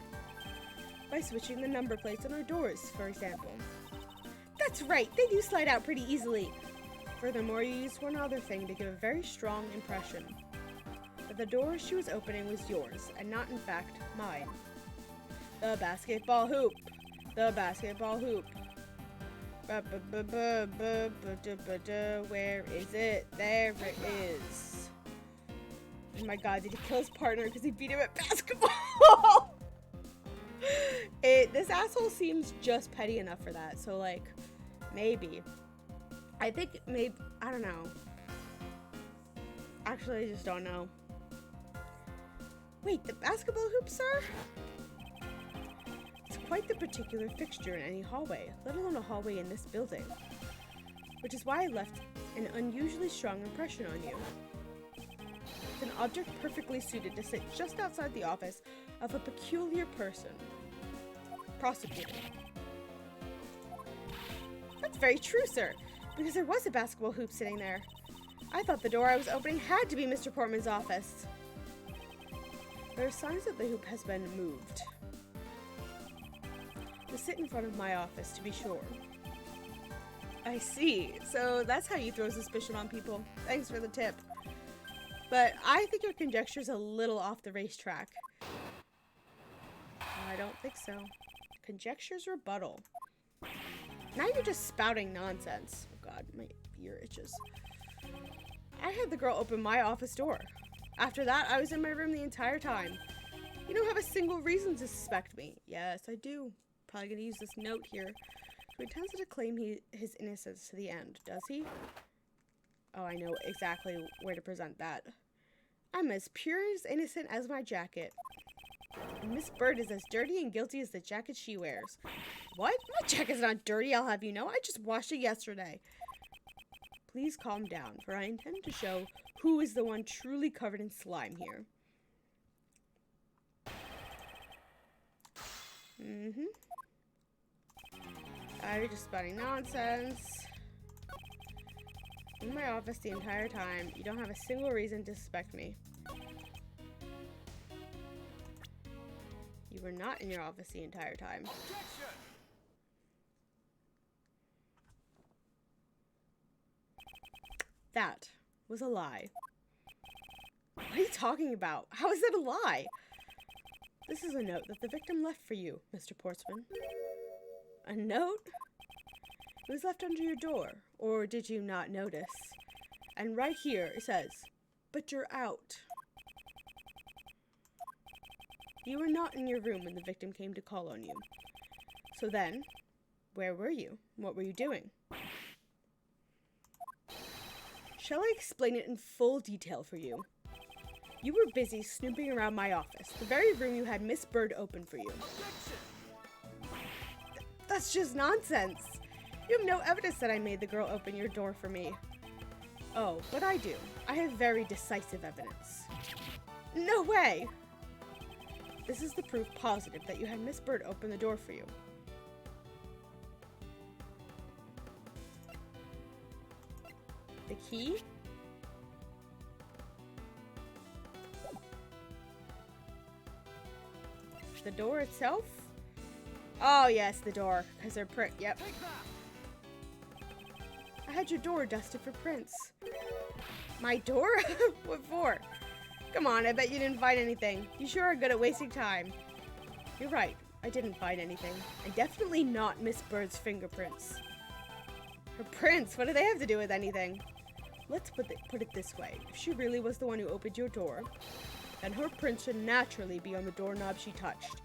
By switching the number plates on our doors, for example. That's right, they do slide out pretty easily. Furthermore, you used one other thing to give a very strong impression. That the door she was opening was yours, and not in fact, mine. The basketball hoop. The basketball hoop. Where is it? There it is. Oh my god, did he kill his partner because he beat him at basketball? This asshole seems just petty enough for that, so like, maybe. I think maybe, I don't know. Actually, I just don't know. Wait, the basketball hoop, sir? It's quite the particular fixture in any hallway, let alone a hallway in this building. Which is why I left an unusually strong impression on you. It's an object perfectly suited to sit just outside the office of a peculiar person. Prosecutor. That's very true, sir, because there was a basketball hoop sitting there. I thought the door I was opening had to be Mr. Portman's office. There are signs that the hoop has been moved. To sit in front of my office, to be sure. I see. So that's how you throw suspicion on people. Thanks for the tip. But I think your conjecture's a little off the racetrack. I don't think so. Conjecture's rebuttal. Now you're just spouting nonsense. Oh god, my ear itches. I had the girl open my office door. After that, I was in my room the entire time. You don't have a single reason to suspect me. Yes, I do. Probably gonna use this note here. He intends to claim his innocence to the end, does he? Oh, I know exactly where to present that. I'm as pure as innocent as my jacket. And Miss Bird is as dirty and guilty as the jacket she wears. What? My jacket's not dirty, I'll have you know. I just washed it yesterday. Please calm down, for I intend to show who is the one truly covered in slime here. You're just spouting nonsense. In my office the entire time. You don't have a single reason to suspect me. You were not in your office the entire time. Objection! That was a lie. What are you talking about? How is it a lie? This is a note that the victim left for you, Mr. Portsman. A note? It was left under your door, or did you not notice? And right here it says, "But you're out." You were not in your room when the victim came to call on you. So then, where were you? What were you doing? Shall I explain it in full detail for you? You were busy snooping around my office, the very room you had Miss Bird open for you. That's just nonsense. You have no evidence that I made the girl open your door for me. Oh, but I do. I have very decisive evidence. No way! This is the proof positive that you had Miss Bird open the door for you. The key? The door itself? Oh yes, the door, because they're yep. I had your door dusted for prints. My door? What for? Come on, I bet you didn't find anything. You sure are good at wasting time. You're right, I didn't find anything. And definitely not Miss Bird's fingerprints. Her prints? What do they have to do with anything? Let's put it this way. If she really was the one who opened your door, then her prints should naturally be on the doorknob she touched.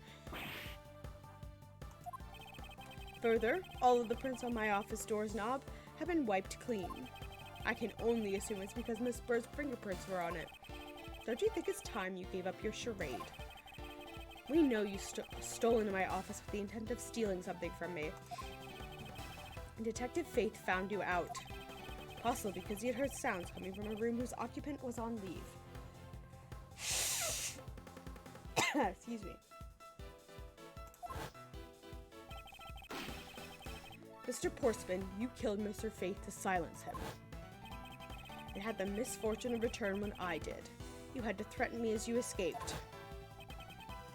Further, all of the prints on my office door's knob have been wiped clean. I can only assume it's because Miss Bird's fingerprints were on it. Don't you think it's time you gave up your charade? We know you stole into my office with the intent of stealing something from me. Detective Faith found you out. Possibly because he had heard sounds coming from a room whose occupant was on leave. Excuse me. Mr. Portsman, you killed Mr. Faith to silence him. You had the misfortune of return when I did. You had to threaten me as you escaped.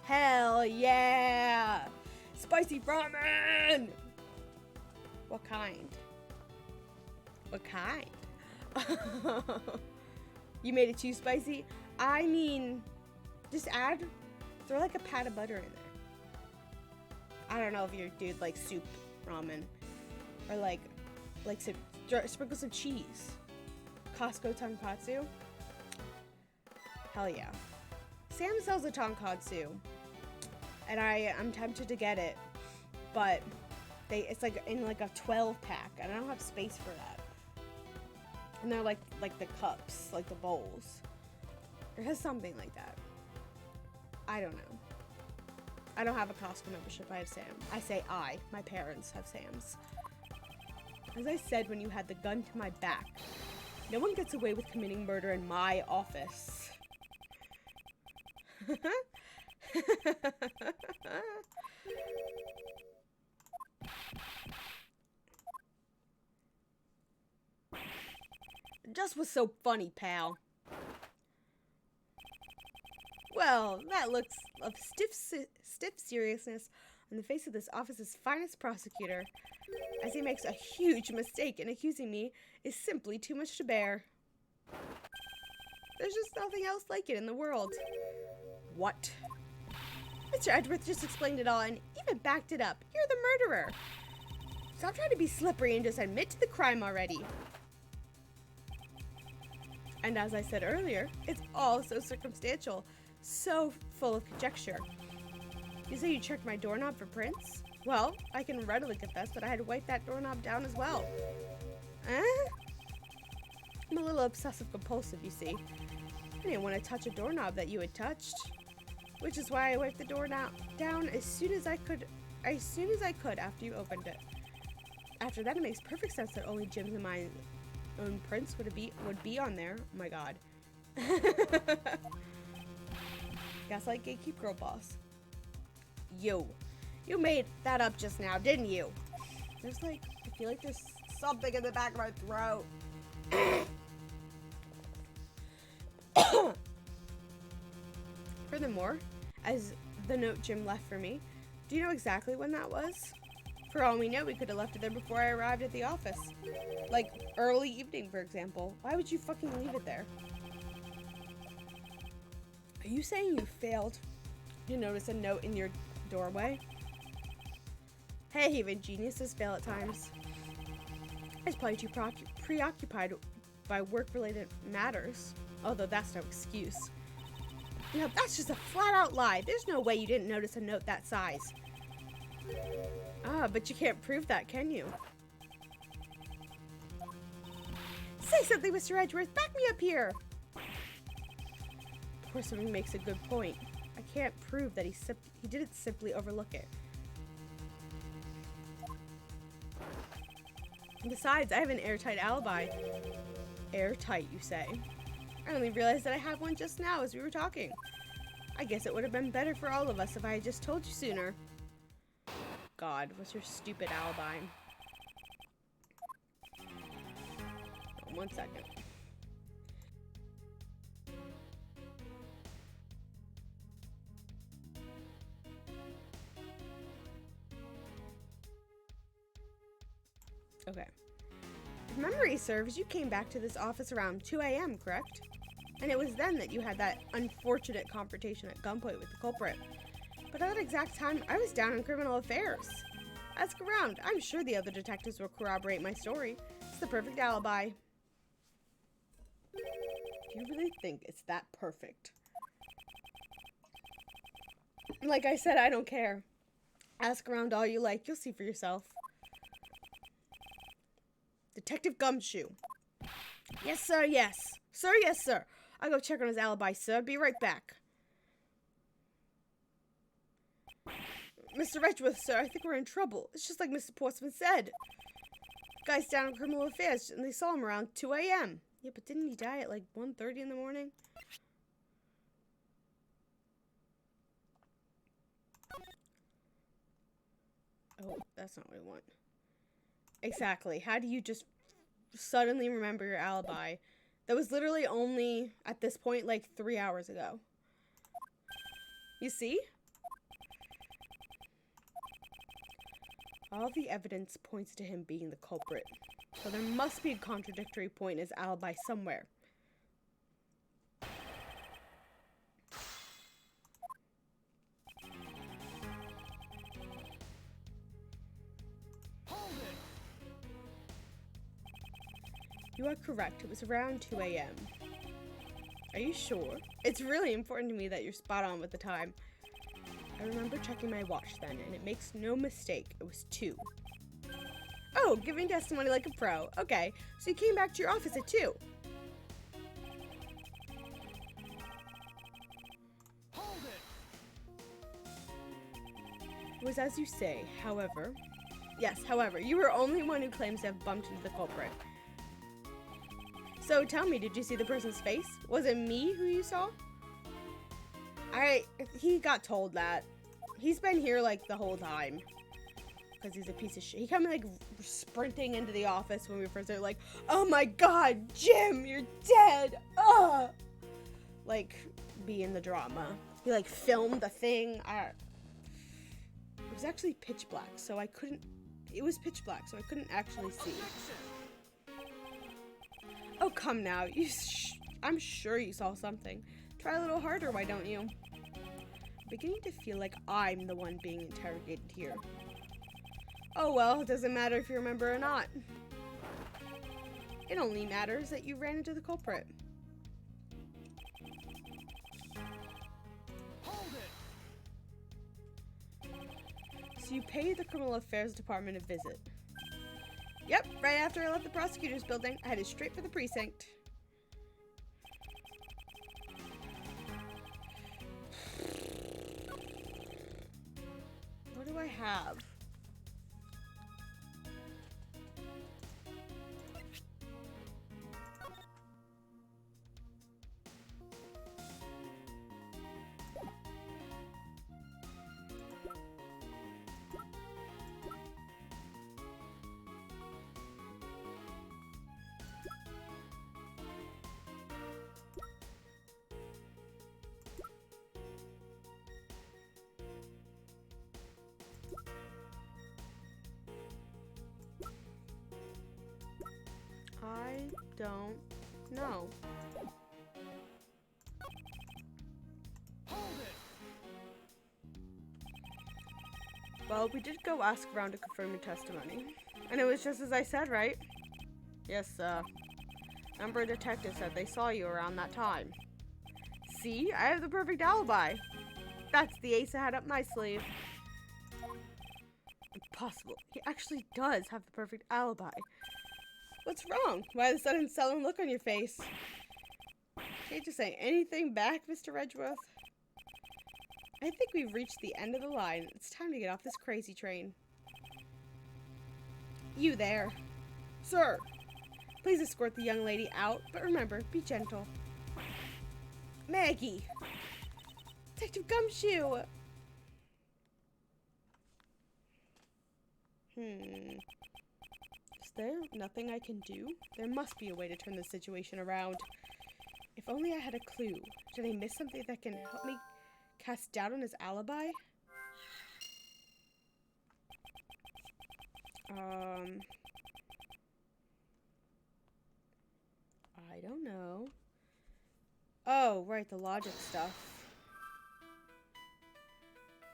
Hell yeah! Spicy ramen! What kind? What kind? You made it too spicy? I mean, just throw like a pat of butter in there. I don't know if your dude likes soup ramen. Or like sprinkle some cheese. Costco tonkatsu. Hell yeah. Sam sells a tonkatsu. And I'm tempted to get it. But it's like in like a 12 pack. And I don't have space for that. And they're like the cups, like the bowls. It has something like that. I don't know. I don't have a Costco membership. I have Sam. I say my parents have Sam's. As I said when you had the gun to my back, no one gets away with committing murder in my office. Just was so funny, pal. Well, that looks of stiff seriousness on the face of this office's finest prosecutor, as he makes a huge mistake in accusing me is simply too much to bear. There's just nothing else like it in the world. What? Mr. Edgeworth just explained it all and even backed it up. You're the murderer. Stop trying to be slippery and just admit to the crime already. And as I said earlier, it's all so circumstantial, so full of conjecture. You say you checked my doorknob for prints? Well, I can readily confess that I had to wipe that doorknob down as well. I'm a little obsessive-compulsive, you see. I didn't want to touch a doorknob that you had touched, which is why I wiped the doorknob down as soon as I could after you opened it. After that, it makes perfect sense that only Jim's and my own prints would be on there. Oh my god. Gaslight gatekeep girl boss. You made that up just now, didn't you? I feel like there's something in the back of my throat. Furthermore, as the note Jim left for me, do you know exactly when that was? For all we know, we could have left it there before I arrived at the office. Like, early evening, for example. Why would you fucking leave it there? Are you saying you failed You notice a note in your doorway. Hey, even geniuses fail at times. I was probably too preoccupied by work-related matters. Although that's no excuse. Now that's just a flat-out lie. There's no way you didn't notice a note that size. Ah, but you can't prove that, can you? Say something, Mr. Edgeworth. Back me up here. Poor Swimming makes a good point. I can't prove that he didn't simply overlook it. Besides, I have an airtight alibi. Airtight, you say? I only realized that I had one just now as we were talking. I guess it would have been better for all of us if I had just told you sooner. God, what's your stupid alibi? Oh, 1 second. Okay. If memory serves, you came back to this office around 2 a.m., correct? And it was then that you had that unfortunate confrontation at gunpoint with the culprit. But at that exact time, I was down in criminal affairs. Ask around. I'm sure the other detectives will corroborate my story. It's the perfect alibi. Do you really think it's that perfect? Like I said, I don't care. Ask around all you like. You'll see for yourself. Detective Gumshoe. Yes, sir, yes. Sir, yes, sir. I'll go check on his alibi, sir. Be right back. Mr. Edgeworth, sir, I think we're in trouble. It's just like Mr. Portsmouth said. Guy's down in criminal affairs, and they saw him around 2 a.m. Yeah, but didn't he die at like 1:30 in the morning? Oh, that's not what I want. Exactly. How do you just suddenly remember your alibi? That was literally only, at this point, like 3 hours ago. You see? All the evidence points to him being the culprit. So there must be a contradictory point in his alibi somewhere. You are correct. It was around 2 a.m. Are you sure? It's really important to me that you're spot on with the time. I remember checking my watch then, and it makes no mistake. It was 2. Oh, giving testimony like a pro. Okay, so you came back to your office at 2. Hold it! It was as you say, however. Yes, however, you were the only one who claims to have bumped into the culprit. So tell me, did you see the person's face? Was it me who you saw? He got told that. He's been here like the whole time. Because he's a piece of shit. He came like sprinting into the office when we first started, like, oh my god, Jim, you're dead. Ugh. Like, be in the drama. He like filmed the thing. It was actually pitch black, so I couldn't. It was pitch black, so I couldn't actually see. Oh, come now. I'm sure you saw something. Try a little harder, why don't you? I'm beginning to feel like I'm the one being interrogated here. Oh well, it doesn't matter if you remember or not. It only matters that you ran into the culprit. Hold it! So you paid the Criminal Affairs Department a visit. Yep, right after I left the prosecutor's building, I headed straight for the precinct. What do I have? I don't know. Hold Well, we did go ask around to confirm your testimony. And it was just as I said, right? Yes, a number of detectives said they saw you around that time. See? I have the perfect alibi. That's the ace I had up my sleeve. Impossible. He actually does have the perfect alibi. What's wrong? Why the sudden sullen look on your face? Can't you say anything back, Mr. Edgeworth? I think we've reached the end of the line. It's time to get off this crazy train. You there. Sir, please escort the young lady out, but remember, be gentle. Maggie! Detective Gumshoe! Is there nothing I can do? There must be a way to turn this situation around. If only I had a clue. Did I miss something that can help me cast doubt on his alibi? I don't know. Oh, right, the logic stuff.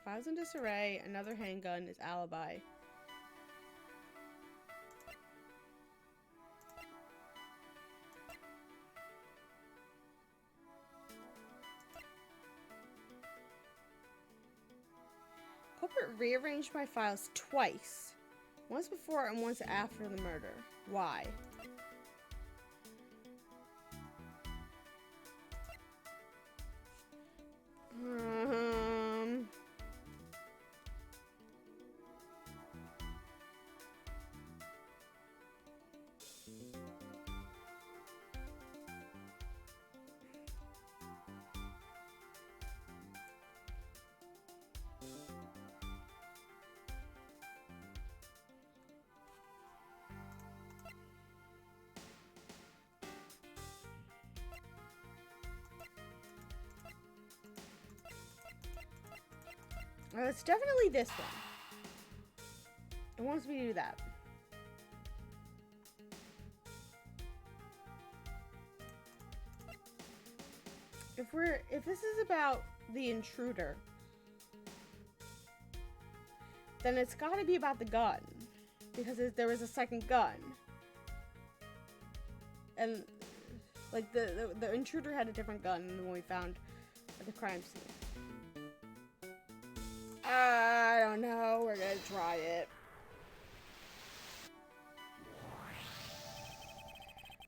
Files in disarray, another handgun is alibi. Culprit rearranged my files twice. Once before and once after the murder. Why? It's definitely this one. It wants me to do that. If this is about the intruder, then it's got to be about the gun, because there was a second gun, and like the intruder had a different gun than the one we found at the crime scene. I don't know. We're gonna try it.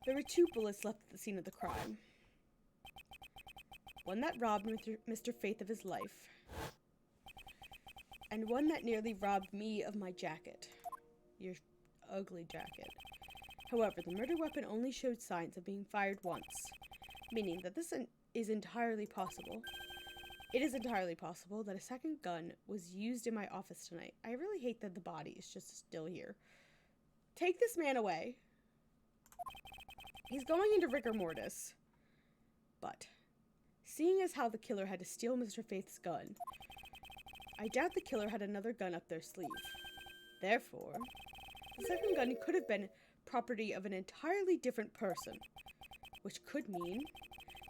There were 2 bullets left at the scene of the crime. One that robbed Mr. Faith of his life, and one that nearly robbed me of my jacket. Your ugly jacket. However, the murder weapon only showed signs of being fired once, meaning that this is entirely possible. It is entirely possible that a second gun was used in my office tonight. I really hate that the body is just still here. Take this man away. He's going into rigor mortis. But, seeing as how the killer had to steal Mr. Faith's gun, I doubt the killer had another gun up their sleeve. Therefore, the second gun could have been property of an entirely different person, which could mean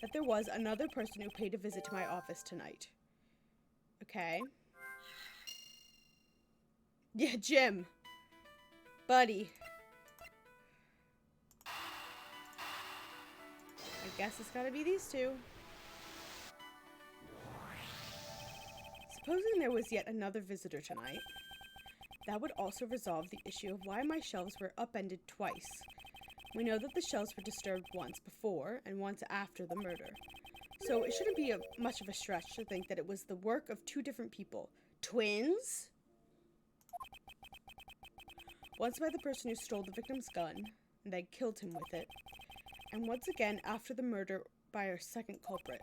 that there was another person who paid a visit to my office tonight. Okay. Yeah, Jim. Buddy. I guess it's gotta be these 2. Supposing there was yet another visitor tonight, that would also resolve the issue of why my shelves were upended twice. We know that the shelves were disturbed once before and once after the murder. So it shouldn't be much of a stretch to think that it was the work of 2 different people. Twins? Once by the person who stole the victim's gun and then killed him with it. And once again after the murder by our second culprit,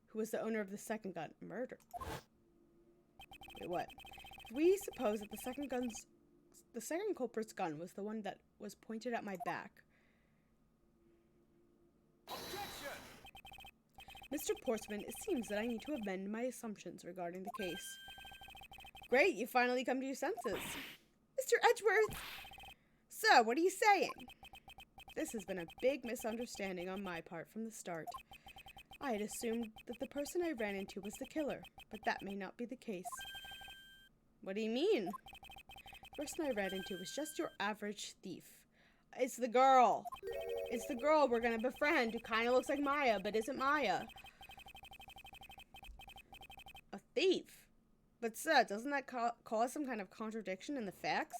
who was the owner of the second gun. Murder? Wait, what? If we suppose that the second culprit's gun was the one that was pointed at my back. Objection! Mr. Portsman, it seems that I need to amend my assumptions regarding the case. Great, you finally come to your senses. Mr. Edgeworth! So, what are you saying? This has been a big misunderstanding on my part from the start. I had assumed that the person I ran into was the killer, but that may not be the case. What do you mean? The person I ran into was just your average thief. It's the girl. It's the girl we're gonna befriend who kind of looks like Maya, but isn't Maya. A thief? But sir, doesn't that cause some kind of contradiction in the facts?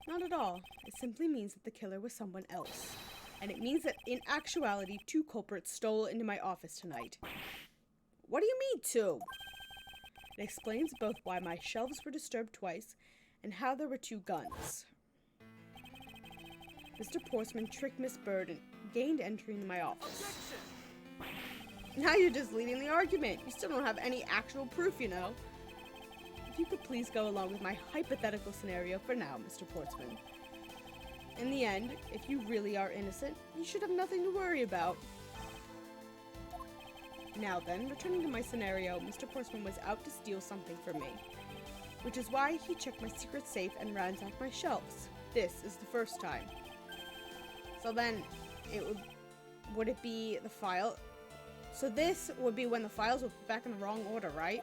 Not at all. It simply means that the killer was someone else. And it means that in actuality, 2 culprits stole into my office tonight. What do you mean 2? It explains both why my shelves were disturbed twice and how there were 2 guns. Mr. Portsman tricked Miss Bird and gained entry into my office. Now you're just leading the argument. You still don't have any actual proof, you know. If you could please go along with my hypothetical scenario for now, Mr. Portsman. In the end, if you really are innocent, you should have nothing to worry about. Now then, returning to my scenario, Mr. Portsman was out to steal something from me, which is why he checked my secret safe and ransacked my shelves. This is the first time. So then, would it be the file? So this would be when the files were put back in the wrong order, right?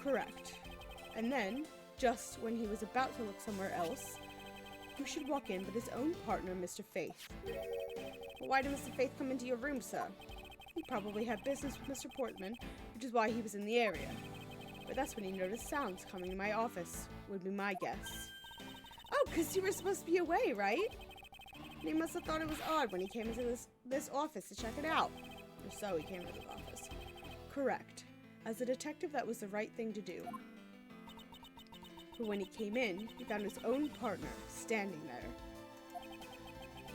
Correct. And then, just when he was about to look somewhere else, who should walk in but his own partner, Mr. Faith. Well, why did Mr. Faith come into your room, sir? He probably had business with Mr. Portman, which is why he was in the area. But that's when he noticed sounds coming to my office, would be my guess. Oh, because you were supposed to be away, right? He must have thought it was odd when he came into this office to check it out. Or so he came into the office. Correct. As a detective, that was the right thing to do. But when he came in, he found his own partner standing there.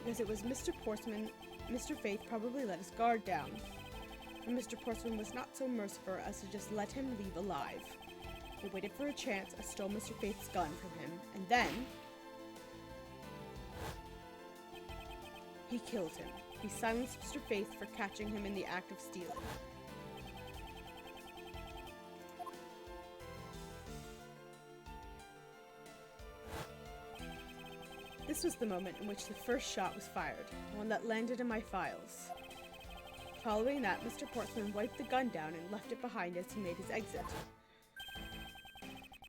Because it was Mr. Portsman, Mr. Faith probably let his guard down. And Mr. Portsman was not so merciful as to just let him leave alive. He waited for a chance and stole Mr. Faith's gun from him, and then he killed him. He silenced Mr. Faith for catching him in the act of stealing. This was the moment in which the first shot was fired, the one that landed in my files. Following that, Mr. Portsman wiped the gun down and left it behind as he made his exit.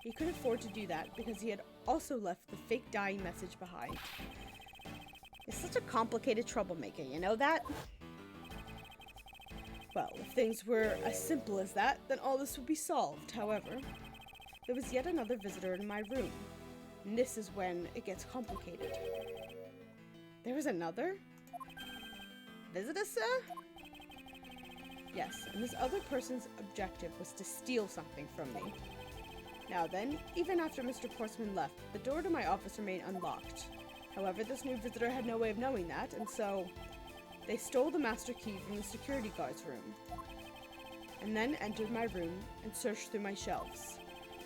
He could afford to do that because he had also left the fake dying message behind. He's such a complicated troublemaker, you know that? Well, if things were as simple as that, then all this would be solved. However, there was yet another visitor in my room. And this is when it gets complicated. There was another? Visitor, sir? Yes, and this other person's objective was to steal something from me. Now then, even after Mr. Portsman left, the door to my office remained unlocked. However, this new visitor had no way of knowing that, and so they stole the master key from the security guard's room, and then entered my room and searched through my shelves.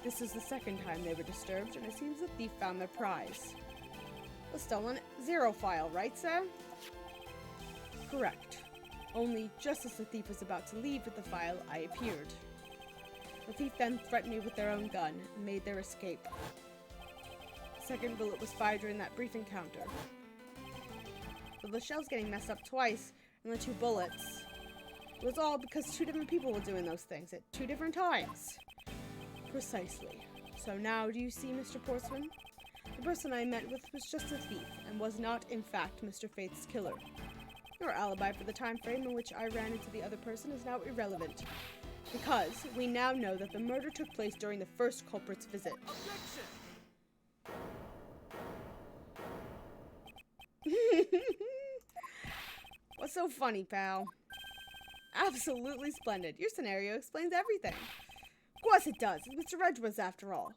This is the second time they were disturbed, and it seems the thief found their prize. The stolen 0 file, right, sir? Correct. Only just as the thief was about to leave with the file, I appeared. The thief then threatened me with their own gun and made their escape. The second bullet was fired during that brief encounter. So the shells getting messed up twice and the 2 bullets was all because 2 different people were doing those things at 2 different times. Precisely. So now do you see, Mr. Portsman? The person I met with was just a thief and was not, in fact, Mr. Faith's killer. Your alibi for the time frame in which I ran into the other person is now irrelevant, because we now know that the murder took place during the first culprit's visit. What's so funny, pal? Absolutely splendid. Your scenario explains everything. Of course it does. It's Mr. Edgeworth after all.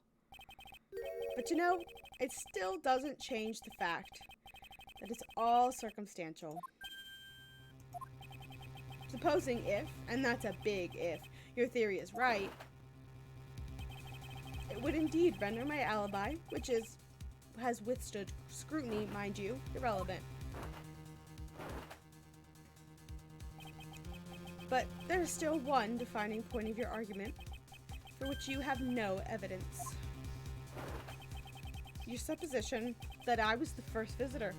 But you know, it still doesn't change the fact that it's all circumstantial. Supposing if, and that's a big if, your theory is right, it would indeed render my alibi, which has withstood scrutiny, mind you, irrelevant. But there is still one defining point of your argument, for which you have no evidence. Your supposition that I was the first visitor.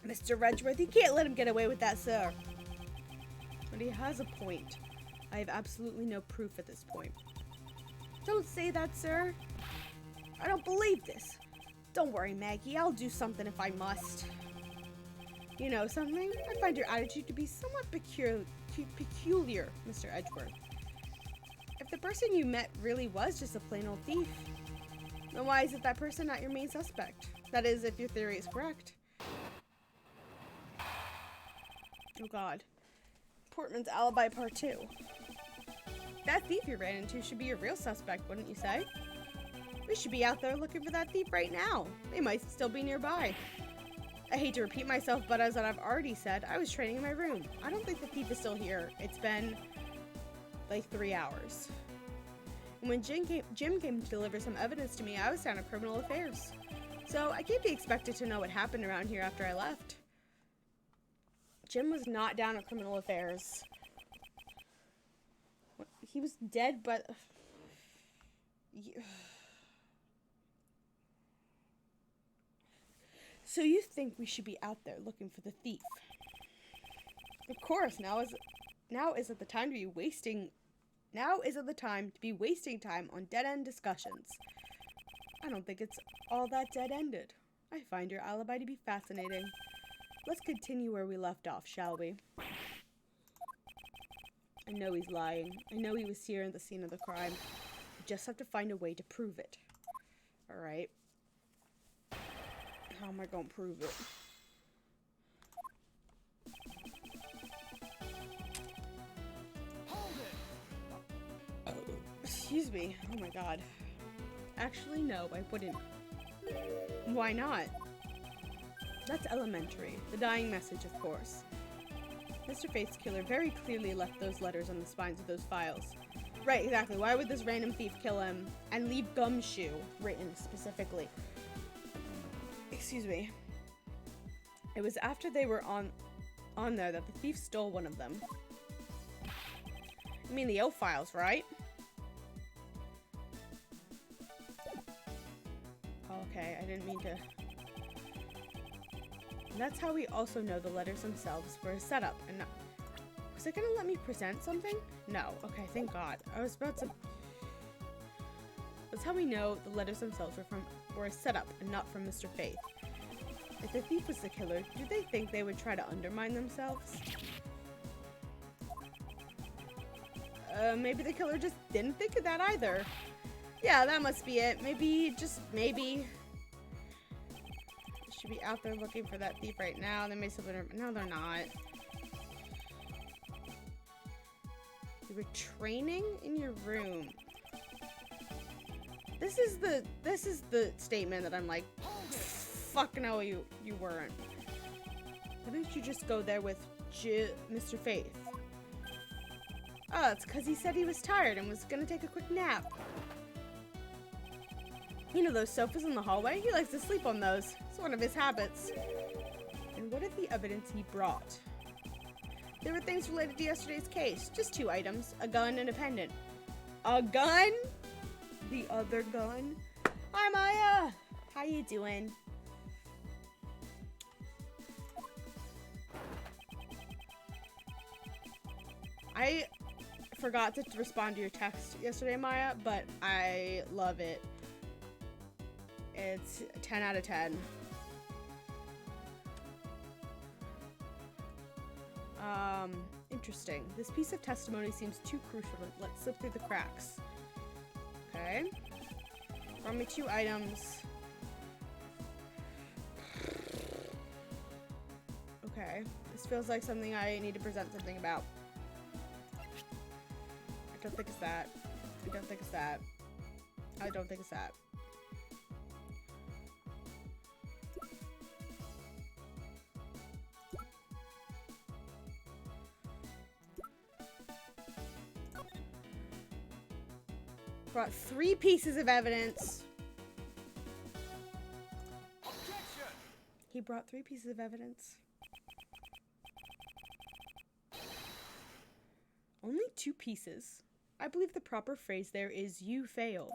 Mr. Edgeworth, you can't let him get away with that, sir. But he has a point. I have absolutely no proof at this point. Don't say that, sir. I don't believe this. Don't worry, Maggie. I'll do something if I must. You know something? I find your attitude to be somewhat peculiar, Mr. Edgeworth. If the person you met really was just a plain old thief, then why is it that person not your main suspect? That is, if your theory is correct. Oh god. Portman's alibi part 2. That thief you ran into should be your real suspect, wouldn't you say? We should be out there looking for that thief right now. They might still be nearby. I hate to repeat myself, but as I've already said, I was training in my room. I don't think the thief is still here. It's been like 3 hours. And when Jim came to deliver some evidence to me, I was down at criminal affairs. So I can't be expected to know what happened around here after I left. Jim was not down at criminal affairs. He was dead, but... So you think we should be out there looking for the thief? Of course, now isn't the time to be wasting time on dead-end discussions. I don't think it's all that dead-ended. I find your alibi to be fascinating. Let's continue where we left off, shall we? I know he's lying. I know he was here at the scene of the crime. We just have to find a way to prove it. Alright. How am I gonna prove it? Excuse me. Oh my god. Actually, no, I wouldn't. Why not? That's elementary. The dying message, of course. Mr. Faith's killer very clearly left those letters on the spines of those files. Right, exactly. Why would this random thief kill him and leave gumshoe written specifically? Excuse me. It was after they were on there that the thief stole one of them. You mean the O files, right? Okay, I didn't mean to... And that's how we also know the letters themselves were a setup and not... Was it gonna let me present something? No. Okay, thank God. I was about to... That's how we know the letters themselves were a setup and not from Mr. Faith. If the thief was the killer, do they think they would try to undermine themselves? Maybe the killer just didn't think of that either. Yeah, that must be it. Maybe, just maybe. Should be out there looking for that thief right now. They may still be... No, they're not. You were training in your room. This is the statement that I'm like, fuck no, you weren't. Why didn't you just go there with Mr. Faith? Oh, it's because he said he was tired and was gonna take a quick nap. You know those sofas in the hallway? He likes to sleep on those. It's one of his habits. And what is the evidence he brought? There were things related to yesterday's case. Just 2 items. A gun and a pendant. A gun? The other gun? Hi, Maya! How you doing? I forgot to respond to your text yesterday, Maya, but I love it. It's 10 out of 10. Interesting. This piece of testimony seems too crucial to let slip through the cracks. Okay. Brought me 2 items. Okay. This feels like something I need to present something about. I don't think it's that. I don't think it's that. I don't think it's that. Brought 3 pieces of evidence. Objection! He brought 3 pieces of evidence. Only 2 pieces? I believe the proper phrase there is you fail.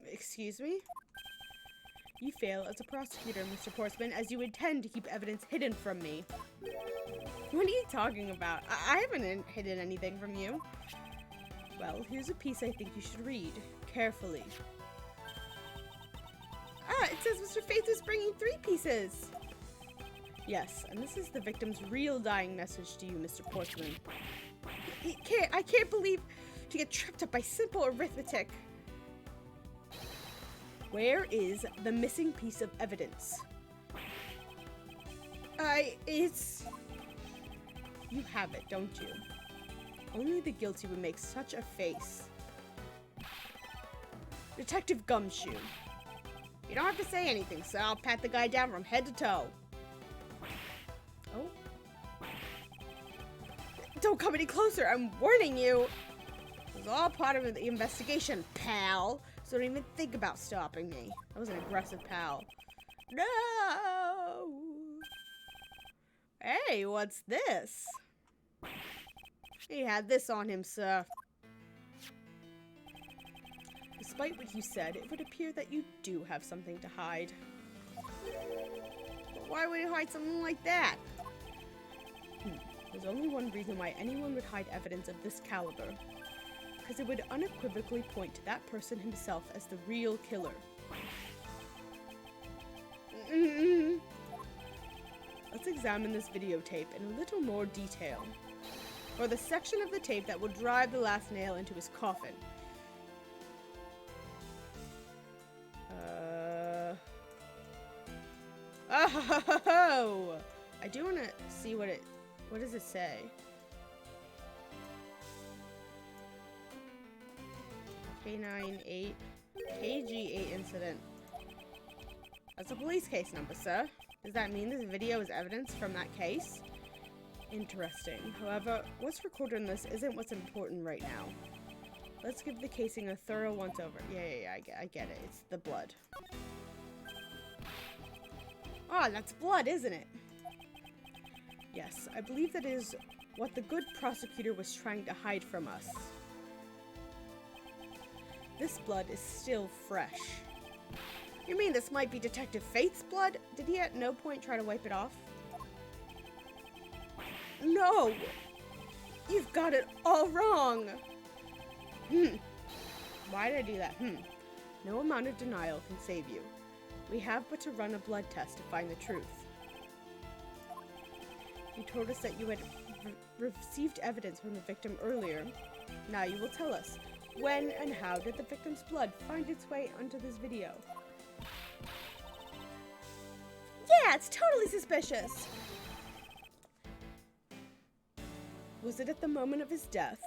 Excuse me? You fail as a prosecutor, Mr. Portsman, as you intend to keep evidence hidden from me. What are you talking about? I haven't hidden anything from you. Well, here's a piece I think you should read. Carefully. Ah, it says Mr. Faith is bringing 3 pieces. Yes, and this is the victim's real dying message to you, Mr. Portsman. I can't believe to get tripped up by simple arithmetic. Where is the missing piece of evidence? You have it, don't you? Only the guilty would make such a face. Detective Gumshoe. You don't have to say anything, so I'll pat the guy down from head to toe. Oh. Don't come any closer, I'm warning you. It was all part of the investigation, pal. So don't even think about stopping me. I was an aggressive pal. No! Hey, what's this? He had this on him, sir. Despite what you said, it would appear that you do have something to hide. But why would you hide something like that? There's only one reason why anyone would hide evidence of this caliber. Because it would unequivocally point to that person himself as the real killer. Let's examine this videotape in a little more detail. Or the section of the tape that will drive the last nail into his coffin. Oh! I do want to see what does it say? K98 KG8 incident. That's a police case number, sir. Does that mean this video is evidence from that case? Interesting. However, what's recorded in this isn't what's important right now. Let's give the casing a thorough once-over. Yeah, I get it. It's the blood. Ah, that's blood, isn't it? Yes, I believe that is what the good prosecutor was trying to hide from us. This blood is still fresh. You mean this might be Detective Faith's blood? Did he at no point try to wipe it off? No! You've got it all wrong! Why did I do that? No amount of denial can save you. We have but to run a blood test to find the truth. You told us that you had received evidence from the victim earlier. Now you will tell us, when and how did the victim's blood find its way onto this video? Yeah, it's totally suspicious! Was it at the moment of his death?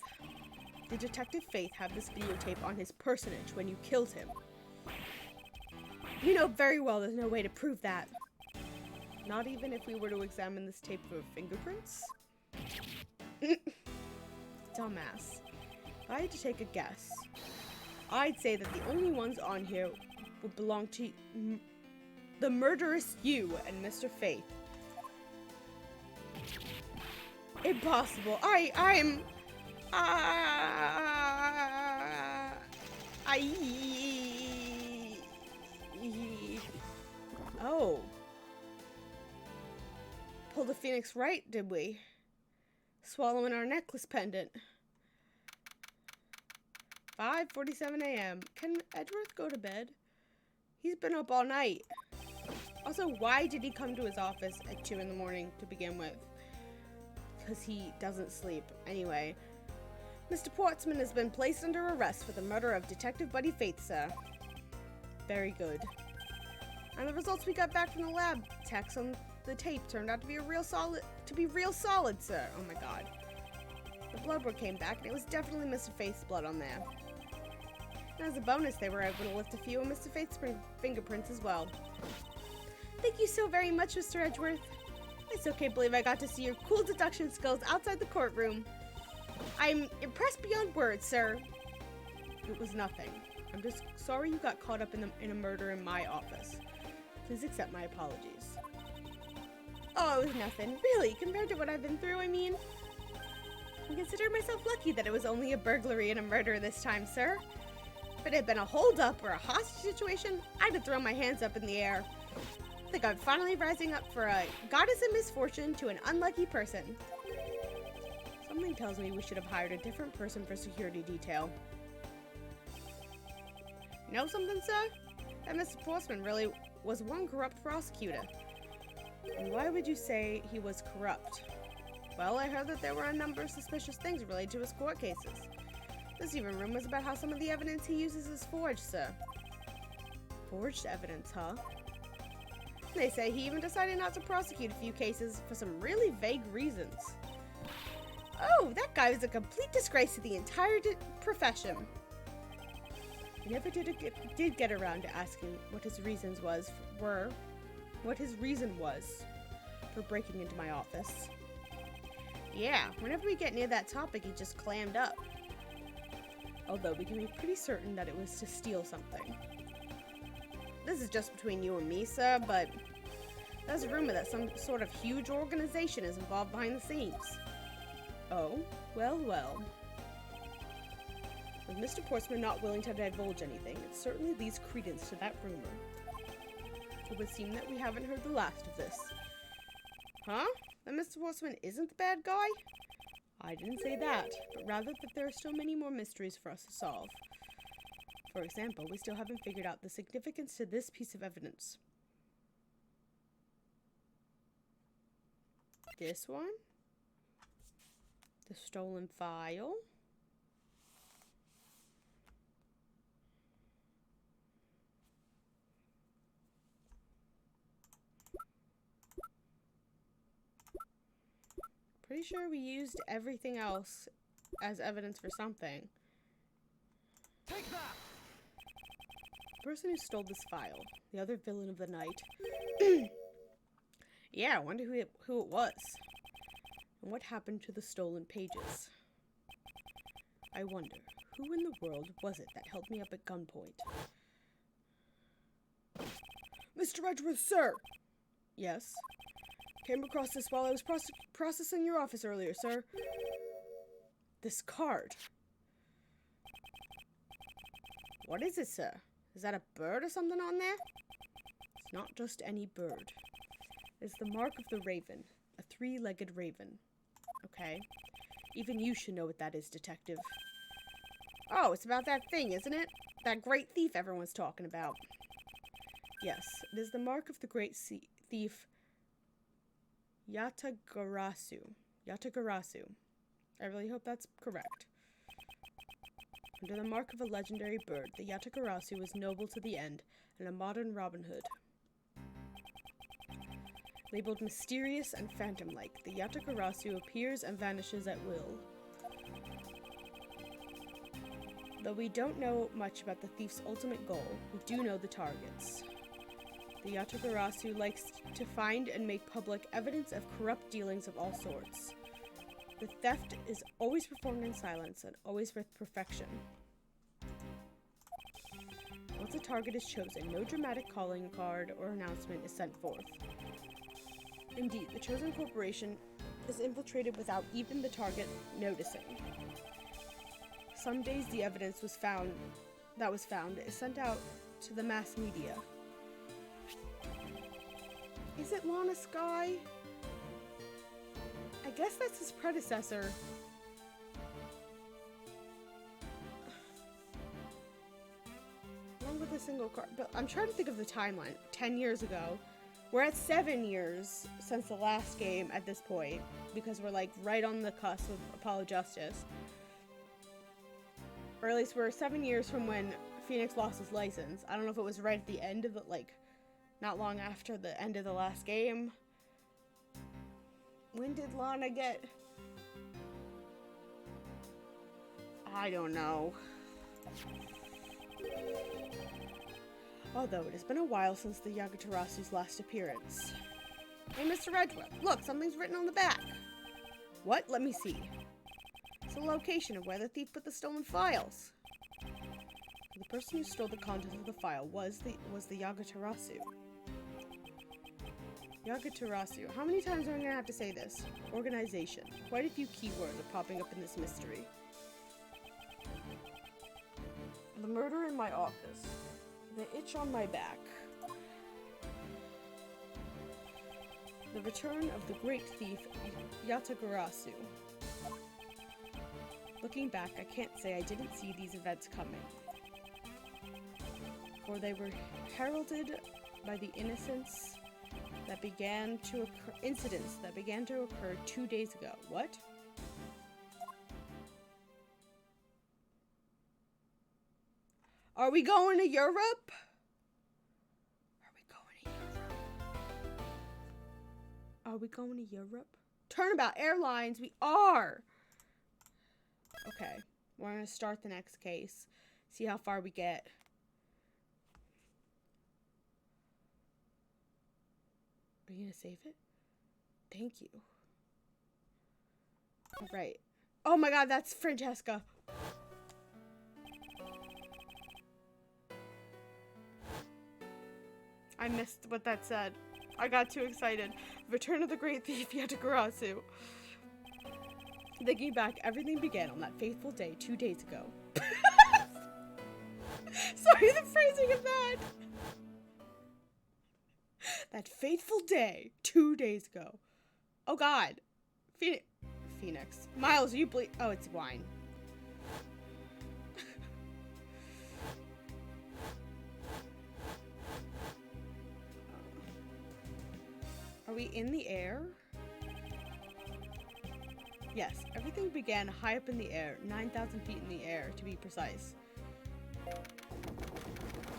Did Detective Faith have this videotape on his personage when you killed him? You know very well there's no way to prove that. Not even if we were to examine this tape for fingerprints? Dumbass. If I had to take a guess, I'd say that the only ones on here would belong to the murderous you and Mr. Faith. Impossible. Oh. Pulled a phoenix right, did we? Swallowing our necklace pendant. 5:47 a.m. Can Edgeworth go to bed? He's been up all night. Also, why did he come to his office at 2 in the morning to begin with? Because he doesn't sleep. Anyway, Mr. Portsman has been placed under arrest for the murder of Detective Buddy Faith, sir. Very good. And the results we got back from the lab techs on the tape turned out to be real solid, sir. Oh my god. The blood work came back, and it was definitely Mr. Faith's blood on there. And as a bonus, they were able to lift a few of Mr. Faith's fingerprints as well. Thank you so very much, Mr. Edgeworth. I still can't believe I got to see your cool deduction skills outside the courtroom. I'm impressed beyond words, sir. It was nothing. I'm just sorry you got caught up in a murder in my office. Please accept my apologies. Oh, it was nothing. Really, compared to what I've been through, I mean. I consider myself lucky that it was only a burglary and a murder this time, sir. If it had been a hold-up or a hostage situation, I'd have thrown my hands up in the air. I think I'm finally rising up for a goddess of misfortune to an unlucky person. Something tells me we should have hired a different person for security detail. You know something, sir? That Mr. Portsman really was one corrupt prosecutor. And why would you say he was corrupt? Well, I heard that there were a number of suspicious things related to his court cases. There's even rumors about how some of the evidence he uses is forged, sir. Forged evidence, huh? They say he even decided not to prosecute a few cases for some really vague reasons. Oh, that guy was a complete disgrace to the entire profession. I never did get around to asking what his reason was for breaking into my office. Yeah, whenever we get near that topic, he just clammed up. Although we can be pretty certain that it was to steal something. This is just between you and me, sir, but there's a rumor that some sort of huge organization is involved behind the scenes. Oh, well, well. With Mr. Portsman not willing to divulge anything, it certainly leads credence to that rumor. It would seem that we haven't heard the last of this. Huh? That Mr. Portsman isn't the bad guy? I didn't say that, but rather that there are still many more mysteries for us to solve. For example, we still haven't figured out the significance to this piece of evidence. This one? The stolen file? Pretty sure we used everything else as evidence for something. Take that! The person who stole this file, the other villain of the night. Yeah, I wonder who it was. And what happened to the stolen pages? I wonder, who in the world was it that held me up at gunpoint? Mr. Edgeworth, sir! Yes? Came across this while I was processing your office earlier, sir. This card. What is it, sir? Is that a bird or something on there? It's not just any bird. It's the mark of the raven. A three-legged raven. Okay. Even you should know what that is, detective. Oh, it's about that thing, isn't it? That great thief everyone's talking about. Yes, it is the mark of the great thief Yatagarasu. Yatagarasu. I really hope that's correct. Under the mark of a legendary bird, the Yatagarasu was noble to the end, and a modern Robin Hood. Labeled mysterious and phantom-like, the Yatagarasu appears and vanishes at will. Though we don't know much about the thief's ultimate goal, we do know the targets. The Yatagarasu likes to find and make public evidence of corrupt dealings of all sorts. The theft is always performed in silence and always with perfection. Once a target is chosen, no dramatic calling card or announcement is sent forth. Indeed, the chosen corporation is infiltrated without even the target noticing. Some days the evidence was found is sent out to the mass media. Is it Lana Sky? I guess that's his predecessor. Along with a single card. But I'm trying to think of the timeline. 10 years ago. We're at 7 years since the last game at this point. Because we're like right on the cusp of Apollo Justice. Or at least we're 7 years from when Phoenix lost his license. I don't know if it was right at the end of the, like, not long after the end of the last game. When did Lana get... I don't know. Although it has been a while since the Yagatarasu's last appearance. Hey, Mr. Edgeworth, look, something's written on the back. What? Let me see. It's the location of where the thief put the stolen files. The person who stole the contents of the file was the Yagatarasu. Yagatarasu. How many times am I going to have to say this? Organization. Quite a few keywords are popping up in this mystery. The murder in my office. The itch on my back. The return of the great thief Yatagarasu. Looking back, I can't say I didn't see these events coming, for they were heralded by the incidents that began to occur 2 days ago. What? Are we going to Europe? Are we going to Europe? Turnabout Airlines, we are! Okay, we're gonna start the next case. See how far we get. Are you gonna save it? Thank you. Alright. Oh my god, that's Francesca. I missed what that said. I got too excited. Return of the Great Thief Yatagarasu. Thinking back, everything began on that fateful day 2 days ago. Sorry, the phrasing of that. That fateful day 2 days ago. Oh god. Phoenix. Miles, you bleed. Oh, it's wine. Are we in the air? Yes, everything began high up in the air, 9,000 feet in the air, to be precise.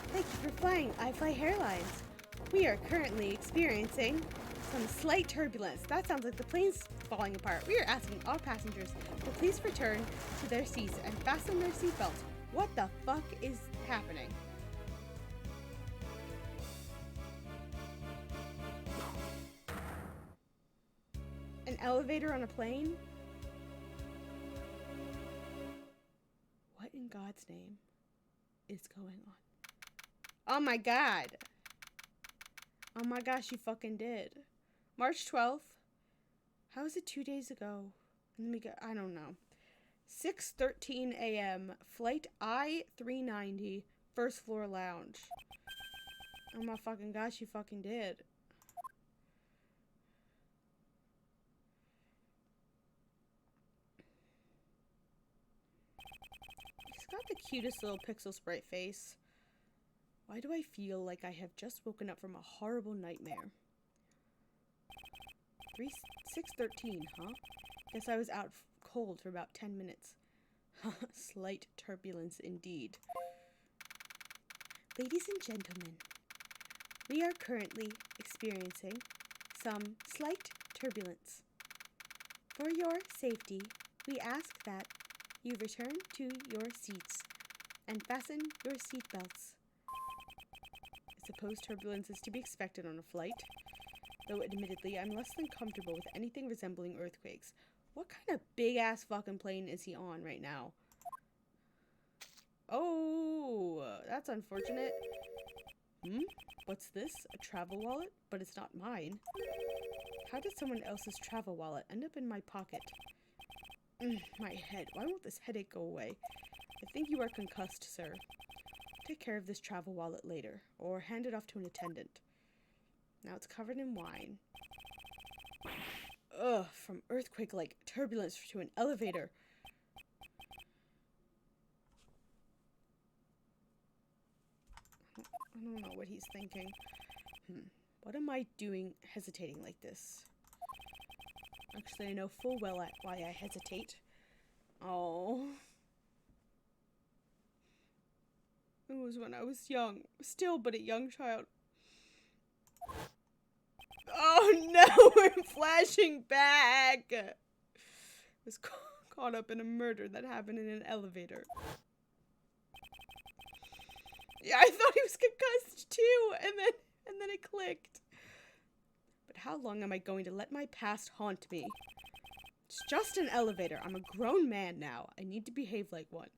Thank you for flying iFly Airlines. We are currently experiencing some slight turbulence. That sounds like the plane's falling apart. We are asking all passengers to please return to their seats and fasten their seatbelts. What the fuck is happening? An elevator on a plane? What in God's name is going on? Oh my god. Oh my gosh, you fucking did. March 12th? How is it 2 days ago? Let me go. I don't know. 6:13 a.m. Flight I-390, first floor lounge. Oh my fucking gosh, you fucking did. He's got the cutest little pixel sprite face. Why do I feel like I have just woken up from a horrible nightmare? 6:13, huh? Guess I was out cold for about 10 minutes. Slight turbulence indeed. Ladies and gentlemen, we are currently experiencing some slight turbulence. For your safety, we ask that you return to your seats and fasten your seatbelts. I suppose turbulence is to be expected on a flight, though admittedly I'm less than comfortable with anything resembling earthquakes. What kind of big-ass fucking plane is he on right now? Oh, that's unfortunate. What's this? A travel wallet? But it's not mine. How did someone else's travel wallet end up in my pocket? My head. Why won't this headache go away? I think you are concussed, sir. Take care of this travel wallet later, or hand it off to an attendant. Now it's covered in wine. Ugh, from earthquake-like turbulence to an elevator. I don't know what he's thinking. What am I doing hesitating like this? Actually, I know full well why I hesitate. Oh. It was when I was young. Still but a young child. Oh no, we're flashing back! I was caught up in a murder that happened in an elevator. Yeah, I thought he was concussed too, and then it clicked. But how long am I going to let my past haunt me? It's just an elevator. I'm a grown man now. I need to behave like one.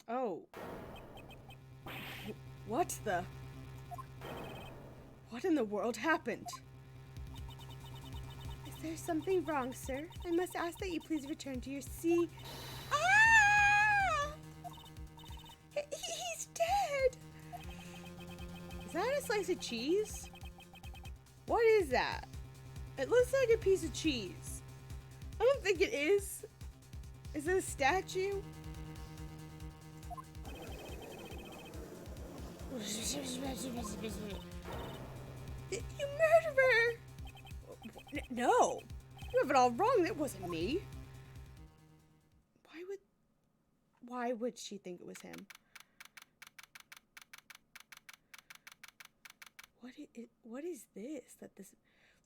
Oh. What the? What in the world happened? Is there something wrong, sir? I must ask that you please return to your seat. Ah! He's dead! Is that a slice of cheese? What is that? It looks like a piece of cheese. think it is? Is it a statue? You murderer! No! You have it all wrong. That wasn't me. Why would she think it was him? What is this?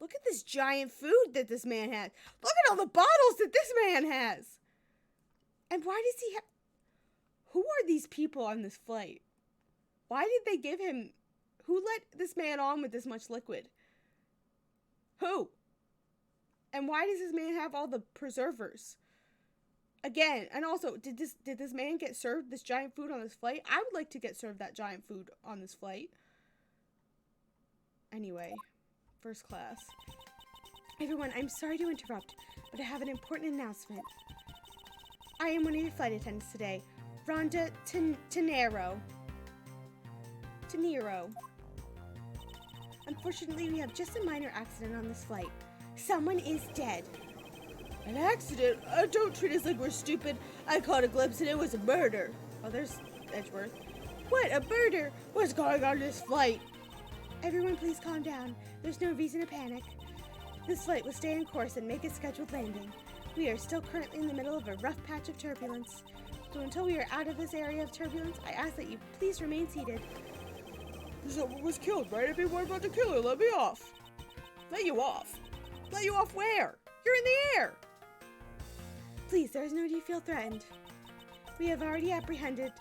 Look at this giant food that this man has. Look at all the bottles that this man has. And why does he have... Who are these people on this flight? Why did they give him... Who let this man on with this much liquid? Who? And why does this man have all the preservers? Again, and also, did this man get served this giant food on this flight? I would like to get served that giant food on this flight. Anyway, first class. Everyone, I'm sorry to interrupt, but I have an important announcement. I am one of your flight attendants today, Rhonda Tenero. Unfortunately, we have just a minor accident on this flight. Someone is dead. An accident? Don't treat us like we're stupid. I caught a glimpse and it was a murder. Oh, there's Edgeworth. What? A murder? What's going on this flight? Everyone, please calm down. There's no reason to panic. This flight will stay on course and make a scheduled landing. We are still currently in the middle of a rough patch of turbulence. So until we are out of this area of turbulence, I ask that you please remain seated. Someone was killed, right? If you weren't about to kill her, let me off. Let you off? Let you off where? You're in the air. Please, there is no need to feel threatened. We have already apprehended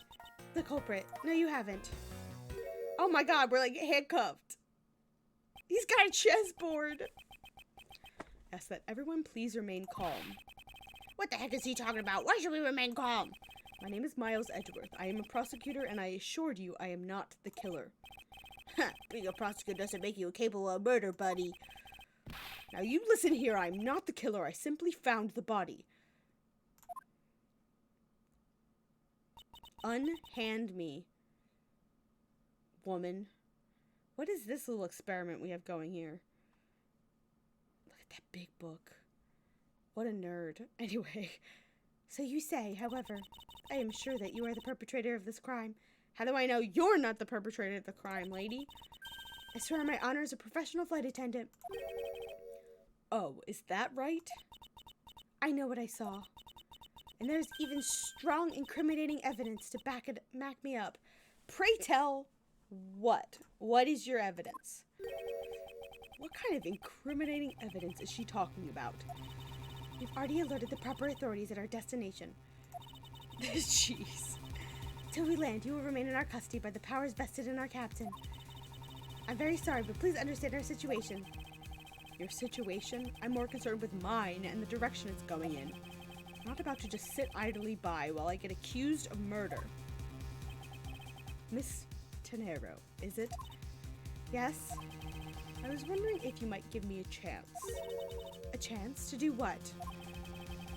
the culprit. No, you haven't. Oh my god, we're like handcuffed. He's got a chessboard. Ask that everyone please remain calm. What the heck is he talking about? Why should we remain calm? My name is Miles Edgeworth. I am a prosecutor, and I assured you I am not the killer. Ha! Being a prosecutor doesn't make you capable of murder, buddy. Now you listen here. I'm not the killer. I simply found the body. Unhand me, woman. What is this little experiment we have going here? Look at that big book. What a nerd. Anyway, so you say, however, I am sure that you are the perpetrator of this crime. How do I know you're not the perpetrator of the crime, lady? I swear on my honor as a professional flight attendant. Oh, is that right? I know what I saw. And there's even strong incriminating evidence to back me up. Pray tell, what? What is your evidence? What kind of incriminating evidence is she talking about? We've already alerted the proper authorities at our destination. Jeez. Till we land, you will remain in our custody by the powers vested in our captain. I'm very sorry, but please understand our situation. Your situation? I'm more concerned with mine and the direction it's going in. I'm not about to just sit idly by while I get accused of murder. Miss Tenero, is it? Yes? I was wondering if you might give me a chance. A chance to do what?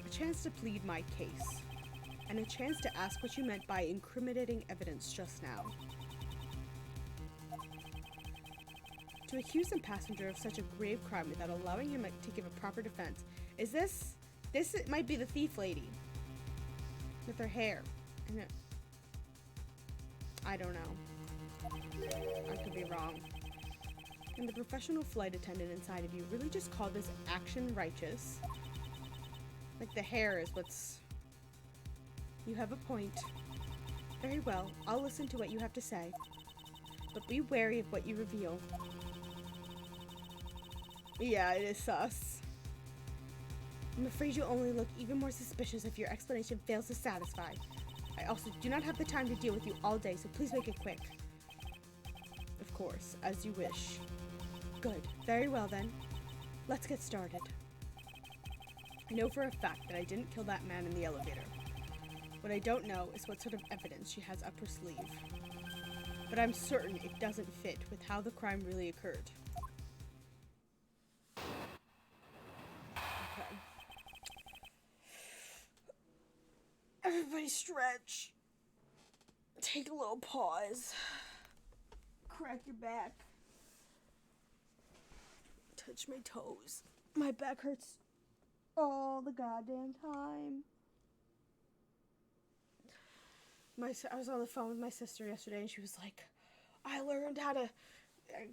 A chance to plead my case. And a chance to ask what you meant by incriminating evidence just now. To accuse some passenger of such a grave crime without allowing him to give a proper defense. Is this... This might be the thief lady. With her hair. And I don't know. I could be wrong. And the professional flight attendant inside of you really just called this action righteous. Like the hair is what's... You have a point. Very well, I'll listen to what you have to say. But be wary of what you reveal. Yeah, it is sus. I'm afraid you'll only look even more suspicious if your explanation fails to satisfy. I also do not have the time to deal with you all day, so please make it quick. Of course, as you wish. Good. Very well then. Let's get started. I know for a fact that I didn't kill that man in the elevator. What I don't know is what sort of evidence she has up her sleeve. But I'm certain it doesn't fit with how the crime really occurred. Okay. Everybody stretch. Take a little pause. Crack your back. Touch my toes. My back hurts all the goddamn time. I was on the phone with my sister yesterday, and she was like, I learned how to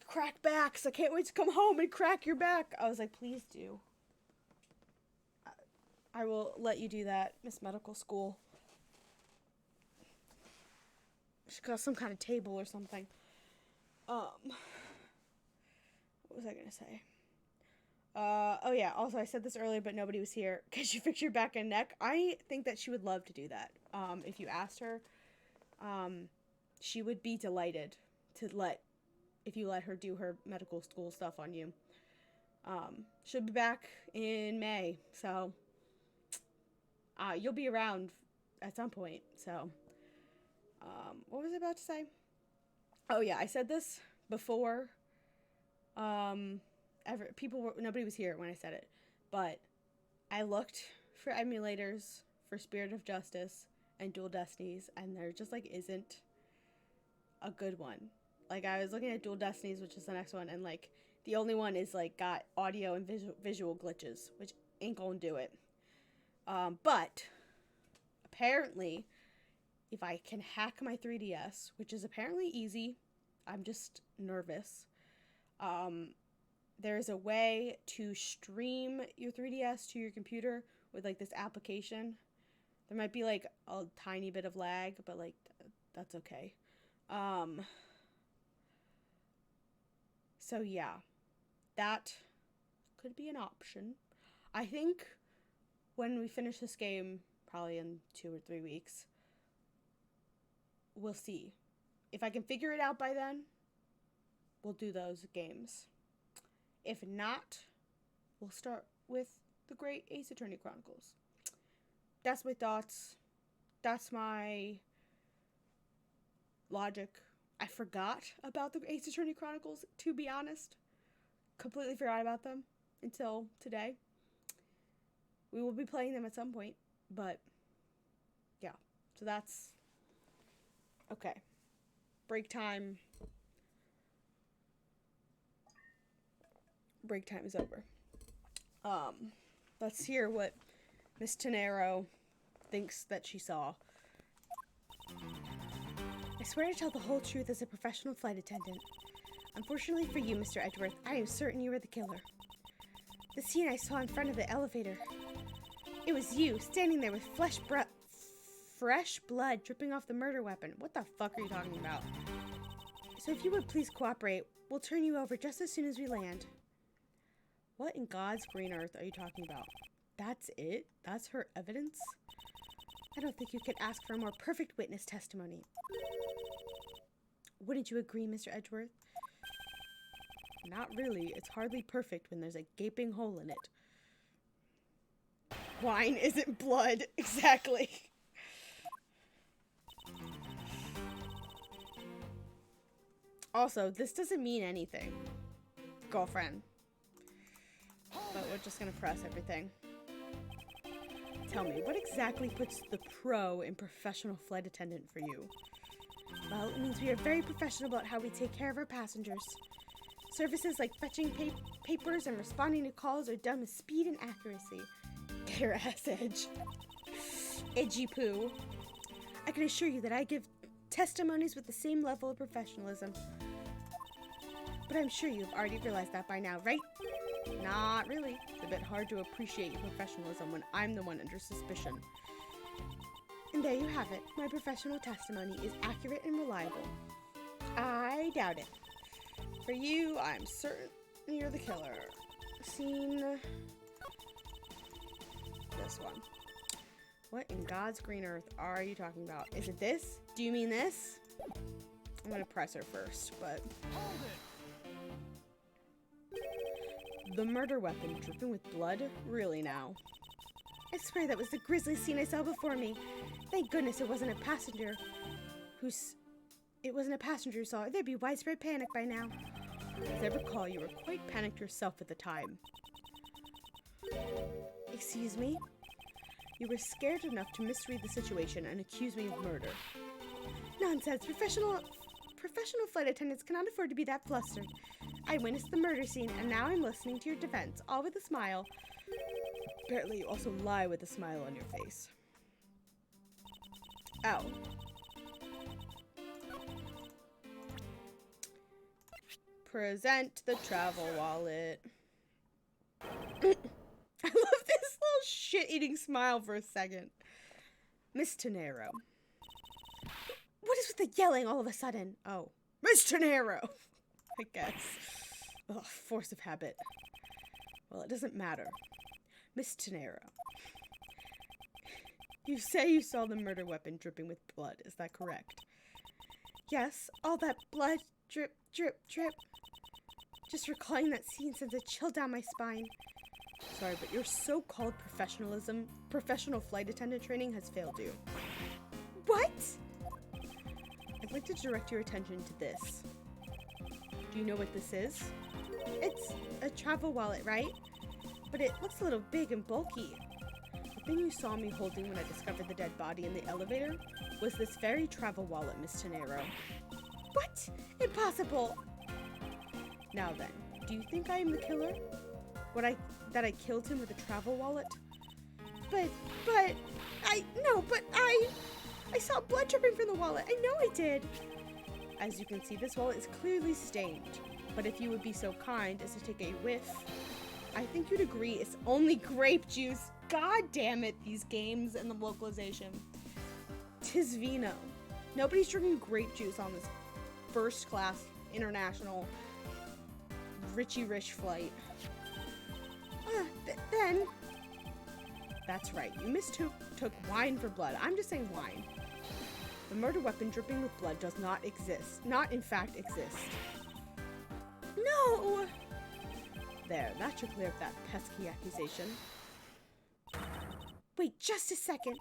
crack backs. I can't wait to come home and crack your back. I was like, please do. I will let you do that, Miss Medical School. She got some kind of table or something. What was I going to say? Oh yeah, also I said this earlier, but nobody was here. Could you fix your back and neck? I think that she would love to do that. If you asked her, she would be delighted if you let her do her medical school stuff on you. She'll be back in May, so you'll be around at some point. So, what was I about to say? Oh yeah, I said this before. Nobody was here when I said it, but I looked for emulators for Spirit of Justice and Dual Destinies, and there just like isn't a good one. Like, I was looking at Dual Destinies, which is the next one, and like the only one is like got audio and visual glitches, which ain't gonna do it. But apparently, if I can hack my 3DS, which is apparently easy, I'm just nervous. There's a way to stream your 3DS to your computer with like this application. There might be like a tiny bit of lag, but like that's okay. So yeah, that could be an option. I think when we finish this game, probably in 2 or 3 weeks, we'll see. If I can figure it out by then, we'll do those games. If not, we'll start with the Great Ace Attorney Chronicles. That's my thoughts. That's my logic. I forgot about the Ace Attorney Chronicles, to be honest. Completely forgot about them until today. We will be playing them at some point, but yeah. So that's okay. Break time. Break time is over. Let's hear what Miss Tenero thinks that she saw. I swear to tell the whole truth as a professional flight attendant. Unfortunately for you, Mr. Edgeworth, I am certain you were the killer. The scene I saw in front of the elevator. It was you, standing there with fresh blood dripping off the murder weapon. What the fuck are you talking about? So if you would please cooperate, we'll turn you over just as soon as we land. What in God's green earth are you talking about? That's it? That's her evidence? I don't think you could ask for a more perfect witness testimony. Wouldn't you agree, Mr. Edgeworth? Not really. It's hardly perfect when there's a gaping hole in it. Wine isn't blood. Exactly. Also, this doesn't mean anything, girlfriend. But we're just gonna press everything. Tell me, what exactly puts the pro in professional flight attendant for you? Well, it means we are very professional about how we take care of our passengers. Services like fetching papers and responding to calls are done with speed and accuracy. Get her ass edge. Edgy poo. I can assure you that I give testimonies with the same level of professionalism. But I'm sure you've already realized that by now, right? Not really. It's a bit hard to appreciate your professionalism when I'm the one under suspicion. And there you have it. My professional testimony is accurate and reliable. I doubt it. For you, I'm certain you're the killer. Scene... this one. What in God's green earth are you talking about? Is it this? Do you mean this? I'm gonna press her first, but... Hold it! The murder weapon dripping with blood? Really now? I swear that was the grisly scene I saw before me. Thank goodness it wasn't a passenger who saw it. There'd be widespread panic by now. As I recall, you were quite panicked yourself at the time. Excuse me? You were scared enough to misread the situation and accuse me of murder. Nonsense. Professional flight attendants cannot afford to be that flustered. I witnessed the murder scene, and now I'm listening to your defense, all with a smile. Apparently you also lie with a smile on your face. Ow. Present the travel wallet. I love this little shit-eating smile for a second. Miss Tenero. What is with the yelling all of a sudden? Oh. Miss Tenero! I guess. Ugh, force of habit. Well, it doesn't matter. Miss Tenero. You say you saw the murder weapon dripping with blood, is that correct? Yes, all that blood, drip, drip, drip. Just recalling that scene sends a chill down my spine. Sorry, but your so-called professional flight attendant training has failed you. What? I'd like to direct your attention to this. Do you know what this is? It's a travel wallet, right? But it looks a little big and bulky. The thing you saw me holding when I discovered the dead body in the elevator was this very travel wallet, Miss Tenero. What? Impossible! Now then, do you think I am the killer? That I killed him with a travel wallet? But I saw blood dripping from the wallet. I know I did. As you can see, this wallet is clearly stained. But if you would be so kind as to take a whiff, I think you'd agree it's only grape juice. God damn it, these games and the localization. 'Tis vino. Nobody's drinking grape juice on this first class international Richie Rich flight. Then... That's right, you mistook wine for blood. I'm just saying wine. The murder weapon dripping with blood does not exist. Not, in fact, exist. No! There, that should clear up that pesky accusation. Wait, just a second.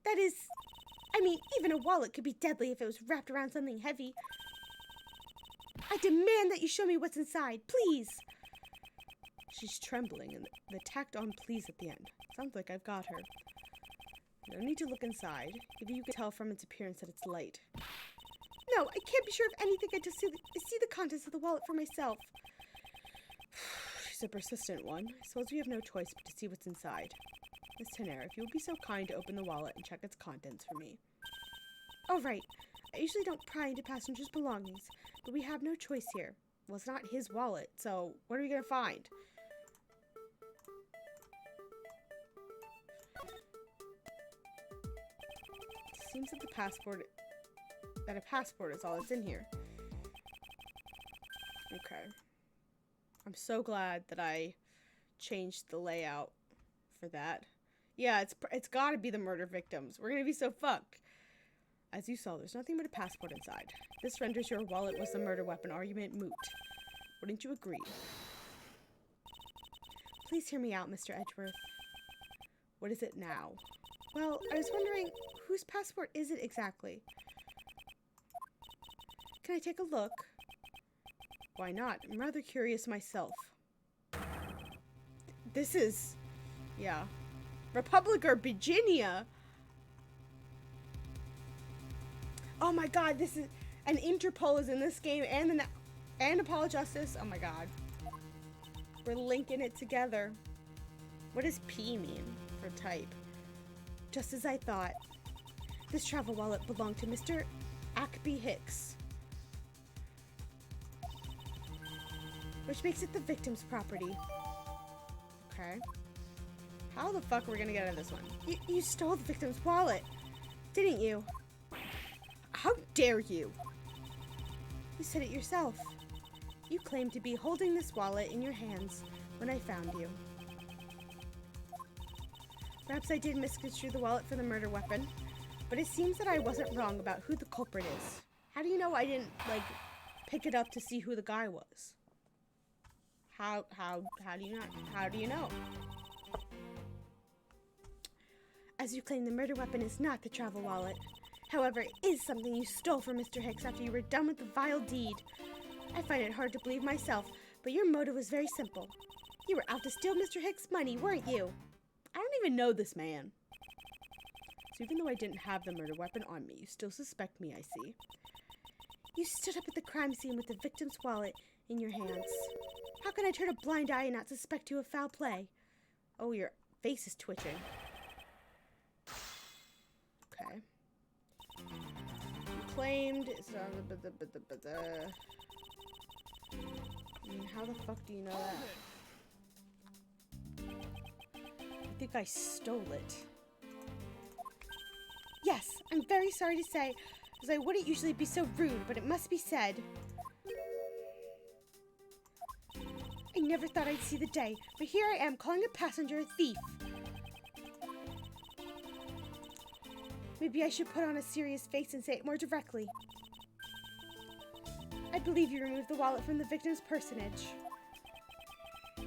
That is... I mean, even a wallet could be deadly if it was wrapped around something heavy. I demand that you show me what's inside, please! She's trembling, and the tacked on please at the end. Sounds like I've got her. No need to look inside. Maybe you can tell from its appearance that it's light. No, I can't be sure of anything until I see the contents of the wallet for myself. She's a persistent one. I suppose we have no choice but to see what's inside. Miss Tenero, if you would be so kind to open the wallet and check its contents for me. All right. I usually don't pry into passengers' belongings, but we have no choice here. Well, it's not his wallet, so what are we gonna find? Seems that a passport is all that's in here. Okay. I'm so glad that I changed the layout for that. Yeah, it's gotta be the murder victims. We're gonna be so fucked. As you saw, there's nothing but a passport inside. This renders your wallet was the murder weapon argument moot. Wouldn't you agree? Please hear me out, Mr. Edgeworth. What is it now? Well, I was wondering, whose passport is it exactly? Can I take a look? Why not? I'm rather curious myself. This is... yeah. Republic or Virginia? Oh my god, this is... and Interpol is in this game, and Apollo Justice. Oh my god. We're linking it together. What does P mean for type? Just as I thought. This travel wallet belonged to Mr. Ackby Hicks, which makes it the victim's property. Okay. How the fuck are we gonna get out of this one? You stole the victim's wallet, didn't you? How dare you? You said it yourself. You claimed to be holding this wallet in your hands when I found you. Perhaps I did misconstrue the wallet for the murder weapon, but it seems that I wasn't wrong about who the culprit is. How do you know I didn't, like, pick it up to see who the guy was? How do you know? As you claim, the murder weapon is not the travel wallet. However, it is something you stole from Mr. Hicks after you were done with the vile deed. I find it hard to believe myself, but your motive was very simple. You were out to steal Mr. Hicks' money, weren't you? I don't even know this man. So even though I didn't have the murder weapon on me, you still suspect me, I see. You stood up at the crime scene with the victim's wallet in your hands. How can I turn a blind eye and not suspect you of foul play? Oh, you're face is twitching. Okay. Claimed. It's how the fuck do you know that? I think I stole it. Yes, I'm very sorry to say, as I wouldn't usually be so rude, but it must be said. I never thought I'd see the day, but here I am calling a passenger a thief. Maybe I should put on a serious face and say it more directly. I believe you removed the wallet from the victim's personage. It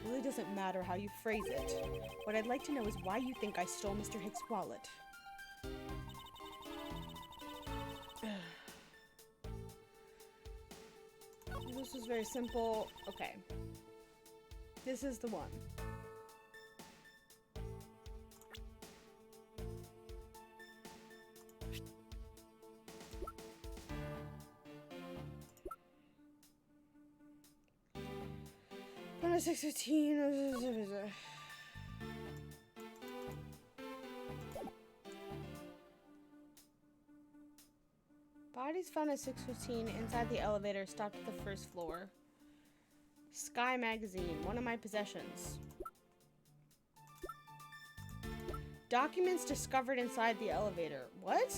really doesn't matter how you phrase it. What I'd like to know is why you think I stole Mr. Hicks' wallet. This is very simple. Okay. This is the one. On a 615. Bodies found at 6:15 inside the elevator stopped at the first floor. Sky magazine, one of my possessions. Documents discovered inside the elevator. What?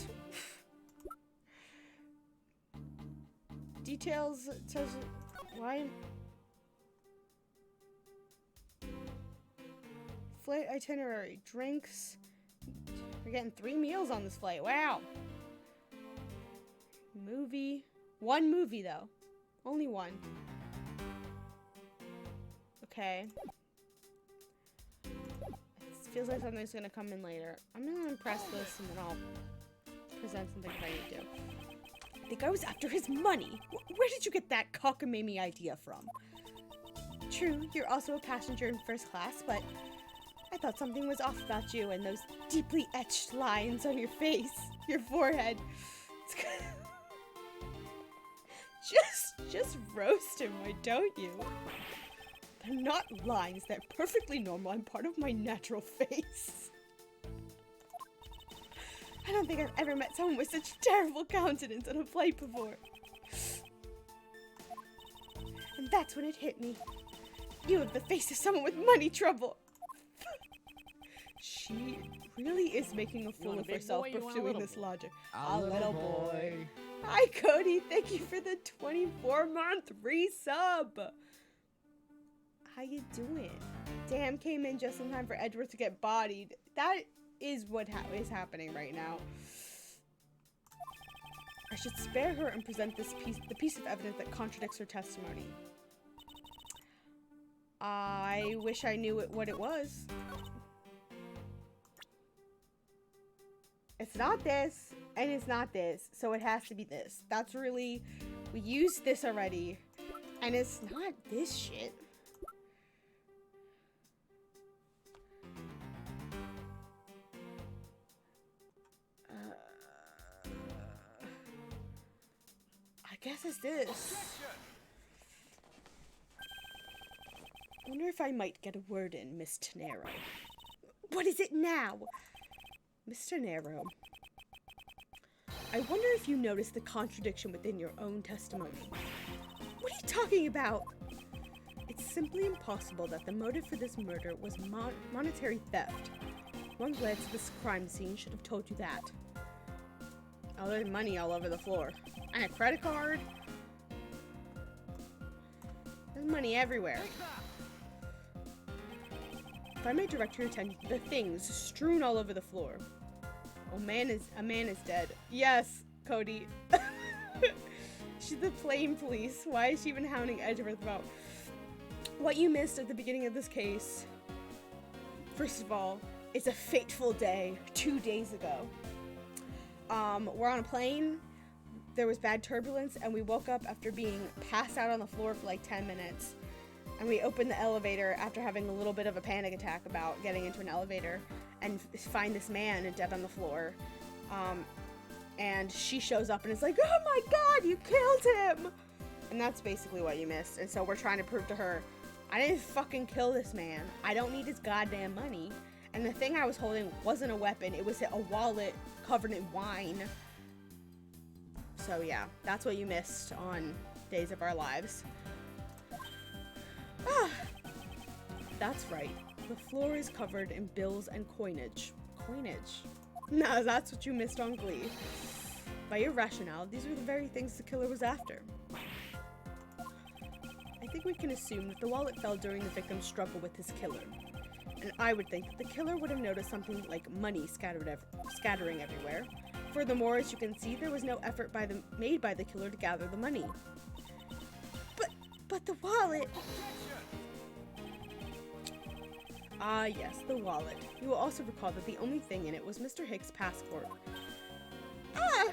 Details says why? Flight itinerary, drinks. We're getting 3 meals on this flight. Wow. Movie. One movie, though. Only one. Okay. It feels like something's gonna come in later. I'm gonna press this and then I'll present something if I need to. I think I was after his money. Where did you get that cockamamie idea from? True, you're also a passenger in first class, but I thought something was off about you and those deeply etched lines on your face, your forehead. Just roast him, why don't you? They're not lines, they're perfectly normal and part of my natural face. I don't think I've ever met someone with such terrible countenance on a flight before. And that's when it hit me. You have the face of someone with money trouble. She really is making a fool of herself pursuing this logic. A little boy. Hi, Cody. Thank you for the 24-month resub. How you doing? Damn, came in just in time for Edgeworth to get bodied. That is what is happening right now. I should spare her and present the piece of evidence that contradicts her testimony. I wish I knew what it was. It's not this, and it's not this, so it has to be this. That's really... We used this already, and it's not this shit. I guess it's this. I wonder if I might get a word in, Miss Tenero. What is it now? Mr. Nero, I wonder if you noticed the contradiction within your own testimony. What are you talking about? It's simply impossible that the motive for this murder was monetary theft. One glance at this crime scene should have told you that. Oh, there's money all over the floor. And a credit card. There's money everywhere. If I may direct your attention to the things strewn all over the floor. A man is dead. Yes, Cody. She's the plain police. Why is she even hounding Edgeworth about what you missed at the beginning of this case? First of all, it's a fateful day 2 days ago. We're on a plane. There was bad turbulence, and we woke up after being passed out on the floor for like 10 minutes. And we opened the elevator after having a little bit of a panic attack about getting into an elevator and find this man dead on the floor. And she shows up and is like, oh my god, you killed him! And that's basically what you missed. And so we're trying to prove to her, I didn't fucking kill this man. I don't need his goddamn money. And the thing I was holding wasn't a weapon. It was a wallet covered in wine. So yeah, that's what you missed on Days of Our Lives. Ah, that's right. The floor is covered in bills and coinage. Coinage? No, that's what you missed on Glee. By your rationale, these were the very things the killer was after. I think we can assume that the wallet fell during the victim's struggle with his killer. And I would think that the killer would have noticed something like money scattering everywhere. Furthermore, as you can see, there was no effort made by the killer to gather the money. But the wallet... Ah, yes, the wallet. You will also recall that the only thing in it was Mr. Hicks' passport. Ah!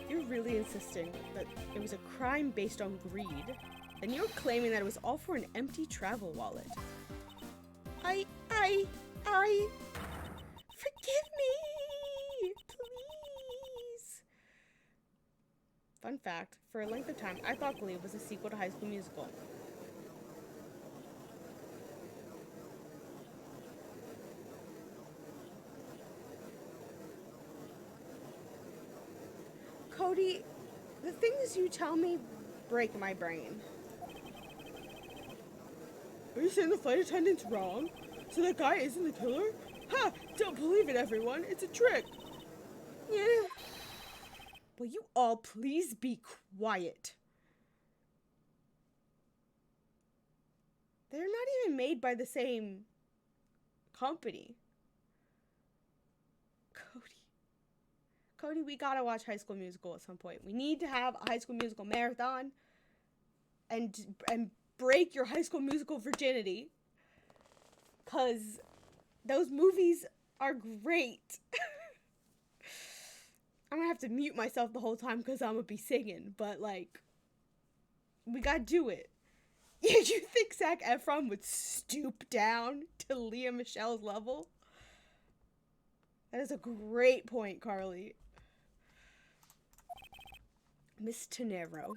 You're really insisting that it was a crime based on greed, and you're claiming that it was all for an empty travel wallet. Forgive me! Please! Fun fact, for a length of time, I thought Glee was a sequel to High School Musical. Cody, the things you tell me break my brain. Are you saying the flight attendant's wrong? So that guy isn't the killer? Ha! Don't believe it, everyone. It's a trick. Yeah. Will you all please be quiet? They're not even made by the same company. Cody, we gotta watch High School Musical at some point. We need to have a High School Musical marathon and break your High School Musical virginity. 'Cause those movies are great. I'm gonna have to mute myself the whole time because I'm gonna be singing, but like, we gotta do it. You think Zac Efron would stoop down to Lea Michele's level? That is a great point, Carly. Miss Tenero.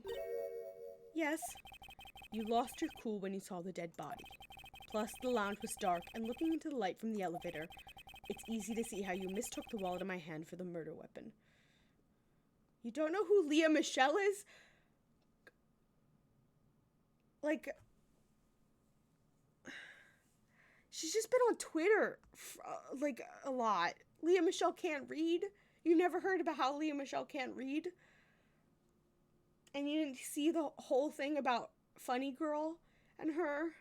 Yes, you lost your cool when you saw the dead body. Plus, the lounge was dark, and looking into the light from the elevator, it's easy to see how you mistook the wallet in my hand for the murder weapon. You don't know who Lea Michele is? Like, she's just been on Twitter, like, a lot. Lea Michele can't read? You never heard about how Lea Michele can't read? And you didn't see the whole thing about Funny Girl and her?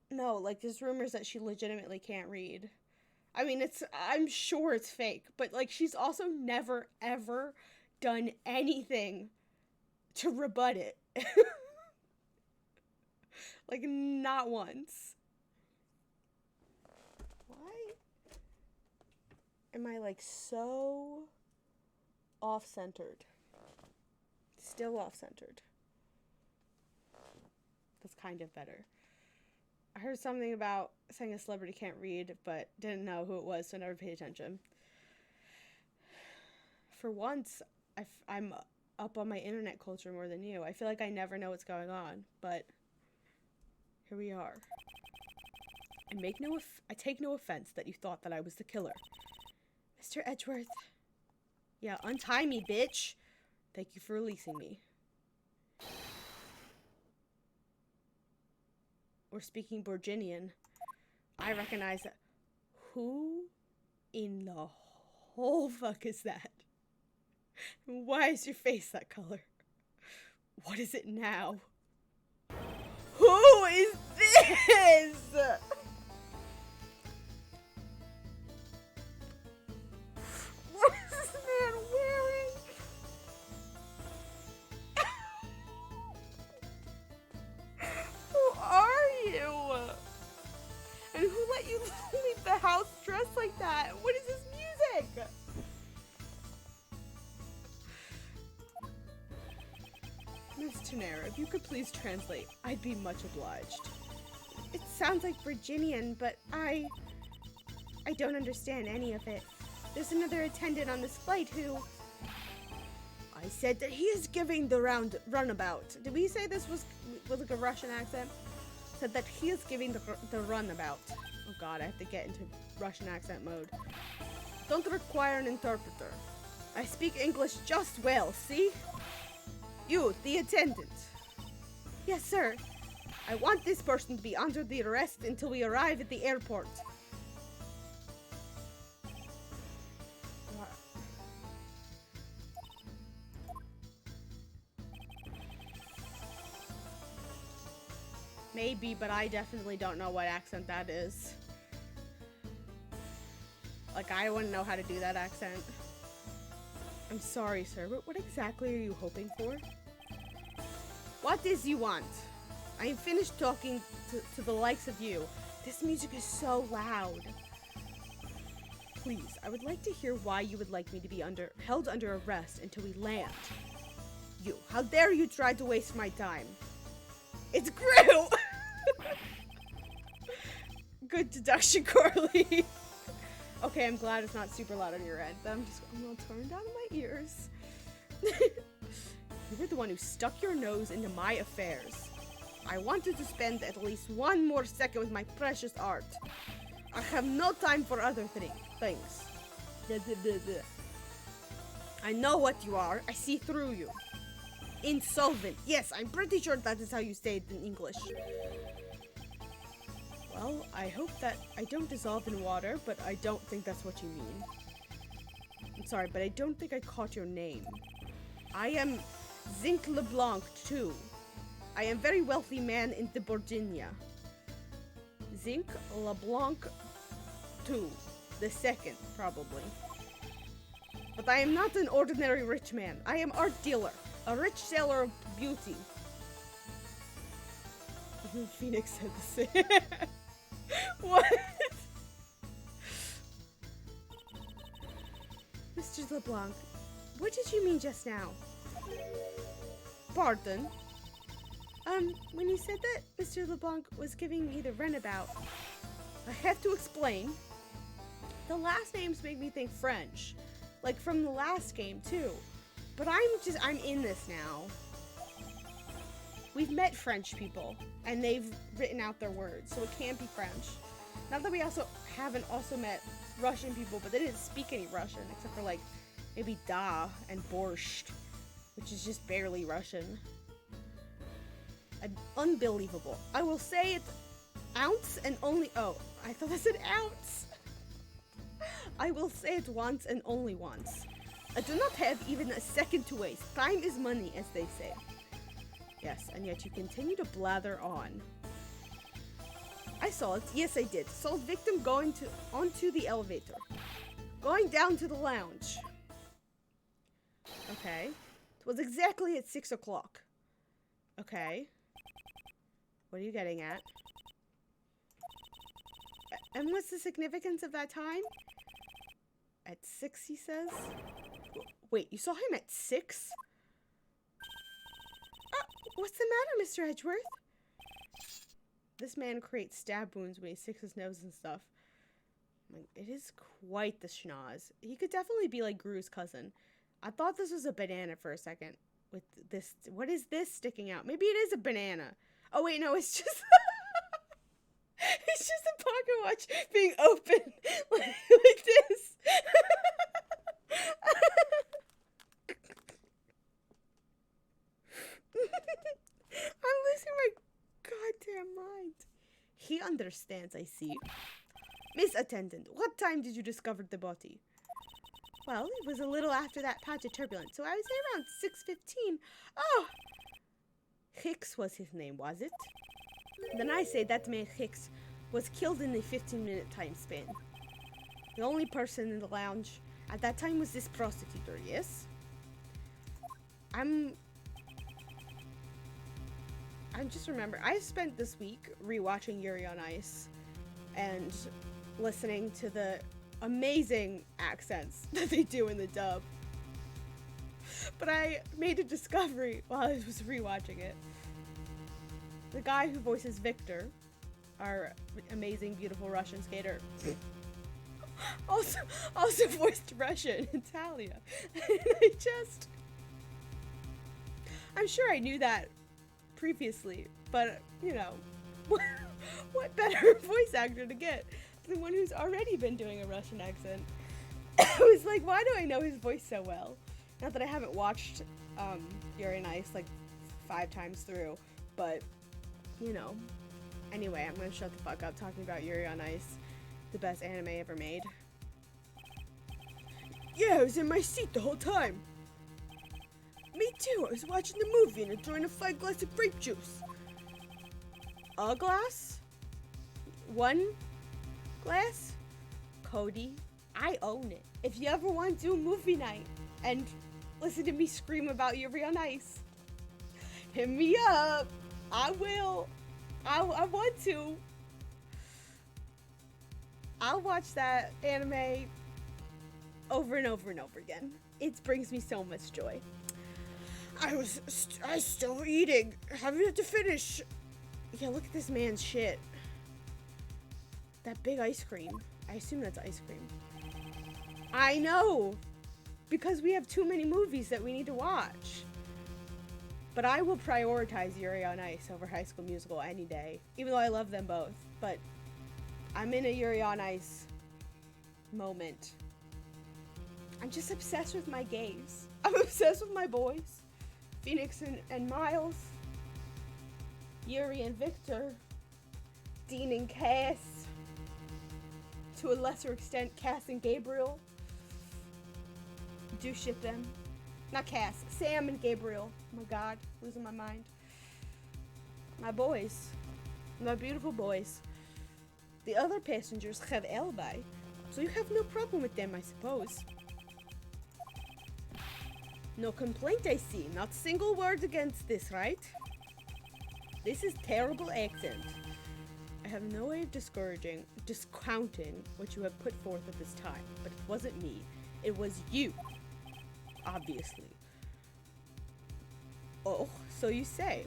No, like, there's rumors that she legitimately can't read. I mean, I'm sure it's fake, but, like, she's also never, ever done anything to rebut it. Like, not once. Why am I, like, so off-centered? Still off-centered. That's kind of better. I heard something about saying a celebrity can't read, but didn't know who it was, so never paid attention. For once, I'm up on my internet culture more than you. I feel like I never know what's going on, but here we are. I take no offense that you thought that I was the killer. Mr. Edgeworth. Yeah, untie me, bitch. Thank you for releasing me. We're speaking Borginian. I recognize that. Who in the whole fuck is that? Why is your face that color? What is it now? Who is this? What is this man wearing? Who are you? And who let you leave the house dressed like that? What is this music? Miss Tenera, if you could please translate, I'd be much obliged. It sounds like Virginian, but I don't understand any of it. There's another attendant on this flight who... I said that he is giving the runabout. Did we say this was like a Russian accent? Said that he is giving the runabout. Oh god, I have to get into Russian accent mode. Don't require an interpreter. I speak English just well, see? You, the attendant. Yes, sir. I want this person to be under the arrest until we arrive at the airport. Maybe, but I definitely don't know what accent that is. Like, I wouldn't know how to do that accent. I'm sorry, sir, but what exactly are you hoping for? What is you want? I am finished talking to the likes of you. This music is so loud. Please, I would like to hear why you would like me to be held under arrest until we land. You, how dare you try to waste my time? It's Gru! Good deduction, Corley. Okay, I'm glad it's not super loud on your end. I'm gonna turn down my ears. You were the one who stuck your nose into my affairs. I wanted to spend at least one more second with my precious art. I have no time for other things. I know what you are. I see through you. Insolvent. Yes, I'm pretty sure that is how you say it in English. Well, I hope that I don't dissolve in water, but I don't think that's what you mean. I'm sorry, but I don't think I caught your name. I am Zinc LeBlanc, too. I am very wealthy man in the Virginia. Zinc LeBlanc, too. The second, probably. But I am not an ordinary rich man. I am art dealer. A rich seller of beauty. Phoenix said the same. What? Mr. LeBlanc, what did you mean just now? Pardon? When you said that Mr. LeBlanc was giving me the runabout, I have to explain. The last names make me think French. Like from the last game, too. But I'm in this now. We've met French people, and they've written out their words, so it can't be French. Not that we haven't met Russian people, but they didn't speak any Russian, except for, like, maybe da and borscht, which is just barely Russian. Unbelievable. I will say it's ounce and only- oh, I thought I said ounce. I will say it once and only once. I do not have even a second to waste. Time is money, as they say. Yes, and yet you continue to blather on. I saw it. Yes, I did. Saw the victim going onto the elevator. Going down to the lounge. Okay. It was exactly at 6 o'clock. Okay. What are you getting at? And what's the significance of that time? At 6, he says? Wait, you saw him at 6? What's the matter, Mr. Edgeworth? This man creates stab wounds when he sticks his nose and stuff. It is quite the schnoz. He could definitely be like Gru's cousin. I thought this was a banana for a second. With this, what is this sticking out? Maybe it is a banana. Oh wait, no, it's just... it's just a pocket watch being open like this. I'm losing my goddamn mind. He understands, I see. Miss Attendant, what time did you discover the body? Well, it was a little after that patch of turbulence, so I would say around 6:15. Oh! Hicks was his name, was it? Then I say that man Hicks was killed in a 15-minute time span. The only person in the lounge at that time was this prostitute, yes? I'm just remember, I spent this week rewatching Yuri on Ice and listening to the amazing accents that they do in the dub. But I made a discovery while I was rewatching it. The guy who voices Victor, our amazing, beautiful Russian skater, also voiced Russian in Talia. And I'm sure I knew that previously, but, you know, what better voice actor to get than one who's already been doing a Russian accent? I was like, why do I know his voice so well? Not that I haven't watched Yuri on Ice like 5 times through, but, you know. Anyway, I'm gonna shut the fuck up talking about Yuri on Ice, the best anime ever made. Yeah, I was in my seat the whole time. Me too, I was watching the movie and enjoying a 5 glass of grape juice. A glass? 1 glass? Cody, I own it. If you ever want to do a movie night and listen to me scream about Yuri on Ice, hit me up. I will. I want to. I'll watch that anime over and over and over again. It brings me so much joy. I still eating. Haven't had to finish. Yeah, look at this man's shit. That big ice cream. I assume that's ice cream. I know. Because we have too many movies that we need to watch. But I will prioritize Yuri on Ice over High School Musical any day. Even though I love them both. But I'm in a Yuri on Ice moment. I'm just obsessed with my gays. I'm obsessed with my boys. Phoenix and Miles. Yuri and Victor. Dean and Cass. To a lesser extent, Cass and Gabriel. Do ship them. Not Cass. Sam and Gabriel. Oh my god. Losing my mind. My boys. My beautiful boys. The other passengers have alibi, so you have no problem with them, I suppose. No complaint, I see. Not single word against this, right? This is terrible accent. I have no way of discounting what you have put forth at this time, but it wasn't me. It was you. Obviously. Oh, so you say.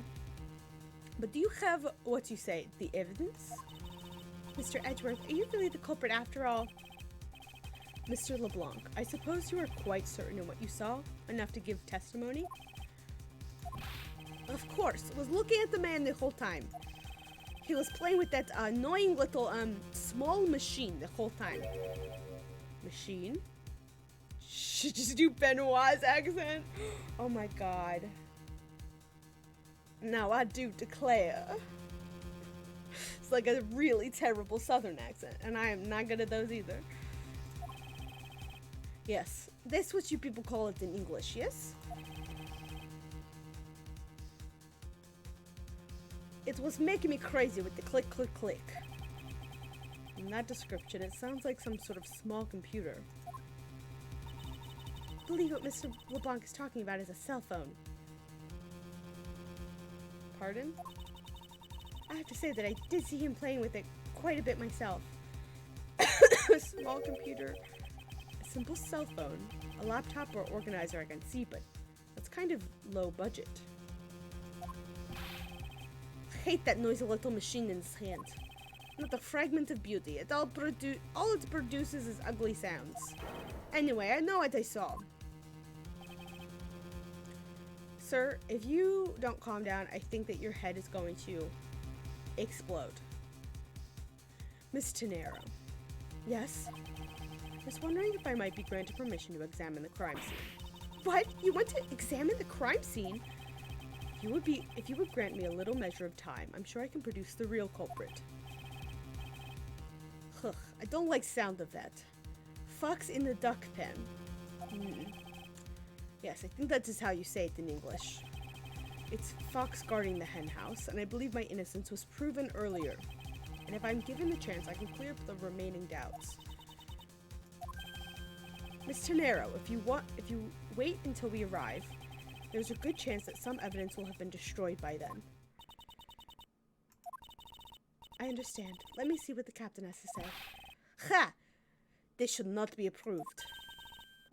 But do you have, what you say, the evidence? Mr. Edgeworth, are you really the culprit after all? Mr. LeBlanc, I suppose you are quite certain in what you saw, enough to give testimony? Of course, I was looking at the man the whole time. He was playing with that annoying little, small machine the whole time. Machine? Should just do Benoit's accent? Oh my god. Now I do declare. It's like a really terrible southern accent, and I am not good at those either. Yes, that's what you people call it in English, yes? It was making me crazy with the click, click, click. In that description, it sounds like some sort of small computer. I believe what Mr. LeBlanc is talking about is a cell phone. Pardon? I have to say that I did see him playing with it quite a bit myself. A small computer, a simple cell phone, a laptop or organizer I can see, but that's kind of low budget. I hate that noisy little machine in his hand. Not a fragment of beauty. All it produces is ugly sounds. Anyway, I know what I saw. Sir, if you don't calm down, I think that your head is going to explode. Miss Tenero. Yes? I was wondering if I might be granted permission to examine the crime scene. What? You want to examine the crime scene? If you would grant me a little measure of time, I'm sure I can produce the real culprit. Ugh, I don't like sound of that. Fox in the duck pen. Yes, I think that is how you say it in English. It's fox guarding the hen house, and I believe my innocence was proven earlier. And if I'm given the chance, I can clear up the remaining doubts. Miss Tenero, if you wait until we arrive, there's a good chance that some evidence will have been destroyed by then. I understand. Let me see what the captain has to say. Ha! This should not be approved.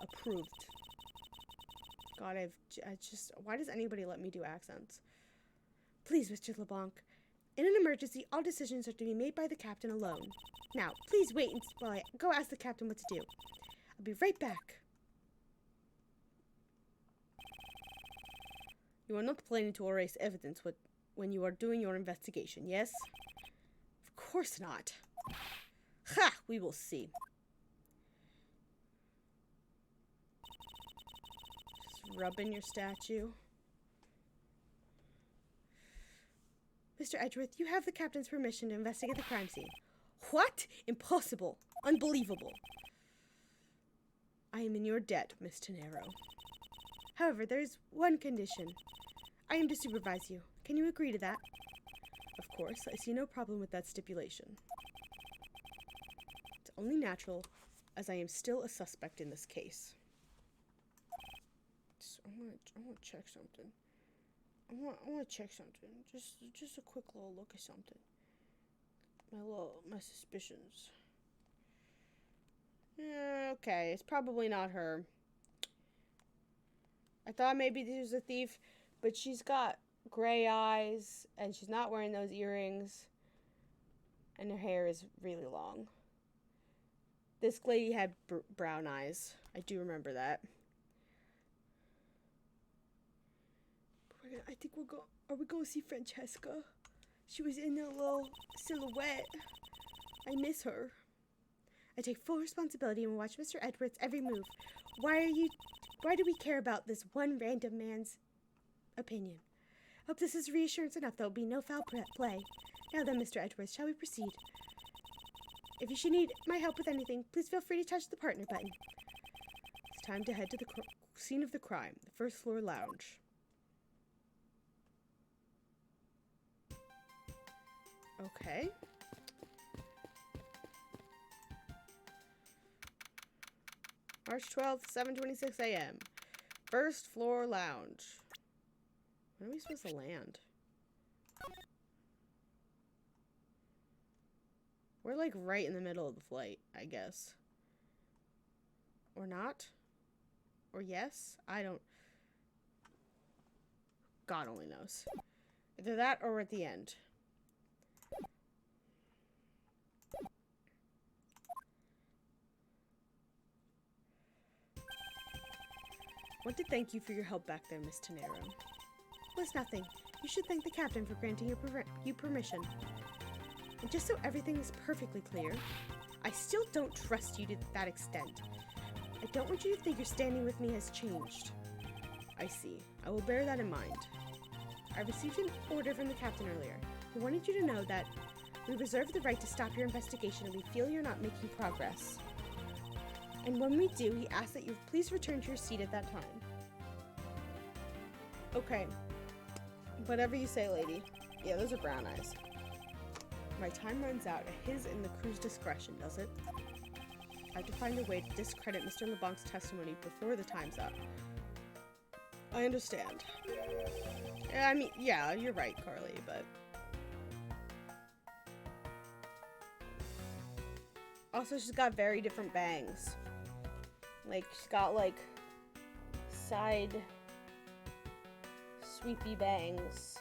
Approved. God, why does anybody let me do accents? Please, Mr. LeBlanc. In an emergency, all decisions are to be made by the captain alone. Now, please wait while I go ask the captain what to do. I'll be right back. You are not planning to erase evidence when you are doing your investigation, yes? Of course not. Ha! We will see. Just rub in your statue. Mr. Edgeworth, you have the captain's permission to investigate the crime scene. What? Impossible. Unbelievable. I am in your debt, Miss Tenero. However, there is one condition. I am to supervise you. Can you agree to that? Of course, I see no problem with that stipulation. It's only natural, as I am still a suspect in this case. I want to check something. I want to check something. Just a quick little look at something. My suspicions. Yeah, okay, it's probably not her. I thought maybe this was a thief, but she's got gray eyes, and she's not wearing those earrings, and her hair is really long. This lady had brown eyes. I do remember that. I think are we going to see Francesca? She was in that little silhouette. I miss her. I take full responsibility and will watch Mr. Edgeworth's every move. Why do we care about this one random man's opinion? Hope this is reassurance enough there will be no foul play. Now then, Mr. Edgeworth, shall we proceed? If you should need my help with anything, please feel free to touch the partner button. It's time to head to the scene of the crime, the first floor lounge. Okay. March 12th, 7:26 a.m. First floor lounge. When are we supposed to land? We're like right in the middle of the flight, I guess. Or not? Or yes? I don't... God only knows. Either that or we're at the end. I want to thank you for your help back there, Miss Tenero. It was nothing. You should thank the captain for granting you permission. And just so everything is perfectly clear, I still don't trust you to that extent. I don't want you to think your standing with me has changed. I see. I will bear that in mind. I received an order from the captain earlier. He wanted you to know that we reserve the right to stop your investigation if we feel you're not making progress. And when we do, he asks that you please return to your seat at that time. Okay. Whatever you say, lady. Yeah, those are brown eyes. My time runs out at his and the crew's discretion, does it? I have to find a way to discredit Mr. LeBlanc's testimony before the time's up. I understand. I mean, yeah, you're right, Carly, but... Also, she's got very different bangs. Like, she's got, like, side sweepy bangs.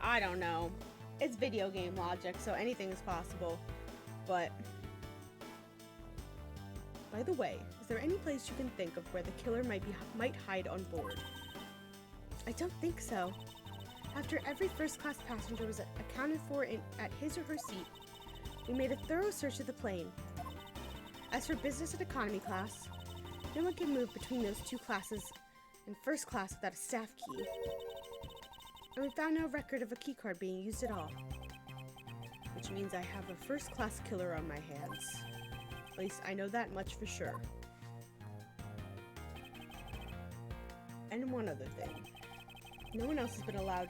I don't know. It's video game logic, so anything is possible. But, by the way, is there any place you can think of where the killer might hide on board? I don't think so. After every first-class passenger was accounted for at his or her seat, we made a thorough search of the plane. As for business and economy class, no one can move between those two classes in first class without a staff key. And we found no record of a keycard being used at all. Which means I have a first-class killer on my hands. At least I know that much for sure. And one other thing. No one else has been allowed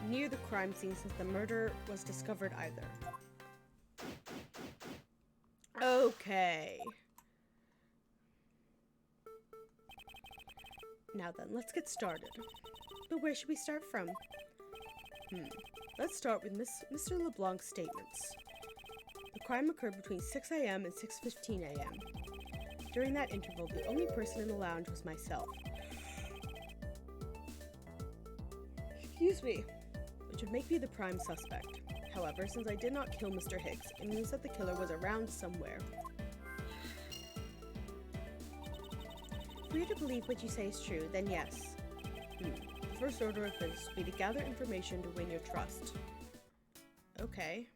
near the crime scene since the murder was discovered either. Okay. Now then, let's get started. But where should we start from? Let's start with Mr. LeBlanc's statements. The crime occurred between 6 a.m. and 6:15 a.m. During that interval, the only person in the lounge was myself. Excuse me. Which would make me the prime suspect. However, since I did not kill Mr. Hicks, it means that the killer was around somewhere. If we are to believe what you say is true, then yes, The first order of business will be to gather information to win your trust. Okay.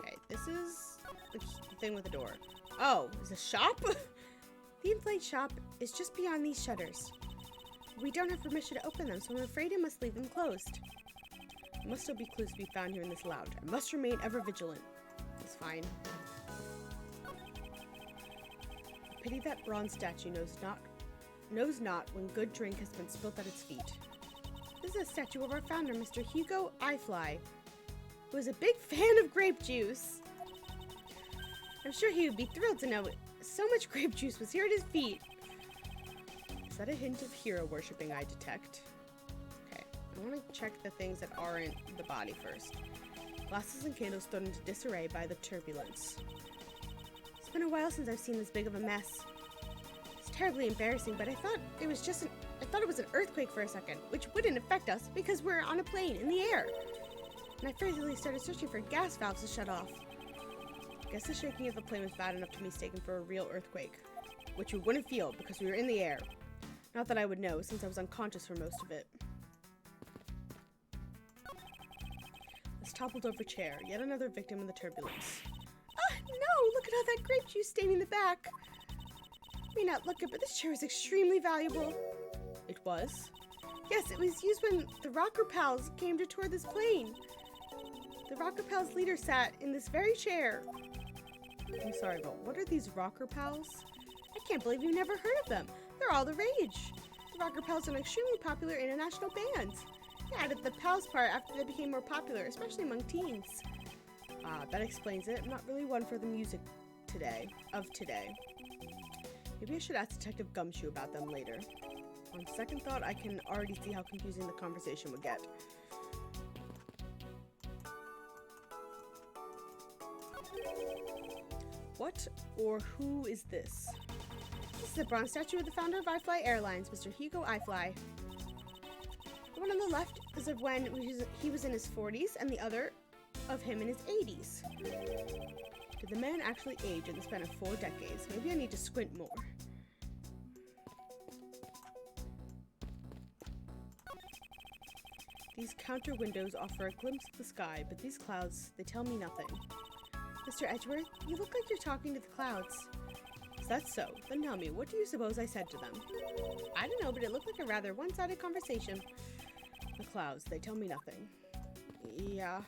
Okay, this is the thing with the door. Oh, is a shop? The in-flight shop is just beyond these shutters. We don't have permission to open them, so I'm afraid I must leave them closed. There must still be clues to be found here in this lounge. I must remain ever vigilant. That's fine. Pity that bronze statue knows not when good drink has been spilt at its feet. This is a statue of our founder, Mr. Hugo Eyefly, who is a big fan of grape juice. I'm sure he would be thrilled to know so much grape juice was here at his feet. Is that a hint of hero worshipping I detect? Okay, I want to check the things that aren't the body first. Glasses and candles thrown into disarray by the turbulence. It's been a while since I've seen this big of a mess. It's terribly embarrassing, but I thought it was an earthquake for a second, which wouldn't affect us because we're on a plane in the air. And I frantically started searching for gas valves to shut off. I guess the shaking of the plane was bad enough to be mistaken for a real earthquake, which we wouldn't feel because we were in the air. Not that I would know, since I was unconscious for most of it. This toppled over chair, yet another victim in the turbulence. Ah, no! Look at all that grape juice staining the back! May not look it, but this chair is extremely valuable. It was? Yes, it was used when the Rocker Pals came to tour this plane. The Rocker Pals leader sat in this very chair. I'm sorry, but what are these Rocker Pals? I can't believe you've never heard of them. They're all the rage. The Rocker Pals are an extremely popular international band. They added the Pals part after they became more popular, especially among teens. That explains it. I'm not really one for the music today. Maybe I should ask Detective Gumshoe about them later. On second thought, I can already see how confusing the conversation would get. What or who is this? This is a bronze statue of the founder of iFly Airlines, Mr. Hugo Eyefly. The one on the left is of when he was in his 40s, and the other of him in his 80s. Did the man actually age in the span of 4 decades? Maybe I need to squint more. These counter windows offer a glimpse of the sky, but these clouds, they tell me nothing. Mr. Edgeworth, you look like you're talking to the clouds. Is that so? Then tell me, what do you suppose I said to them? I don't know, but it looked like a rather one-sided conversation. The clouds, they tell me nothing. Yeah.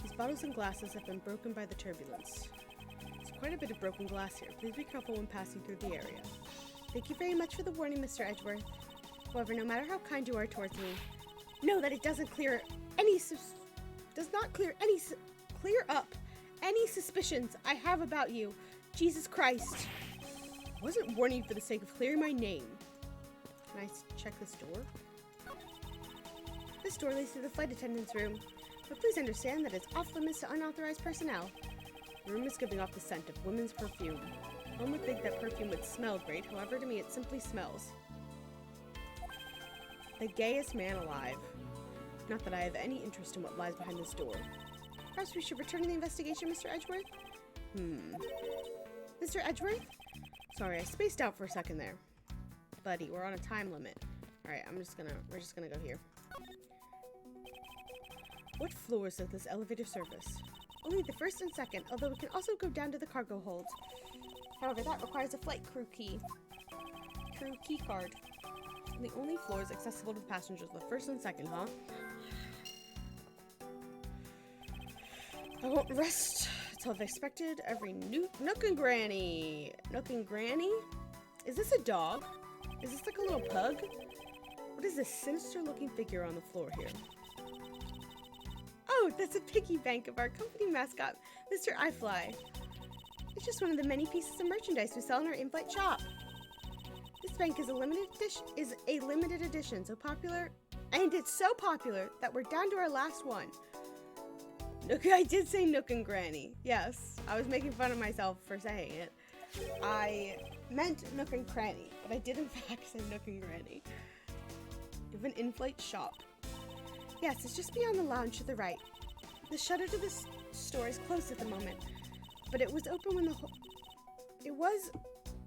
These bottles and glasses have been broken by the turbulence. There's quite a bit of broken glass here. Please be careful when passing through the area. Thank you very much for the warning, Mr. Edgeworth. However, no matter how kind you are towards me, know that it doesn't clear up any suspicions I have about you. Jesus Christ. I wasn't warning you for the sake of clearing my name. Can I check this door? This door leads to the flight attendant's room, but please understand that it's off limits to unauthorized personnel. The room is giving off the scent of women's perfume. One would think that perfume would smell great, however, to me it simply smells. The gayest man alive. Not that I have any interest in what lies behind this door. Perhaps we should return to the investigation, Mr. Edgeworth? Mr. Edgeworth? Sorry, I spaced out for a second there. Buddy, we're on a time limit. Alright, we're just gonna go here. What floors does this elevator service? Only the first and second, although we can also go down to the cargo hold. However, that requires a flight crew key card. The only floors accessible to passengers are the first and second, huh? I won't rest until I've inspected every nook and granny. Nook and granny? Is this a dog? Is this like a little pug? What is this sinister looking figure on the floor here? Oh, that's a piggy bank of our company mascot, Mr. Eyefly. It's just one of the many pieces of merchandise we sell in our in-flight shop. This bank is a limited edition, so popular, and it's so popular that we're down to our last one. I did say Nook and Granny. Yes, I was making fun of myself for saying it. I meant Nook and Cranny, but I did in fact say Nook and Granny. You have an in-flight shop. Yes, it's just beyond the lounge to the right. The shutter to this store is closed at the moment, but it was open when It was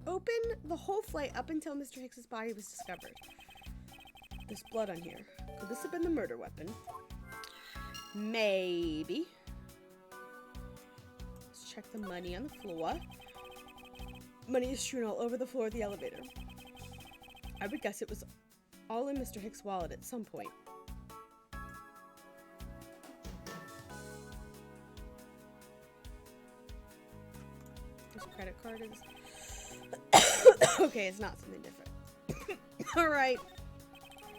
open the whole flight up until Mr. Hicks's body was discovered. There's blood on here. Could this have been the murder weapon? Maybe. Let's check the money on the floor. Money is strewn all over the floor of the elevator. I would guess it was all in Mr. Hick's wallet at some point. There's a credit card. Okay, it's not something different. Alright.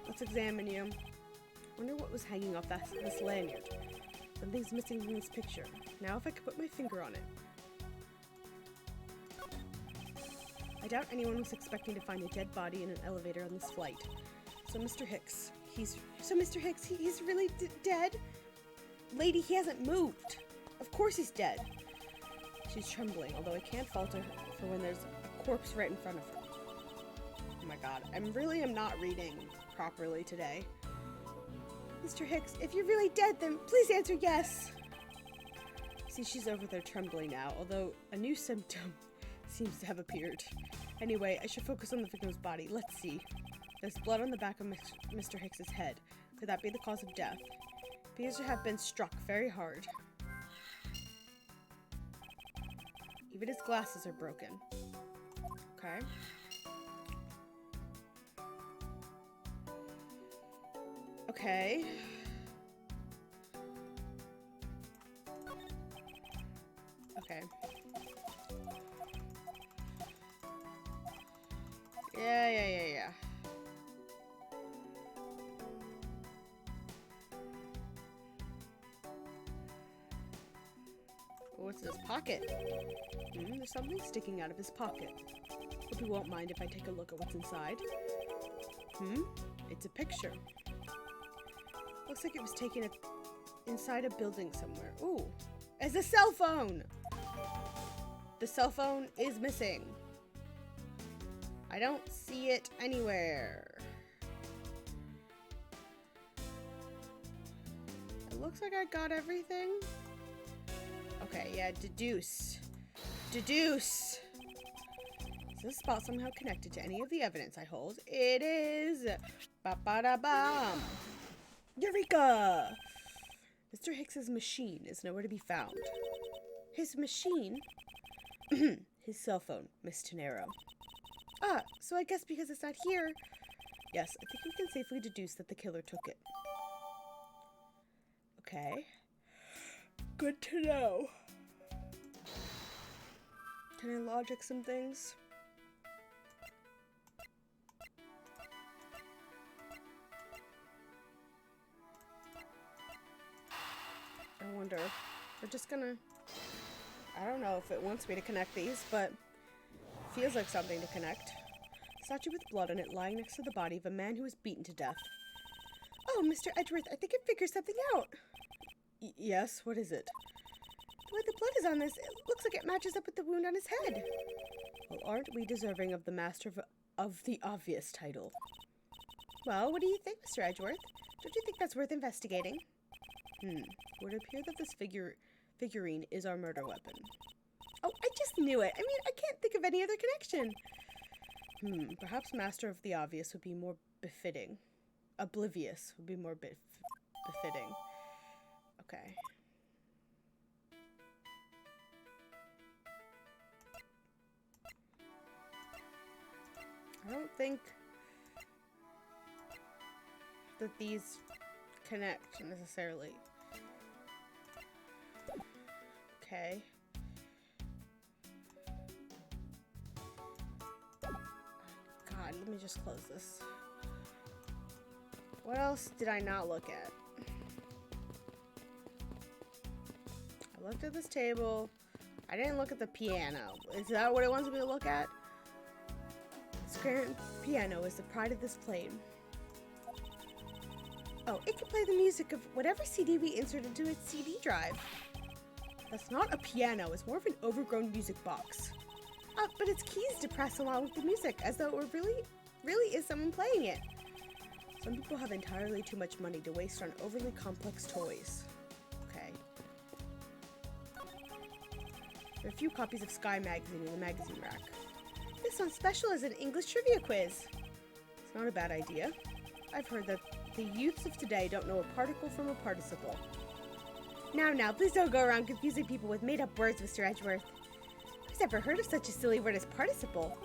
Let's examine you. Wonder what was hanging off this lanyard. Something's missing from this picture. Now if I could put my finger on it. I doubt anyone was expecting to find a dead body in an elevator on this flight. So Mr. Hicks, he's really dead? Lady, he hasn't moved. Of course he's dead. She's trembling, although I can't fault her for when there's a corpse right in front of her. Oh my god, I really am not reading properly today. Mr. Hicks, if you're really dead, then please answer yes. See, she's over there trembling now, although a new symptom seems to have appeared. Anyway, I should focus on the victim's body. Let's see. There's blood on the back of Mr. Hicks's head. Could that be the cause of death? He appears to have been struck very hard. Even his glasses are broken. Okay. Okay. Okay. Yeah. What's in his pocket? There's something sticking out of his pocket. Hope you won't mind if I take a look at what's inside. It's a picture. Looks like it was taken inside a building somewhere. Ooh, it's a cell phone! The cell phone is missing. I don't see it anywhere. It looks like I got everything. Okay, yeah, deduce. Deduce! Is this spot somehow connected to any of the evidence I hold? It is! Ba-ba-da-bam! Eureka! Mr. Hicks's machine is nowhere to be found. His machine? His cell phone, Miss Tenero. Ah, so I guess because it's not here. Yes, I think we can safely deduce that the killer took it. Okay. Good to know. Can I logic some things? I wonder. We're just gonna... I don't know if it wants me to connect these, but... feels like something to connect. Statue with blood on it lying next to the body of a man who was beaten to death. Oh, Mr. Edgeworth, I think I figured something out. Yes, what is it? The way the blood is on this, it looks like it matches up with the wound on his head. Well, aren't we deserving of the Master of the Obvious title? Well, what do you think, Mr. Edgeworth? Don't you think that's worth investigating? Would it appear that this figurine is our murder weapon? Oh, I just knew it. I mean, I can't think of any other connection. Perhaps Master of the Obvious would be more befitting. Oblivious would be more befitting. Okay. I don't think that these connect necessarily. Okay. God, let me just close this. What else did I not look at? I looked at this table. I didn't look at the piano. Is that what it wants me to look at? This grand piano is the pride of this plane. Oh, it can play the music of whatever CD we insert into its CD drive. That's not a piano, it's more of an overgrown music box. But its keys depress along with the music, as though it really is someone playing it. Some people have entirely too much money to waste on overly complex toys. Okay. There are a few copies of Sky magazine in the magazine rack. This one's special as an English trivia quiz. It's not a bad idea. I've heard that the youths of today don't know a particle from a participle. Now, please don't go around confusing people with made-up words, Mr. Edgeworth. Who's ever heard of such a silly word as participle?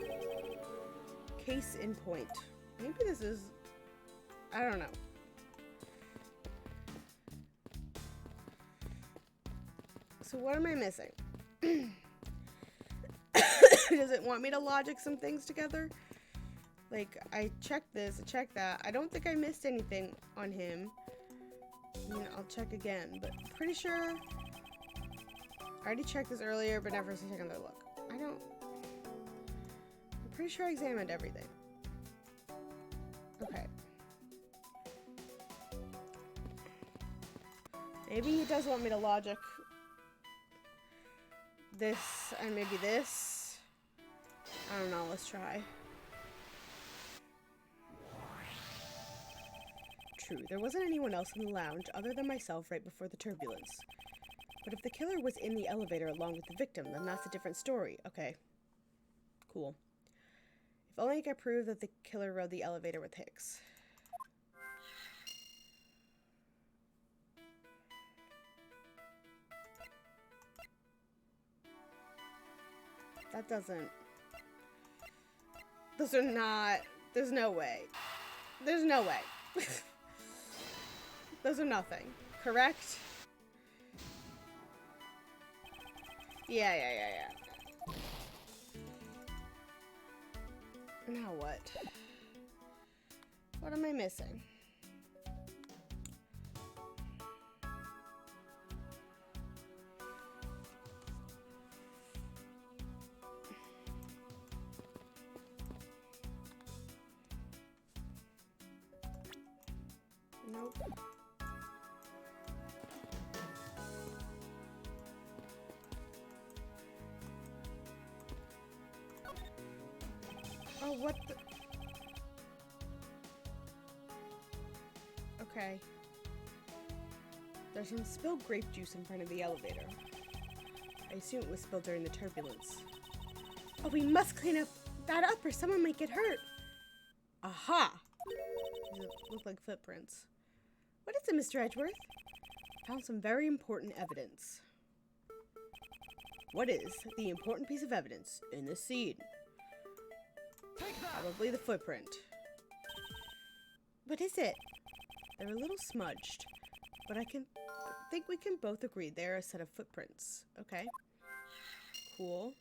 Case in point. Maybe this is... I don't know. So what am I missing? Does it want me to logic some things together? Like, I checked this, I checked that. I don't think I missed anything on him. I mean, I'll check again, but pretty sure... I already checked this earlier, but never took another look. I'm pretty sure I examined everything. Okay. Maybe he does want me to logic this and maybe this. I don't know, let's try. True, there wasn't anyone else in the lounge other than myself right before the turbulence. But if the killer was in the elevator along with the victim, then that's a different story. Okay. Cool. If only I could prove that the killer rode the elevator with Hicks. That doesn't... Those are not... There's no way. There's no way. Those are nothing. Correct? Yeah. Now what? What am I missing? Nope. Oh, what the... Okay. There's some spilled grape juice in front of the elevator. I assume it was spilled during the turbulence. Oh, we must clean up that up or someone might get hurt. Aha! These look like footprints. What is it, Mr. Edgeworth? Found some very important evidence. What is the important piece of evidence in this scene? Probably the footprint. What is it? They're a little smudged, but I think we can both agree they're a set of footprints. Okay. Cool.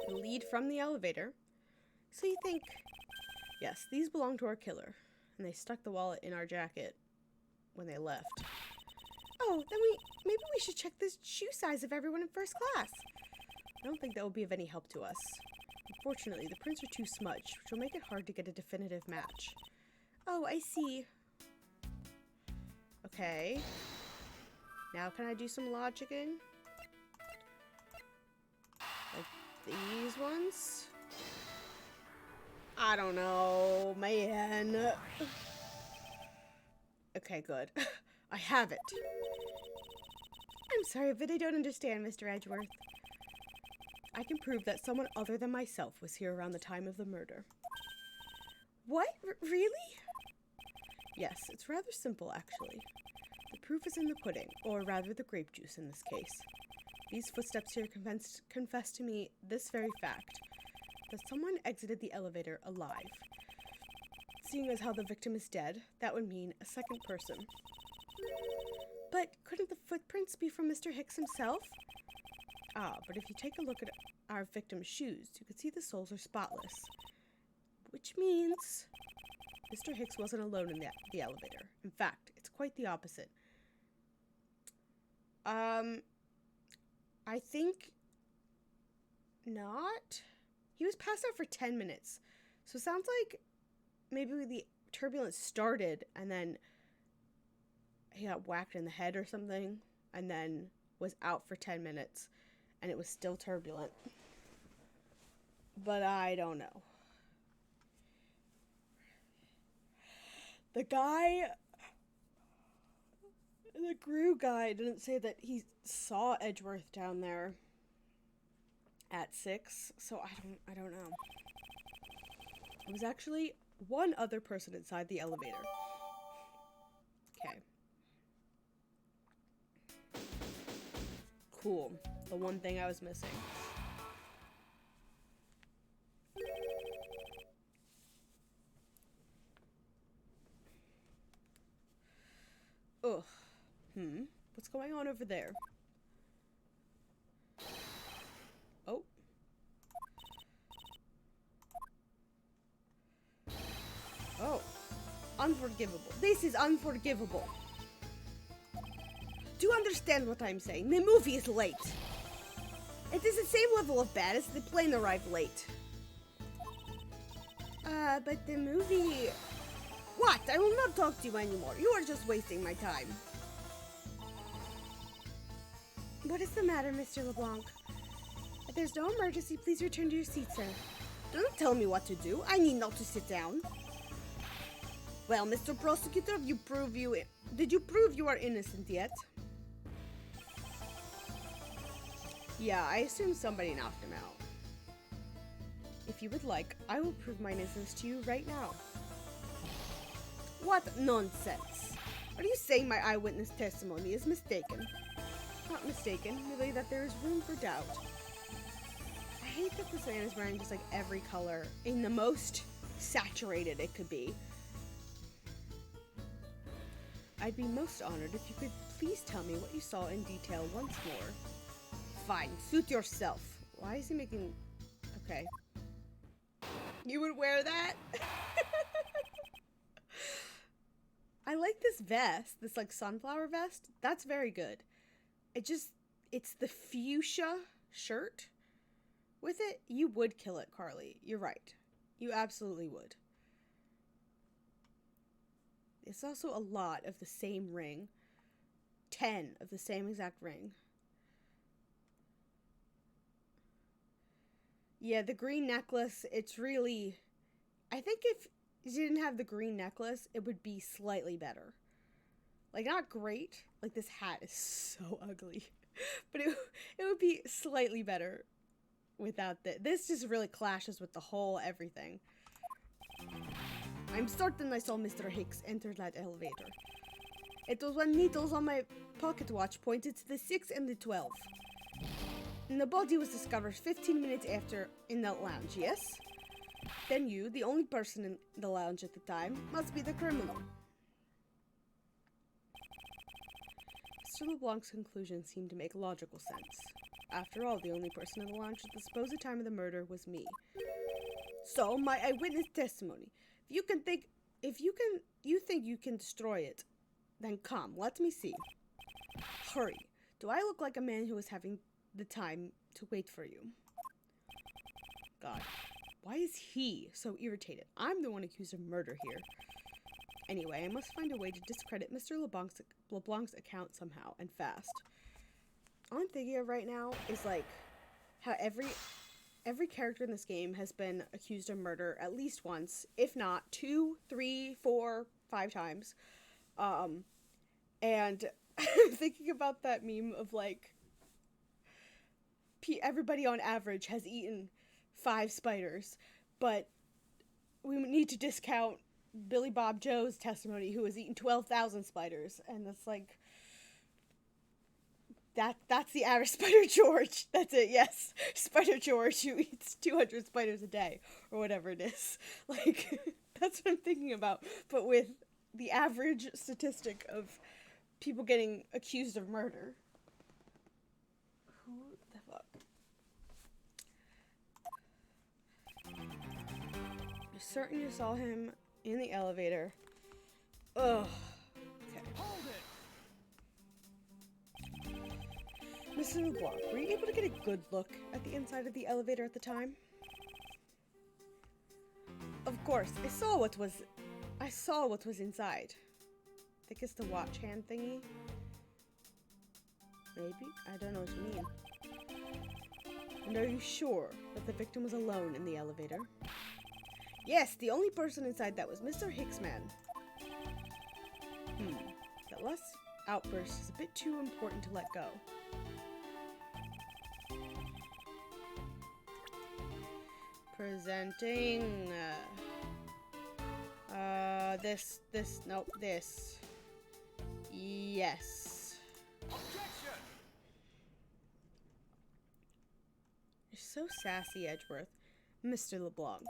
The lead from the elevator. So you think, yes, these belong to our killer, and they stuck the wallet in our jacket when they left. Oh, then maybe we should check the shoe size of everyone in first class. I don't think that will be of any help to us. Unfortunately, the prints are too smudged, which will make it hard to get a definitive match. Oh, I see. Okay. Now can I do some logicking? Like these ones? I don't know, man. Okay, good. I have it. I'm sorry, but I don't understand, Mr. Edgeworth. I can prove that someone other than myself was here around the time of the murder. What? Really? Yes, it's rather simple, actually. The proof is in the pudding, or rather the grape juice in this case. These footsteps here confess to me this very fact, that someone exited the elevator alive. Seeing as how the victim is dead, that would mean a second person. But couldn't the footprints be from Mr. Hicks himself? Ah, but if you take a look at our victim's shoes, you can see the soles are spotless. Which means Mr. Hicks wasn't alone in the elevator. In fact, it's quite the opposite. I think not. He was passed out for 10 minutes. So it sounds like maybe the turbulence started and then he got whacked in the head or something and then was out for 10 minutes and it was still turbulent. But I don't know. The Gru guy didn't say that he saw Edgeworth down there. at 6, so I don't know. It was actually one other person inside the elevator. Okay. Cool. The one thing I was missing. Ugh. What's going on over there? Oh. Oh. Unforgivable. This is unforgivable. Do you understand what I'm saying? The movie is late. It is the same level of bad as the plane arrived late. But the movie... What? I will not talk to you anymore. You are just wasting my time. What is the matter, Mr. LeBlanc? If there's no emergency, please return to your seat, sir. Don't tell me what to do. I need not to sit down. Well, Mr. Prosecutor, did you prove you are innocent yet? Yeah, I assume somebody knocked him out. If you would like, I will prove my innocence to you right now. What nonsense! Are you saying my eyewitness testimony is mistaken? Not mistaken, merely that there is room for doubt. I hate that this man is wearing just like every color in the most saturated it could be. I'd be most honored if you could please tell me what you saw in detail once more. Fine, suit yourself. Why is he making... Okay. You would wear that? I like this vest, this like sunflower vest. That's very good. It's the fuchsia shirt with it. You would kill it, Carly. You're right. You absolutely would. It's also a lot of the same ring. 10 of the same exact ring. Yeah, the green necklace, it's really... I think if you didn't have the green necklace, it would be slightly better. Like, not great. Like, this hat is so ugly. But it would be slightly better without this. This just really clashes with the whole everything. I'm certain I saw Mr. Hicks enter that elevator. It was when needles on my pocket watch pointed to the 6 and the 12. And the body was discovered 15 minutes after in that lounge, yes? Then you, the only person in the lounge at the time, must be the criminal. Mr. LeBlanc's conclusion seemed to make logical sense. After all, the only person in the lounge at the supposed time of the murder was me. So, my eyewitness testimony. If you think you can destroy it, then come, let me see. Hurry. Do I look like a man who is having the time to wait for you? God, why is he so irritated? I'm the one accused of murder here. Anyway, I must find a way to discredit Mr. LeBlanc's account somehow, and fast. All I'm thinking of right now is like how every character in this game has been accused of murder at least once, if not 2, 3, 4, 5 times. And I'm thinking about that meme of like everybody on average has eaten 5 spiders, but we need to discount Billy Bob Joe's testimony, who has eaten 12,000 spiders, and that's like that's the average Spider George. That's it, yes. Spider George who eats 200 spiders a day, or whatever it is. Like, that's what I'm thinking about, but with the average statistic of people getting accused of murder. Who the fuck? You're certain you saw him in the elevator. Ugh. Okay. Hold it! Mr. LeBlanc, were you able to get a good look at the inside of the elevator at the time? Of course, I saw what was inside. I think it's the watch hand thingy. Maybe? I don't know what you mean. And are you sure that the victim was alone in the elevator? Yes, the only person inside that was Mr. Hicksman. That last outburst is a bit too important to let go. Presenting, nope, this. Yes. Objection! You're so sassy, Edgeworth. Mr. LeBlanc.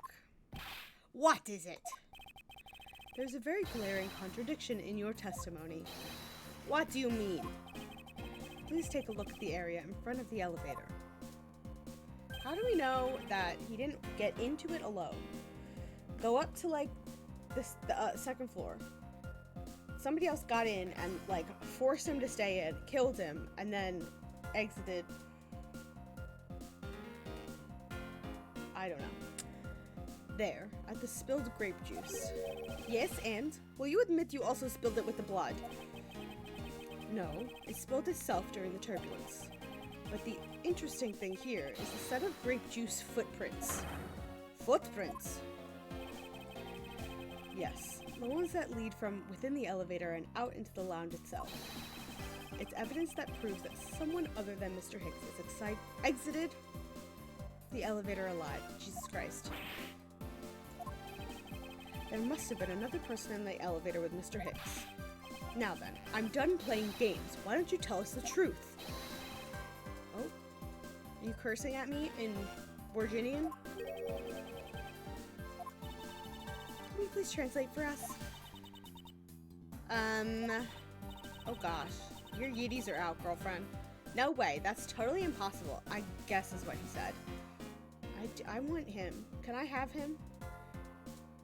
What is it? There's a very glaring contradiction in your testimony. What do you mean? Please take a look at the area in front of the elevator. How do we know that he didn't get into it alone? Go up to, like, the second floor. Somebody else got in and, like, forced him to stay in, killed him, and then exited. I don't know. There, at the spilled grape juice. Yes, and? Will you admit you also spilled it with the blood? No, it spilled itself during the turbulence. But the interesting thing here is the set of grape juice footprints. Footprints? Yes, the ones that lead from within the elevator and out into the lounge itself. It's evidence that proves that someone other than Mr. Hicks has exited the elevator alive. Jesus Christ. There must have been another person in the elevator with Mr. Hicks. Now then, I'm done playing games. Why don't you tell us the truth? Oh? Are you cursing at me in Virginian? Can you please translate for us? Oh gosh. Your Yeeties are out, girlfriend. No way, that's totally impossible, I guess is what he said. I want him. Can I have him?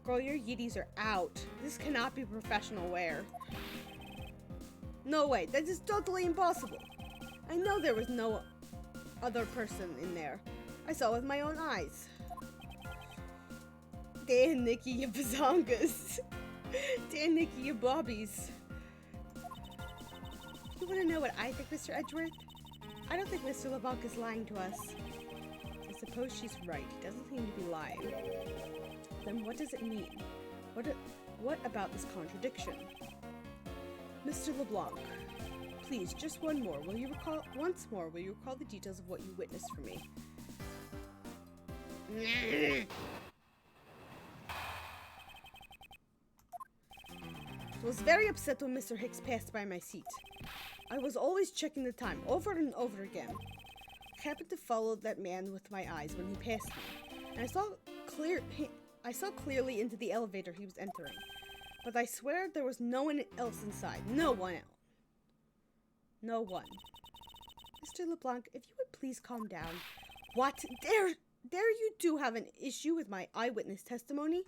Girl, your Yeeties are out. This cannot be professional wear. No way, that is totally impossible. I know there was no other person in there. I saw with my own eyes. Dan, Nikki, you bazongas. Dan, Nikki, you bobbies. You want to know what I think, Mr. Edgeworth? I don't think Mr. LeBlanc is lying to us. I suppose she's right. He doesn't seem to be lying. Then what does it mean? What about this contradiction? Mr. LeBlanc, please, just once more, will you recall the details of what you witnessed for me? I was very upset when Mr. Hicks passed by my seat. I was always checking the time over and over again. I happened to follow that man with my eyes when he passed me, and I saw clearly into the elevator he was entering. But I swear there was no one else inside. No one else. No one. Mr. LeBlanc, if you would please calm down. What? There you do have an issue with my eyewitness testimony?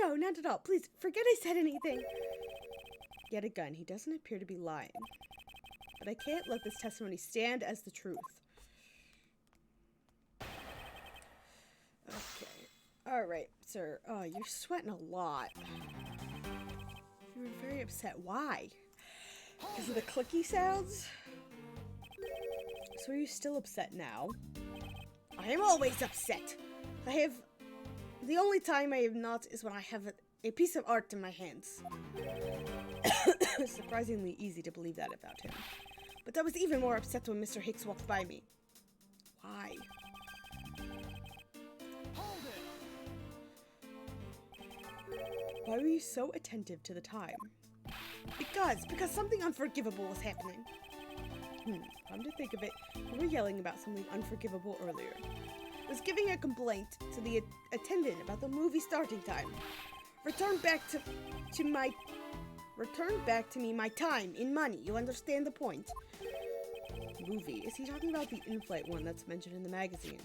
No, not at all. Please, forget I said anything. Yet again, he doesn't appear to be lying. But I can't let this testimony stand as the truth. Okay. Alright, sir. Oh, you're sweating a lot. You were very upset. Why? Because of the clicky sounds? So are you still upset now? I am always upset. The only time I am not is when I have a piece of art in my hands. Surprisingly easy to believe that about him. But I was even more upset when Mr. Hicks walked by me. Why? Hold it! Why were you so attentive to the time? Because something unforgivable was happening. Come to think of it, you were yelling about something unforgivable earlier. I was giving a complaint to the attendant about the movie starting time. Return back to me my time in money. You understand the point? Movie. Is he talking about the in-flight one that's mentioned in the magazine?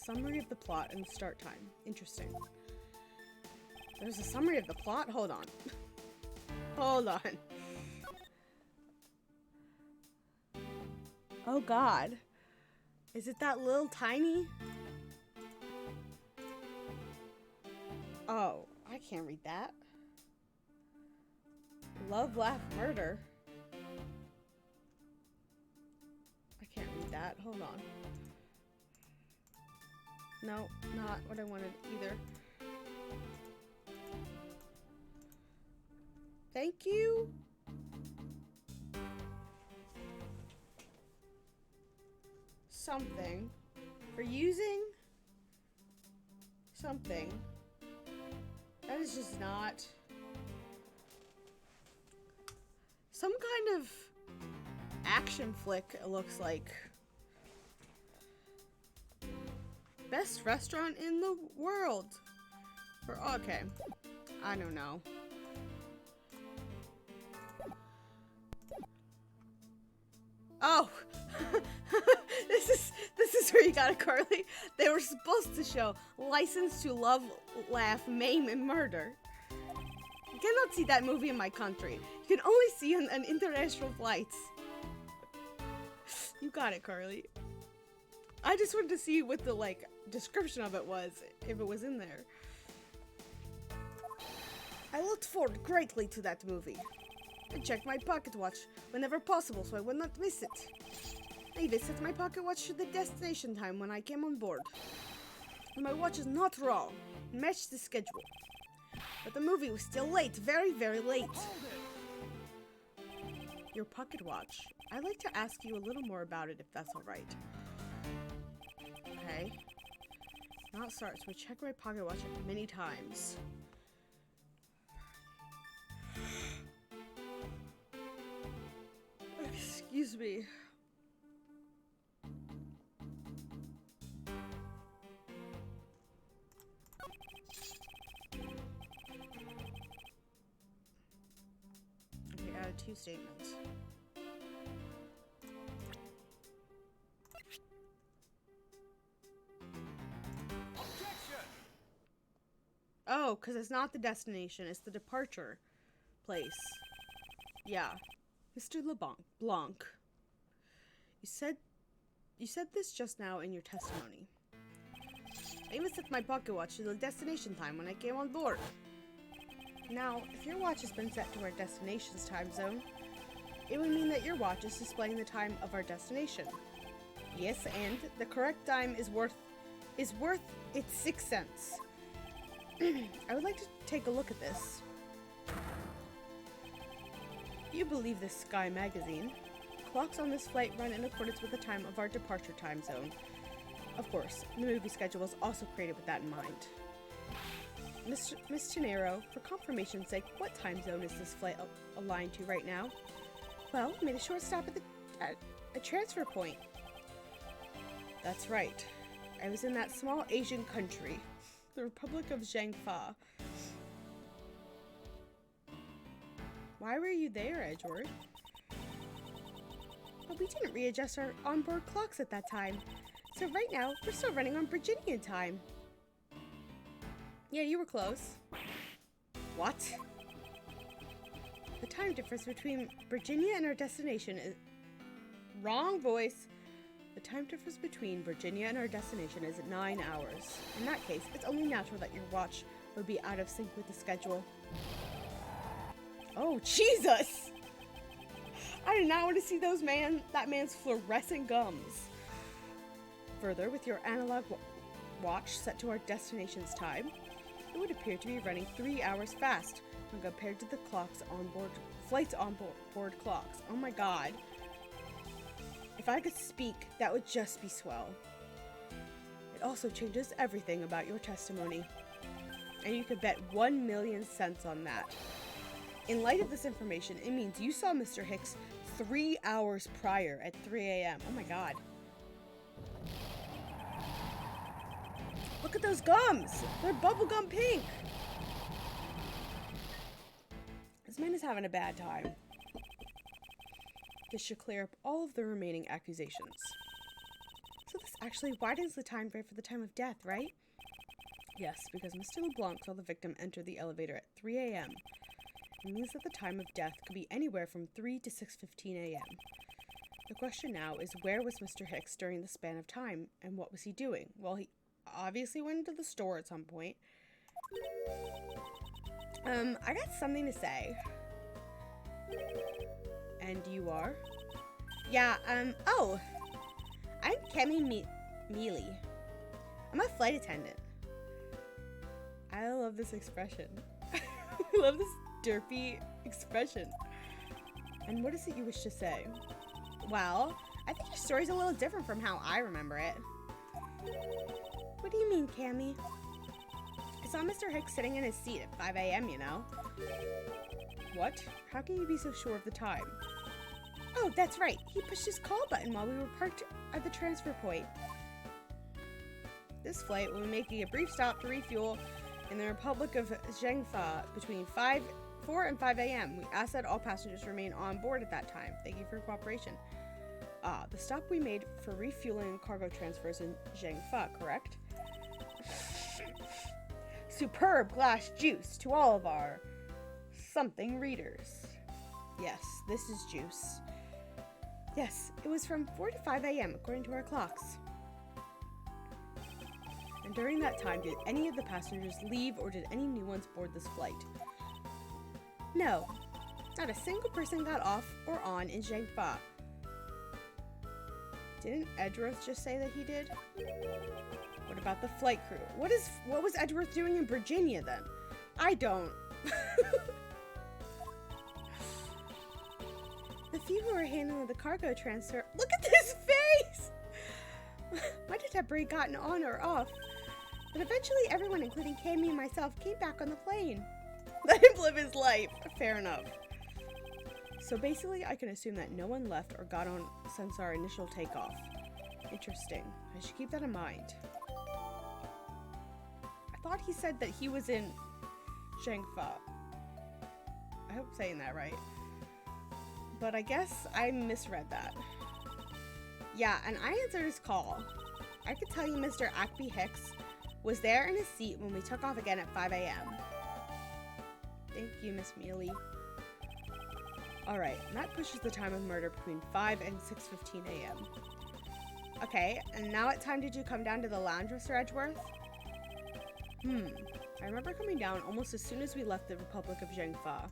Summary of the plot and start time. Interesting. There's a summary of the plot? Hold on. Hold on. Oh god. Is it that little tiny? Oh, I can't read that. Love, laugh, murder. I can't read that. Hold on. No, not what I wanted either. Thank you. something for using something that is just not some kind of action flick, it looks like. Best restaurant in the world. Okay. I don't know. Oh. This is where you got it, Carly. They were supposed to show License to Love, Laugh, Maim, and Murder. You cannot see that movie in my country. You can only see it on international flights. You got it, Carly. I just wanted to see what the, like, description of it was, if it was in there. I looked forward greatly to that movie. I checked my pocket watch whenever possible so I would not miss it. I even set my pocket watch to the destination time when I came on board. And my watch is not wrong. It matched the schedule. But the movie was still late, very, very late. Your pocket watch. I'd like to ask you a little more about it if that's alright. Okay. Now it starts. We check my pocket watch many times. Excuse me. Okay, added 2 statements. Oh, because it's not the destination, it's the departure place. Yeah. Mr. LeBlanc. You said this just now in your testimony. I even set my pocket watch to the destination time when I came on board. Now, if your watch has been set to our destination's time zone, it would mean that your watch is displaying the time of our destination. Yes, and the correct time is worth its 6 cents. I would like to take a look at this. You believe this Sky magazine. Clocks on this flight run in accordance with the time of our departure time zone. Of course, the movie schedule was also created with that in mind. Miss Tenero, for confirmation's sake, what time zone is this flight aligned to right now? Well, we made a short stop at a transfer point. That's right. I was in that small Asian country, the Republic of Zhangfa. Why were you there, Edgeworth? But we didn't readjust our onboard clocks at that time. So right now, we're still running on Virginian time. Yeah, you were close. What? The time difference between Virginia and our destination is... Wrong voice. The time difference between Virginia and our destination is 9 hours. In that case, it's only natural that your watch would be out of sync with the schedule. Oh, Jesus! I do not want to see that man's fluorescent gums. Further, with your analog watch set to our destination's time, it would appear to be running 3 hours fast when compared to the flight's onboard clocks. Oh my god. If I could speak, that would just be swell. It also changes everything about your testimony. And you could bet 1,000,000 cents on that. In light of this information, it means you saw Mr. Hicks 3 hours prior at 3 a.m. Oh my god. Look at those gums! They're bubblegum pink! This man is having a bad time. This should clear up all of the remaining accusations. So this actually widens the time frame for the time of death, right? Yes, because Mr. LeBlanc saw the victim enter the elevator at 3 a.m. It means that the time of death could be anywhere from 3 to 6:15 a.m. The question now is, where was Mr. Hicks during the span of time, and what was he doing? Well, he obviously went into the store at some point. I got something to say. And you are? Yeah, oh! I'm Kemi Mealy. I'm a flight attendant. I love this expression. I love this derpy expression. And what is it you wish to say? Well, I think your story's a little different from how I remember it. What do you mean, Cammy? I saw Mr. Hicks sitting in his seat at 5 a.m., you know? What? How can you be so sure of the time? Oh, that's right. He pushed his call button while we were parked at the transfer point. This flight will be making a brief stop to refuel in the Republic of Zhengfa between 4 and 5 a.m. We ask that all passengers remain on board at that time. Thank you for your cooperation. The stop we made for refueling and cargo transfers in Zhengfa, correct? Superb glass juice to all of our something readers. Yes, this is juice. Yes, it was from 4 to 5 a.m. according to our clocks. And during that time, did any of the passengers leave or did any new ones board this flight? No, not a single person got off or on in Zhengfa. Didn't Edgeworth just say that he did? What about the flight crew? What was Edgeworth doing in Virginia then? I don't. The few who were handling the cargo transfer. Look at this face! Might have temporarily gotten on or off. But eventually everyone, including Cammy and myself, came back on the plane. Let him live his life. Fair enough. So basically, I can assume that no one left or got on since our initial takeoff. Interesting. I should keep that in mind. I thought he said that he was in Zhengfa. I hope I'm saying that right. But I guess I misread that. Yeah, and I answered his call. I could tell you Mr. Ackby Hicks was there in his seat when we took off again at 5 a.m. Thank you, Miss Mealy. Alright, and that pushes the time of murder between 5 and 6:15 a.m. Okay, and now what time did you come down to the lounge, Mr. Edgeworth? I remember coming down almost as soon as we left the Republic of Zhengfa.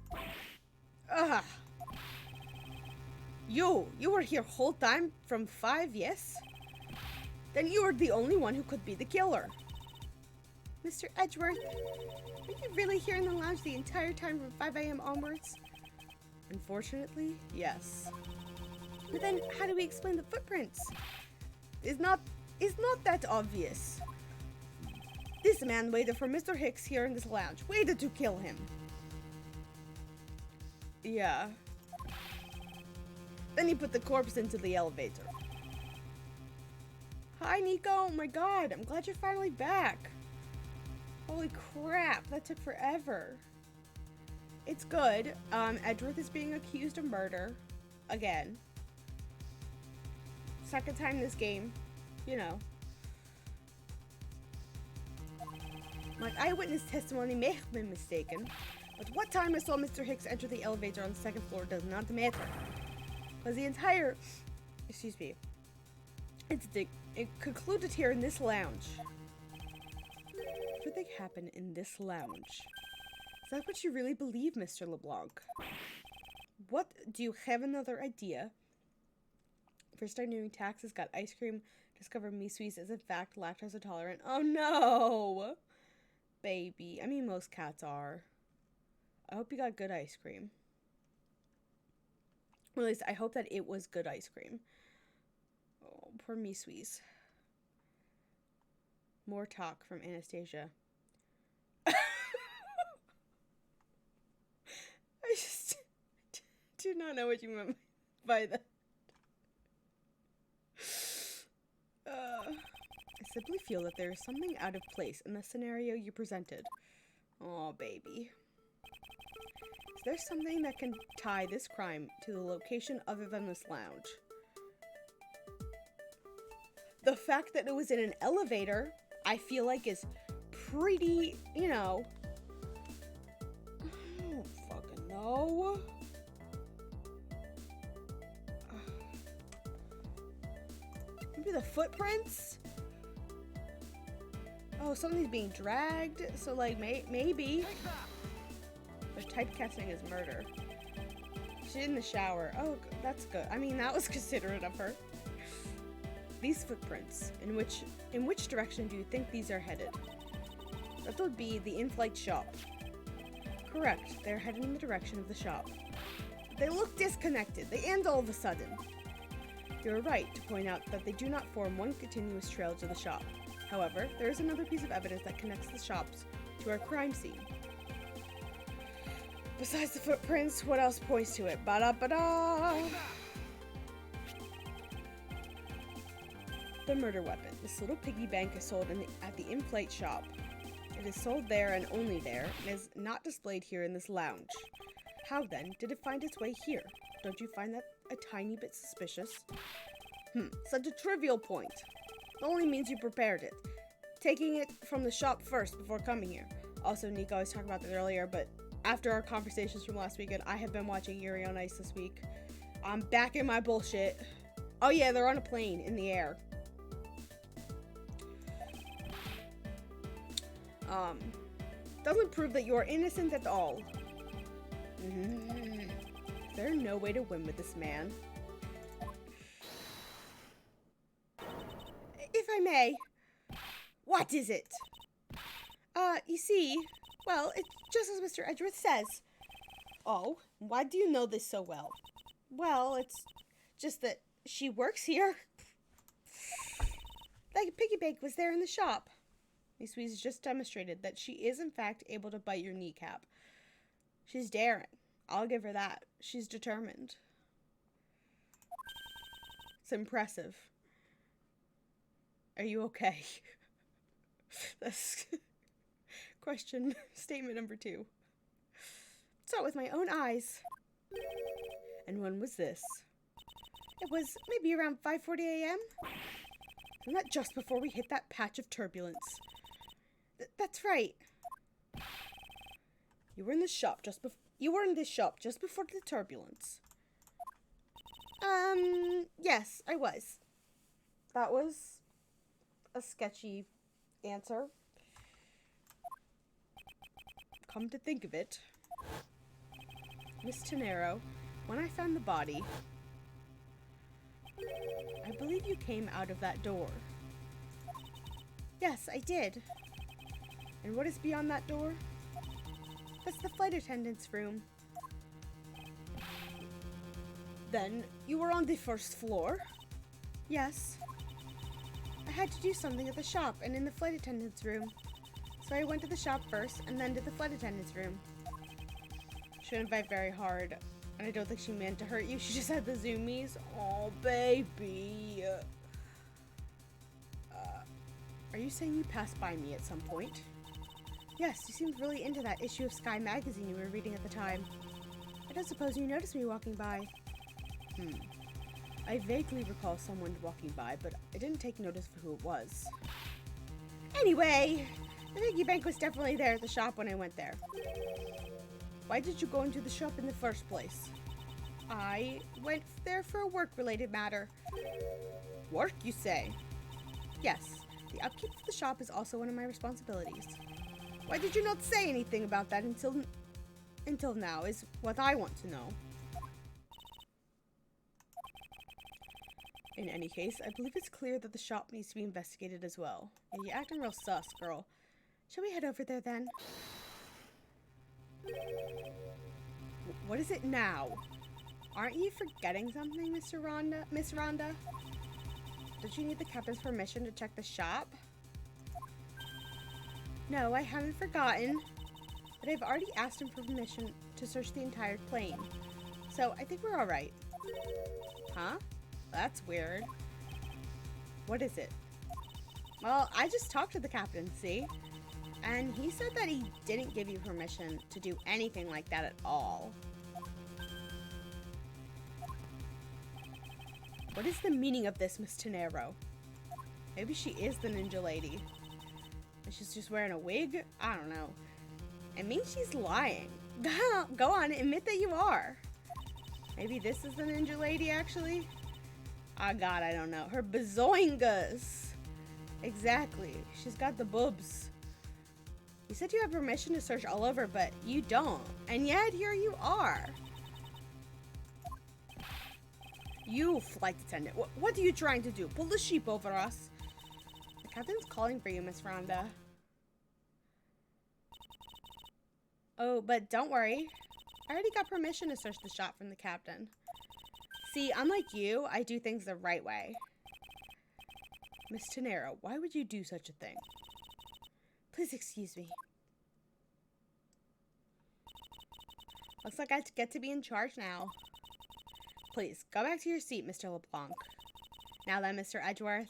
Ugh! You were here whole time from 5, yes? Then you were the only one who could be the killer. Mr. Edgeworth, were you really here in the lounge the entire time from 5 a.m. onwards? Unfortunately, yes. But then, how do we explain the footprints? It's not that obvious. This man waited for Mr. Hicks here in this lounge. Waited to kill him. Yeah. Then he put the corpse into the elevator. Hi, Nico. Oh my god, I'm glad you're finally back. Holy crap, that took forever. It's good. Edgeworth is being accused of murder. Again. Second time this game. You know. My eyewitness testimony may have been mistaken, but what time I saw Mr. Hicks enter the elevator on the second floor does not matter. Because the entire... Excuse me. It concluded here in this lounge. Everything happened in this lounge. Is that what you really believe, Mr. LeBlanc? What? Do you have another idea? First time doing taxes, got ice cream, discovered Miswees is in fact lactose intolerant. Oh no! Baby. I mean, most cats are. I hope you got good ice cream. Or at least, I hope that it was good ice cream. Oh, poor Miswees. More talk from Anastasia. I just do not know what you meant by that. I simply feel that there is something out of place in the scenario you presented. Oh, baby. Is there something that can tie this crime to the location other than this lounge? The fact that it was in an elevator, I feel like is pretty, you know... I don't fucking know. Maybe the footprints? Oh, something's being dragged, so like maybe. But typecasting is murder. She's in the shower. Oh, that's good. I mean, that was considerate of her. These footprints, in which direction do you think these are headed? That would be the in-flight shop. Correct, they're heading in the direction of the shop. They look disconnected. They end all of a sudden. You're right to point out that they do not form one continuous trail to the shop. However, there is another piece of evidence that connects the shops to our crime scene. Besides the footprints, what else points to it? Ba-da-ba-da! The murder weapon. This little piggy bank is sold at the in-flight shop. It is sold there and only there, and is not displayed here in this lounge. How then did it find its way here? Don't you find that a tiny bit suspicious? Such a trivial point. It only means you prepared it. Taking it from the shop first before coming here. Also, Nico, I was talking about that earlier, but after our conversations from last weekend, I have been watching Yuri on Ice this week. I'm back in my bullshit. Oh yeah, they're on a plane in the air. Doesn't prove that you are innocent at all. Is there no way to win with this man? If I may. What is it? You see, well, it's just as Mr. Edgeworth says. Oh, why do you know this so well? Well, it's just that she works here. Like piggy bank was there in the shop. Miss Weeze just demonstrated that she is in fact able to bite your kneecap. She's daring. I'll give her that. She's determined. It's impressive. Are you okay? That's statement number 2. Saw it with my own eyes. And when was this? It was maybe around 5:40 a.m. Isn't that just before we hit that patch of turbulence? That's right. You were in this shop just before the turbulence. Yes, I was. That was a sketchy answer. Come to think of it, Miss Tenero, when I found the body, I believe you came out of that door. Yes, I did. And what is beyond that door? That's the flight attendant's room. Then, you were on the first floor? Yes. I had to do something at the shop and in the flight attendant's room. So I went to the shop first and then to the flight attendant's room. She didn't bite very hard, and I don't think she meant to hurt you. She just had the zoomies. Oh, baby. Are you saying you passed by me at some point? Yes, you seemed really into that issue of Sky magazine you were reading at the time. I don't suppose you noticed me walking by. I vaguely recall someone walking by, but I didn't take notice of who it was. Anyway, the piggy bank was definitely there at the shop when I went there. Why did you go into the shop in the first place? I went there for a work-related matter. Work, you say? Yes, the upkeep of the shop is also one of my responsibilities. Why did you not say anything about that until now is what I want to know. In any case, I believe it's clear that the shop needs to be investigated as well. Yeah, you're acting real sus, girl. Shall we head over there then? What is it now? Aren't you forgetting something, Miss Rhonda? Don't you need the captain's permission to check the shop? No, I haven't forgotten. But I've already asked him for permission to search the entire plane. So I think we're alright. Huh? That's weird. What is it? Well, I just talked to the captain, see? And he said that he didn't give you permission to do anything like that at all. What is the meaning of this, Miss Tenero? Maybe she is the ninja lady. And she's just wearing a wig? I don't know. It means she's lying. Go on, admit that you are. Maybe this is the ninja lady, actually? Oh god, I don't know. Her bazoingas. Exactly. She's got the boobs. You said you have permission to search all over, but you don't. And yet, here you are. You, flight attendant. What are you trying to do? Pull the sheep over us? The captain's calling for you, Miss Rhonda. Oh, but don't worry. I already got permission to search the shop from the captain. See, unlike you, I do things the right way. Miss Tenero, why would you do such a thing? Please excuse me. Looks like I get to be in charge now. Please, go back to your seat, Mr. LeBlanc. Now then, Mr. Edgeworth.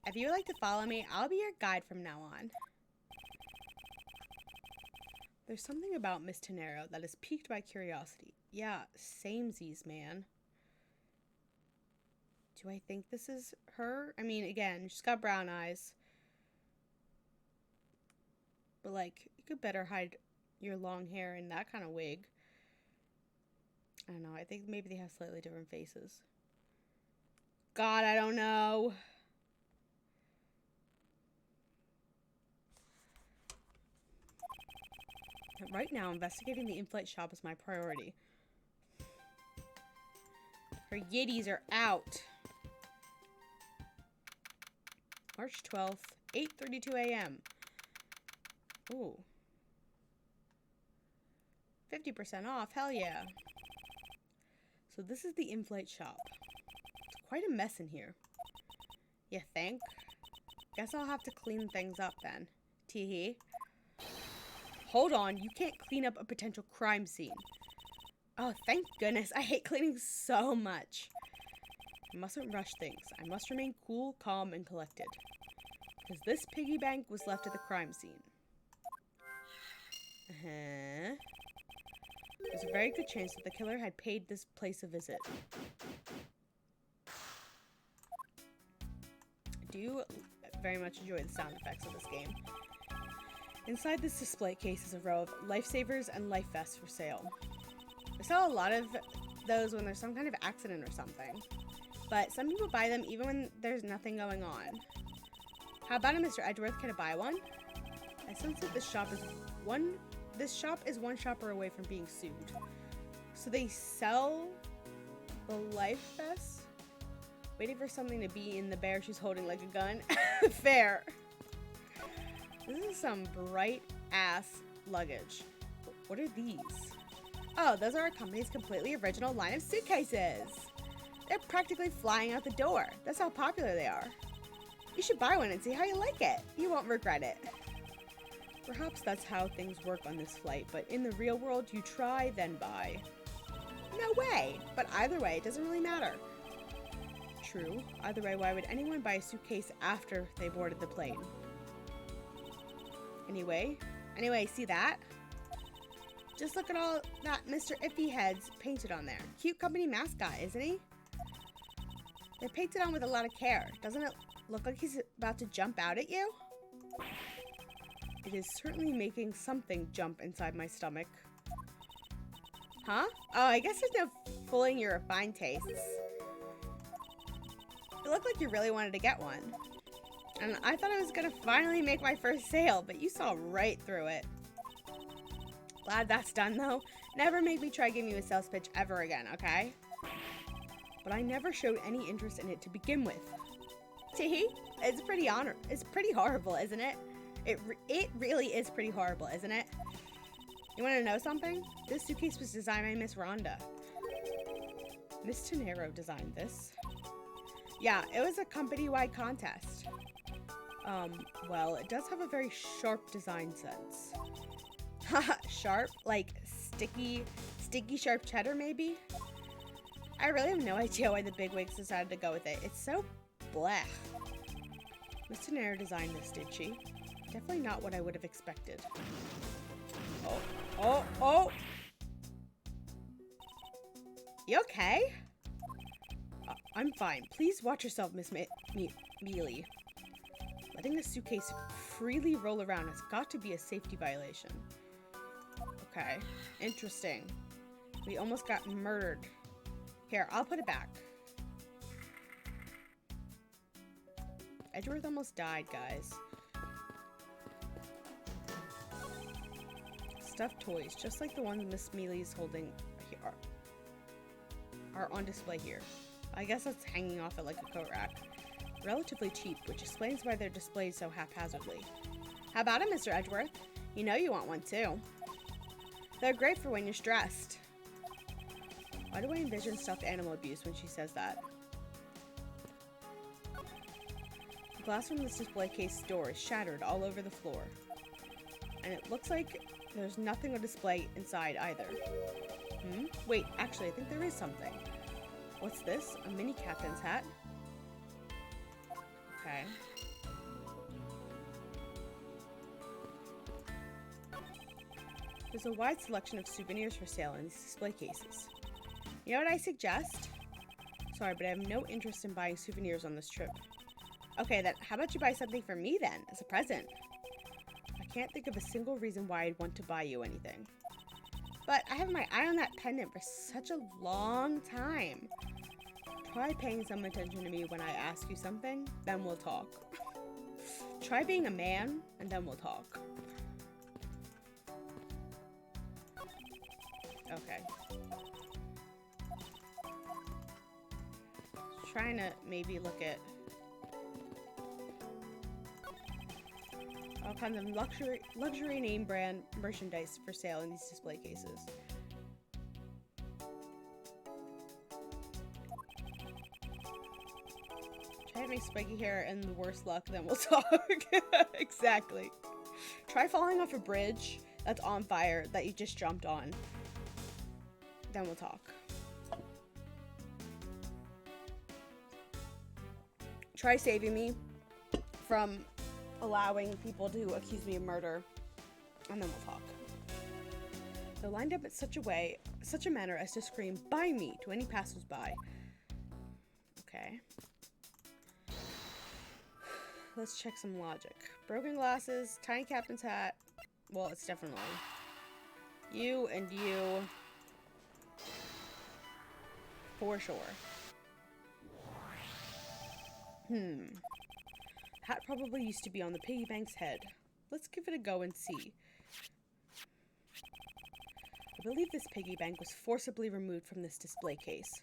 If you would like to follow me, I'll be your guide from now on. There's something about Miss Tenero that has piqued my curiosity. Yeah, samesies, man. Do I think this is her? I mean, again, she's got brown eyes. But, like, you could better hide your long hair in that kind of wig. I don't know. I think maybe they have slightly different faces. God, I don't know. Right now, investigating the in-flight shop is my priority. Her yiddies are out. March 12th, 8:32 a.m. Ooh. 50% off, hell yeah. So this is the in-flight shop. It's quite a mess in here. You think? Guess I'll have to clean things up then. Teehee. Hold on, you can't clean up a potential crime scene. Oh, thank goodness. I hate cleaning so much. I mustn't rush things. I must remain cool, calm, and collected. Because this piggy bank was left at the crime scene. There's a very good chance that the killer had paid this place a visit. I do very much enjoy the sound effects of this game. Inside this display case is a row of lifesavers and life vests for sale. I sell a lot of those when there's some kind of accident or something. But some people buy them even when there's nothing going on. How about it, Mr. Edgeworth? Can I buy one? I sense that this shop is one shopper away from being sued. So they sell the life vests? Waiting for something to be in the bear she's holding like a gun? Fair. This is some bright-ass luggage. What are these? Oh, those are our company's completely original line of suitcases. They're practically flying out the door. That's how popular they are. You should buy one and see how you like it. You won't regret it. Perhaps that's how things work on this flight, but in the real world, you try, then buy. No way! But either way, it doesn't really matter. True. Either way, why would anyone buy a suitcase after they boarded the plane? Anyway, see that? Just look at all that Mr. Iffy Head's painted on there. Cute company mascot, isn't he? They're painted on with a lot of care. Doesn't it look like he's about to jump out at you? It is certainly making something jump inside my stomach. Huh? Oh, I guess there's no fooling your refined tastes. It looked like you really wanted to get one. And I thought I was gonna finally make my first sale, but you saw right through it. Glad that's done though. Never make me try giving you a sales pitch ever again, okay? But I never showed any interest in it to begin with. Tee, it's pretty horrible, isn't it? It really is pretty horrible, isn't it? You want to know something? This suitcase was designed by Miss Rhonda. Miss Tenero designed this. Yeah, it was a company-wide contest. Well, it does have a very sharp design sense. Haha, sharp? Like sticky sharp cheddar, maybe? I really have no idea why the bigwigs decided to go with it. It's so blech. Miss Tenero designed this, did she? Definitely not what I would have expected. Oh! You okay? I'm fine. Please watch yourself, Miss Mealy. Letting the suitcase freely roll around has got to be a safety violation. Okay, interesting. We almost got murdered. Here, I'll put it back. Edgeworth almost died, guys. Stuffed toys, just like the ones Miss Mealy's holding here, are on display here. I guess that's hanging off it like a coat rack. Relatively cheap, which explains why they're displayed so haphazardly. How about it, Mr. Edgeworth? You know you want one too. They're great for when you're stressed. Why do I envision stuffed animal abuse when she says that? The glass from this display case door is shattered all over the floor. And it looks like there's nothing on display inside either. Wait, actually, I think there is something. What's this? A mini captain's hat? Okay. There's a wide selection of souvenirs for sale in these display cases. You know what I suggest? Sorry, but I have no interest in buying souvenirs on this trip. Okay, then how about you buy something for me then, as a present? I can't think of a single reason why I'd want to buy you anything. But I have my eye on that pendant for such a long time. Try paying some attention to me when I ask you something, then we'll talk. Try being a man, and then we'll talk. Okay. Trying to maybe look at all kinds of luxury name brand merchandise for sale in these display cases. Try having spiky hair and the worst luck, then we'll talk. Exactly. Try falling off a bridge that's on fire that you just jumped on. Then we'll talk. Try saving me from allowing people to accuse me of murder, and then we'll talk. They're lined up in such a manner as to scream, "Buy me!" to any passers-by. Okay. Let's check some logic. Broken glasses, tiny captain's hat. Well, it's definitely you and you. For sure. Hat probably used to be on the piggy bank's head. Let's give it a go and see. I believe this piggy bank was forcibly removed from this display case.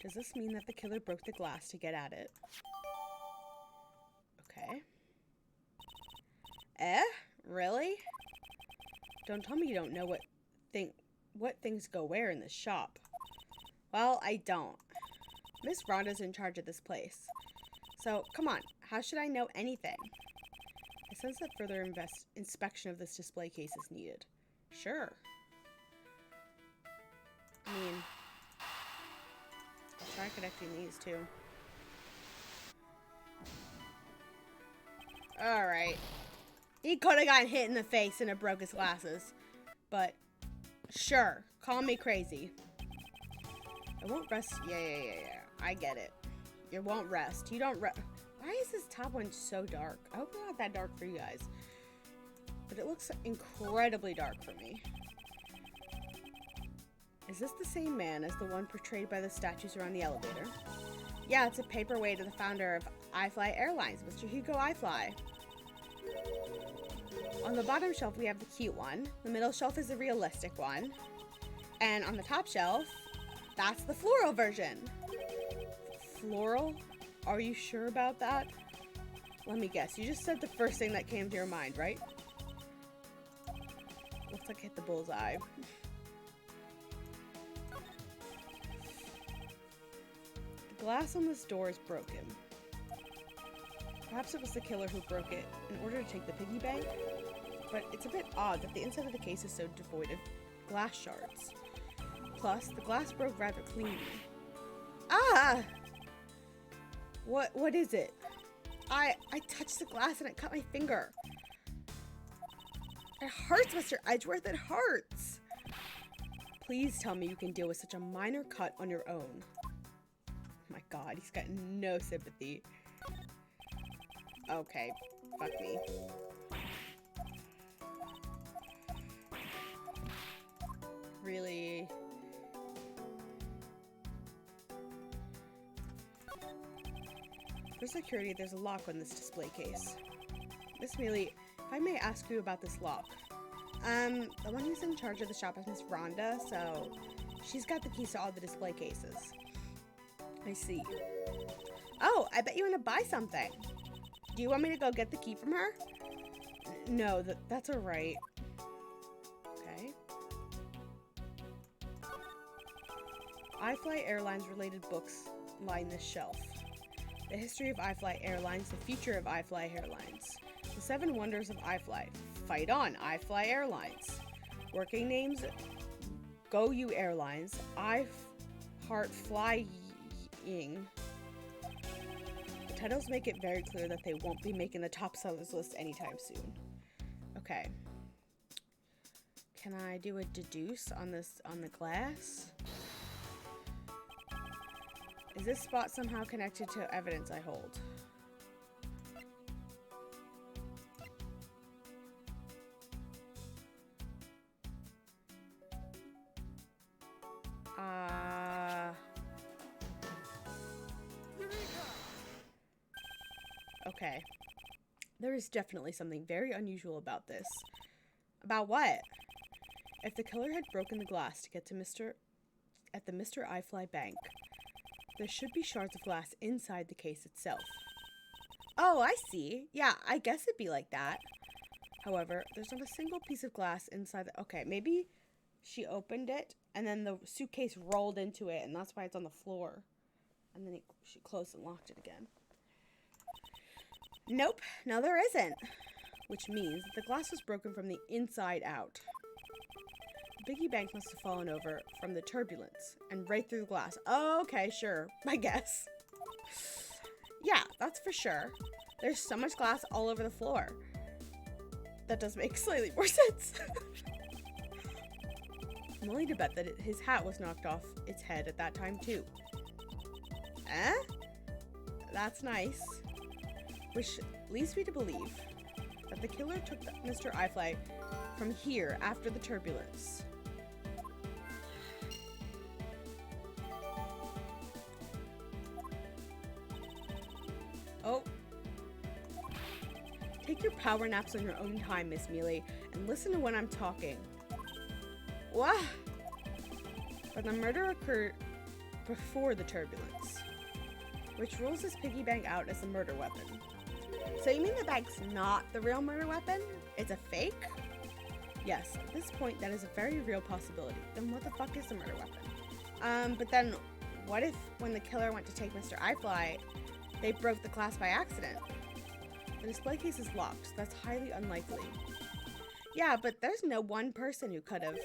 Does this mean that the killer broke the glass to get at it? Okay. Really? Don't tell me you don't know what things go where in this shop. Well, I don't. Miss Rhonda's in charge of this place. So, come on, how should I know anything? I sense that further inspection of this display case is needed. Sure. I mean, I'll try connecting these two. Alright. He could have gotten hit in the face and it broke his glasses. But, sure, call me crazy. I won't rest. Yeah. I get it. You won't rest. You don't rest. Why is this top one so dark? I hope it's not that dark for you guys. But it looks incredibly dark for me. Is this the same man as the one portrayed by the statues around the elevator? Yeah, it's a paperweight of the founder of iFly Airlines, Mr. Hugo iFly. On the bottom shelf, we have the cute one. The middle shelf is the realistic one. And on the top shelf, that's the floral version. Floral? Are you sure about that? Let me guess. You just said the first thing that came to your mind, right? Looks like I hit the bullseye. The glass on this door is broken. Perhaps it was the killer who broke it in order to take the piggy bank, but it's a bit odd that the inside of the case is so devoid of glass shards. Plus, the glass broke rather cleanly. Ah! What is it? I touched the glass and it cut my finger. It hurts, Mr. Edgeworth, it hurts! Please tell me you can deal with such a minor cut on your own. Oh my god, he's got no sympathy. Okay, fuck me. Really? For security, there's a lock on this display case. Miss Mealy, if I may ask you about this lock. The one who's in charge of the shop is Miss Rhonda, so she's got the keys to all the display cases. I see. Oh, I bet you want to buy something. Do you want me to go get the key from her? No, that's alright. Okay. iFly Airlines related books line this shelf. The history of iFly Airlines, the future of iFly Airlines, the 7 wonders of iFly. Fight on, iFly Airlines. Working names, Go You Airlines, Heart Flying. The titles make it very clear that they won't be making the top sellers list anytime soon. Okay. Can I do a deduce on the glass? Is this spot somehow connected to evidence I hold? Okay. There is definitely something very unusual about this. About what? If the killer had broken the glass to get to Mr. iFly Bank, there should be shards of glass inside the case itself. Oh, I see. Yeah, I guess it'd be like that. However, there's not a single piece of glass inside the... Okay, maybe she opened it, and then the suitcase rolled into it, and that's why it's on the floor. And then she closed and locked it again. Nope, no there isn't. Which means that the glass was broken from the inside out. The piggy bank must have fallen over from the turbulence and right through the glass. Oh, okay, sure, I guess. Yeah, that's for sure. There's so much glass all over the floor. That does make slightly more sense. I'm willing to bet that his hat was knocked off its head at that time too. Eh? That's nice. Which leads me to believe that the killer took Mr. iFly from here after the turbulence. Oh. Take your power naps on your own time, Miss Mealy, and listen to when I'm talking. What? But the murder occurred before the turbulence, which rules this piggy bank out as a murder weapon. So you mean the bank's not the real murder weapon? It's a fake? Yes, at this point that is a very real possibility. Then what the fuck is a murder weapon? But then what if when the killer went to take Mr. iFly, they broke the glass by accident? The display case is locked, so that's highly unlikely. Yeah, but there's no one person who could have.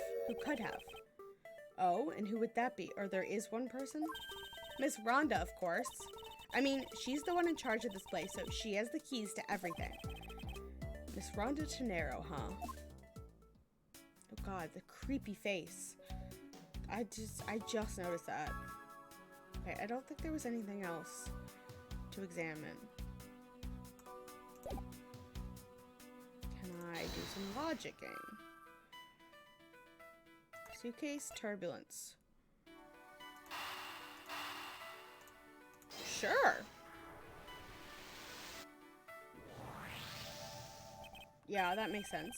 Oh, and who would that be? Or there is one person? Miss Rhonda, of course. I mean, she's the one in charge of this place, so she has the keys to everything. Miss Rhonda Tenero, huh? Oh god, the creepy face. I just noticed that. Okay, I don't think there was anything else to examine. Can I do some logicking? Suitcase turbulence. Sure. Yeah, that makes sense.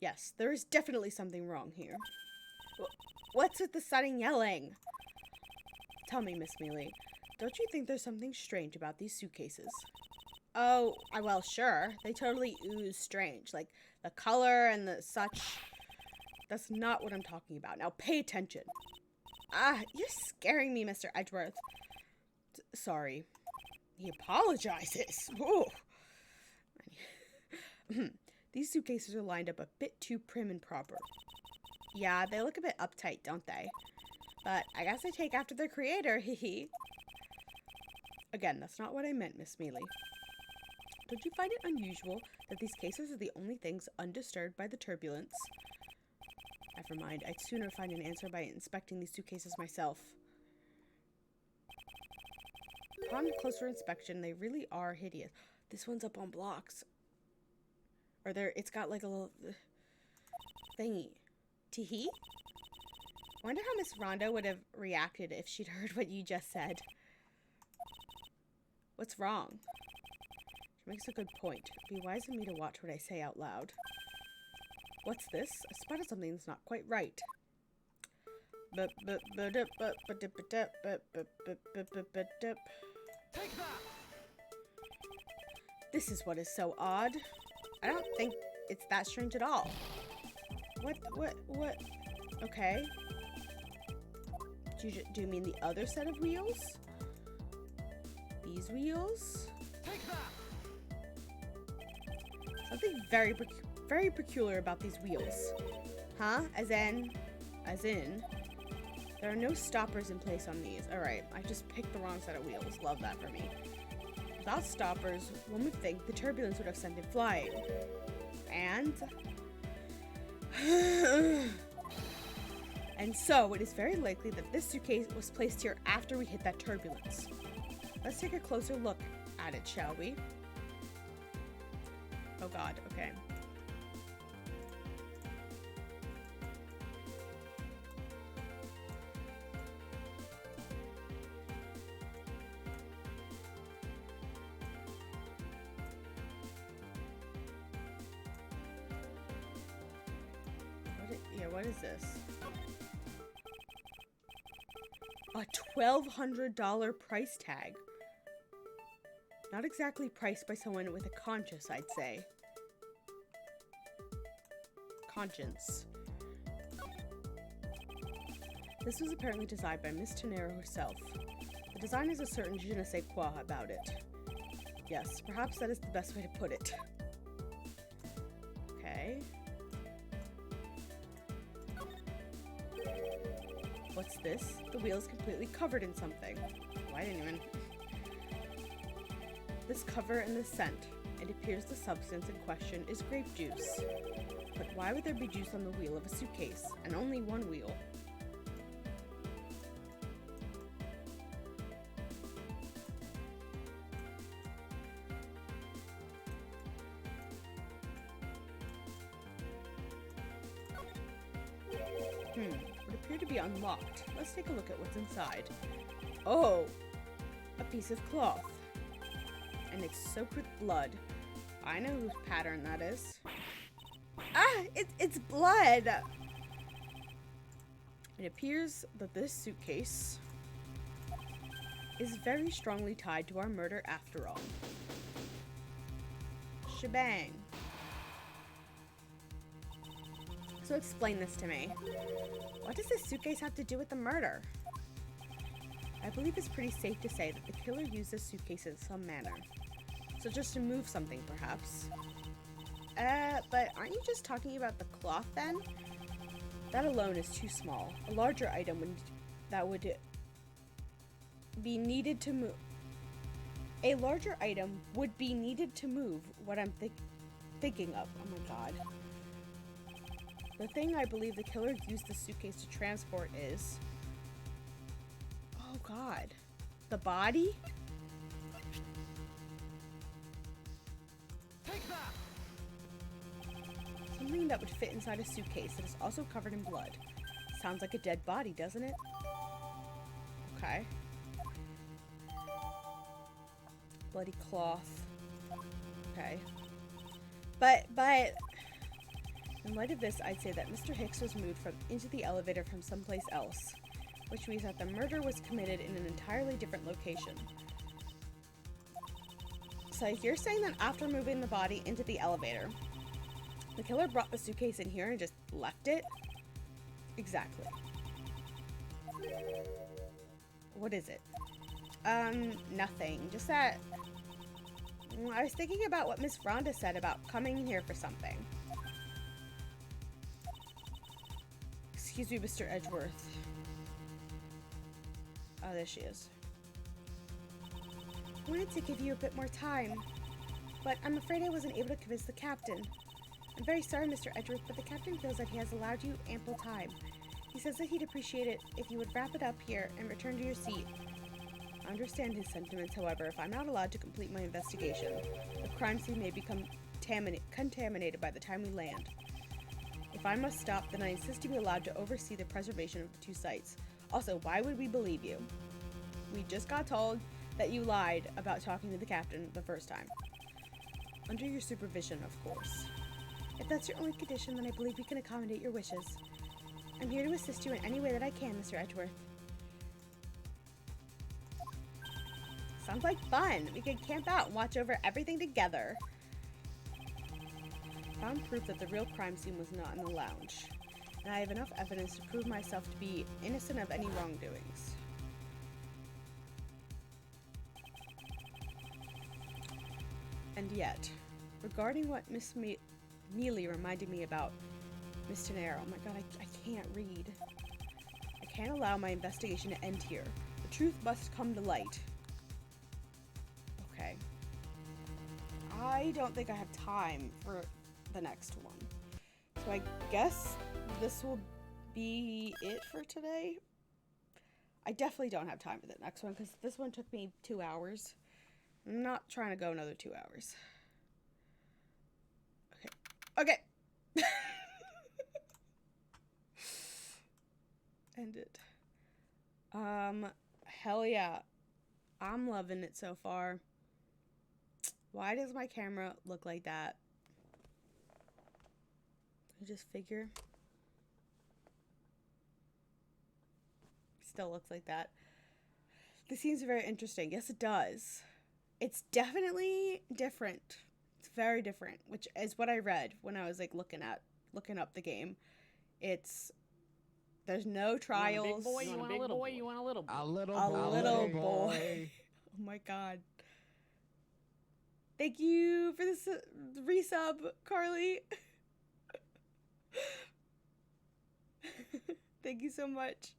Yes, there is definitely something wrong here. What's with the sudden yelling? Tell me, Miss Mealy, don't you think there's something strange about these suitcases? Oh, well, sure. They totally ooze strange. Like, the color and the such. That's not what I'm talking about. Now, pay attention. You're scaring me, Mr. Edgeworth. Sorry. He apologizes. Whoa. These suitcases are lined up a bit too prim and proper. Yeah, they look a bit uptight, don't they? But I guess I take after their creator, hee. Again, that's not what I meant, Miss Mealy. Don't you find it unusual that these cases are the only things undisturbed by the turbulence? Never mind, I'd sooner find an answer by inspecting these suitcases myself. Upon closer inspection, they really are hideous. This one's up on blocks. Or it's got like a little thingy. Teehee? Wonder how Miss Rhonda would have reacted if she'd heard what you just said. What's wrong? She makes a good point. It'd be wise of me to watch what I say out loud. What's this? I spotted something that's not quite right. Take that! This is what is so odd. I don't think it's that strange at all. What? Okay. Do you mean the other set of wheels? These wheels? Take that! Something very peculiar about these wheels. Huh? As in, there are no stoppers in place on these. Alright, I just picked the wrong set of wheels. Love that for me. Without stoppers, one would think the turbulence would have sent it flying. And... and so, it is very likely that this suitcase was placed here after we hit that turbulence. Let's take a closer look at it, shall we? Oh god, okay. What is this? A $1,200 price tag. Not exactly priced by someone with a conscience, I'd say. Conscience. This was apparently designed by Miss Tenero herself. The design has a certain je ne sais quoi about it. Yes, perhaps that is the best way to put it. Okay. What's this? The wheel is completely covered in something. Oh, I didn't even... This cover and this scent. It appears the substance in question is grape juice. But why would there be juice on the wheel of a suitcase, and only one wheel? Would appear to be unlocked. Let's take a look at what's inside. Oh! A piece of cloth. And it's soaked with blood. I know whose pattern that is. Ah! It's blood! It appears that this suitcase is very strongly tied to our murder after all. Shebang. So explain this to me. What does this suitcase have to do with the murder? I believe it's pretty safe to say that the killer used this suitcase in some manner. So just to move something, perhaps. But aren't you just talking about the cloth then? That alone is too small. A larger item would be needed to move. A larger item would be needed to move what I'm thinking of. Oh my god. The thing I believe the killer used the suitcase to transport is... Oh god. The body? Take that! Something that would fit inside a suitcase that is also covered in blood. Sounds like a dead body, doesn't it? Okay. Bloody cloth. Okay. But... In light of this, I'd say that Mr. Hicks was moved into the elevator from someplace else, which means that the murder was committed in an entirely different location. So you're saying that after moving the body into the elevator, the killer brought the suitcase in here and just left it? Exactly. What is it? Nothing. Just that... I was thinking about what Miss Rhonda said about coming here for something. Excuse me, Mr. Edgeworth. Oh, there she is. I wanted to give you a bit more time, but I'm afraid I wasn't able to convince the captain. I'm very sorry, Mr. Edgeworth, but the captain feels that he has allowed you ample time. He says that he'd appreciate it if you would wrap it up here and return to your seat. I understand his sentiments, however. If I'm not allowed to complete my investigation, the crime scene may become contaminated by the time we land. If I must stop, then I insist to be allowed to oversee the preservation of the two sites. Also, why would we believe you? We just got told that you lied about talking to the captain the first time. Under your supervision, of course. If that's your only condition, then I believe we can accommodate your wishes. I'm here to assist you in any way that I can, Mr. Edgeworth. Sounds like fun. We can camp out and watch over everything together. Found proof that the real crime scene was not in the lounge. and I have enough evidence to prove myself to be innocent of any wrongdoings. And yet, regarding what Miss Mealy reminded me about Miss Tenero, oh my god, I can't read. I can't allow my investigation to end here. The truth must come to light. Okay. I don't think I have time for the next one. So I guess this will be it for today. I definitely don't have time for the next one because this one took me 2 hours. I'm not trying to go another 2 hours. Okay. End it. Hell yeah. I'm loving it so far. Why does my camera look like that? I just figure. Still looks like that. This seems very interesting. Yes, it does. It's definitely different. It's very different, which is what I read when I was like looking up the game. There's no trials. You want a big boy? You want a little boy? A little A little boy. Oh my god. Thank you for this resub, Carly. Thank you so much.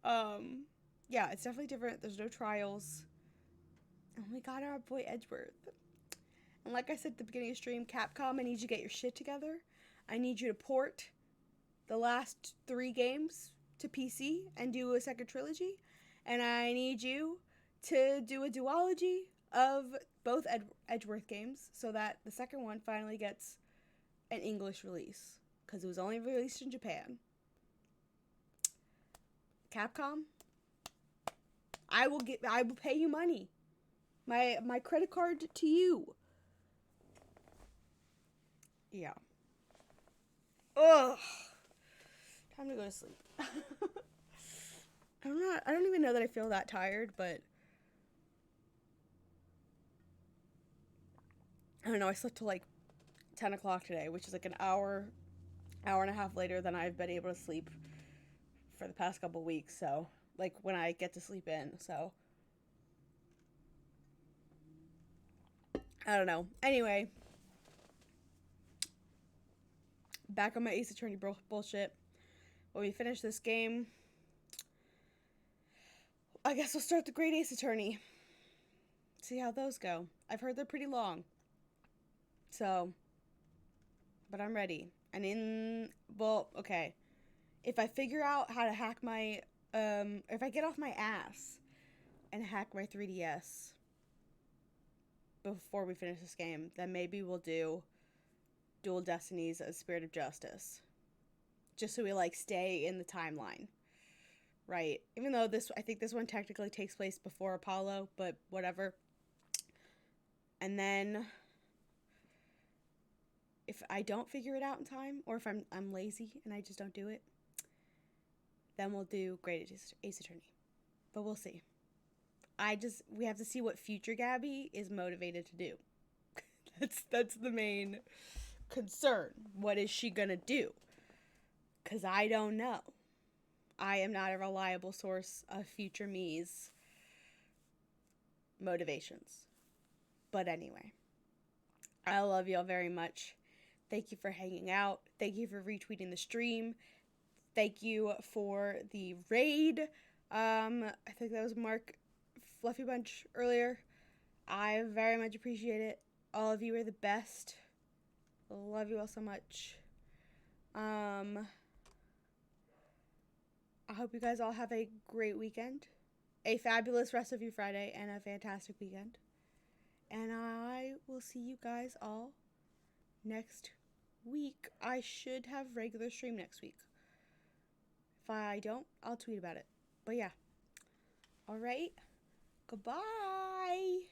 Yeah, it's definitely different. There's no trials. And we got our boy Edgeworth. And like I said at the beginning of stream, Capcom, I need you to get your shit together. I need you to port the last 3 games to PC and do a second trilogy. And I need you to do a duology of both Edgeworth games so that the second one finally gets an English release. Because it was only released in Japan. Capcom, I will pay you money. My credit card to you. Yeah. Ugh. Time to go to sleep. I don't even know that I feel that tired, but I don't know, I slept till like 10 o'clock today, which is like an hour and a half later than I've been able to sleep for the past couple weeks, so like when I get to sleep in, so I don't know. Anyway, back on my Ace Attorney bullshit. When we finish this game, I guess we'll start the Great Ace Attorney. See how those go. I've heard they're pretty long. So, but I'm ready. And okay. If I figure out how to hack my, if I get off my ass and hack my 3DS before we finish this game, then maybe we'll do Dual Destinies as Spirit of Justice. Just so we, like, stay in the timeline. Right? Even though I think this one technically takes place before Apollo, but whatever. And then, if I don't figure it out in time, or if I'm lazy and I just don't do it, then we'll do Great Ace Attorney. But we'll see. We have to see what future Gabby is motivated to do. That's the main concern. What is she gonna do? Because I don't know. I am not a reliable source of future me's motivations. But anyway, I love y'all very much. Thank you for hanging out. Thank you for retweeting the stream. Thank you for the raid. I think that was Mark Fluffy Bunch earlier. I very much appreciate it. All of you are the best. Love you all so much. I hope you guys all have a great weekend. A fabulous rest of your Friday and a fantastic weekend. And I will see you guys all next week. I should have regular stream next week. If I don't, I'll tweet about it. But yeah. Alright. Goodbye.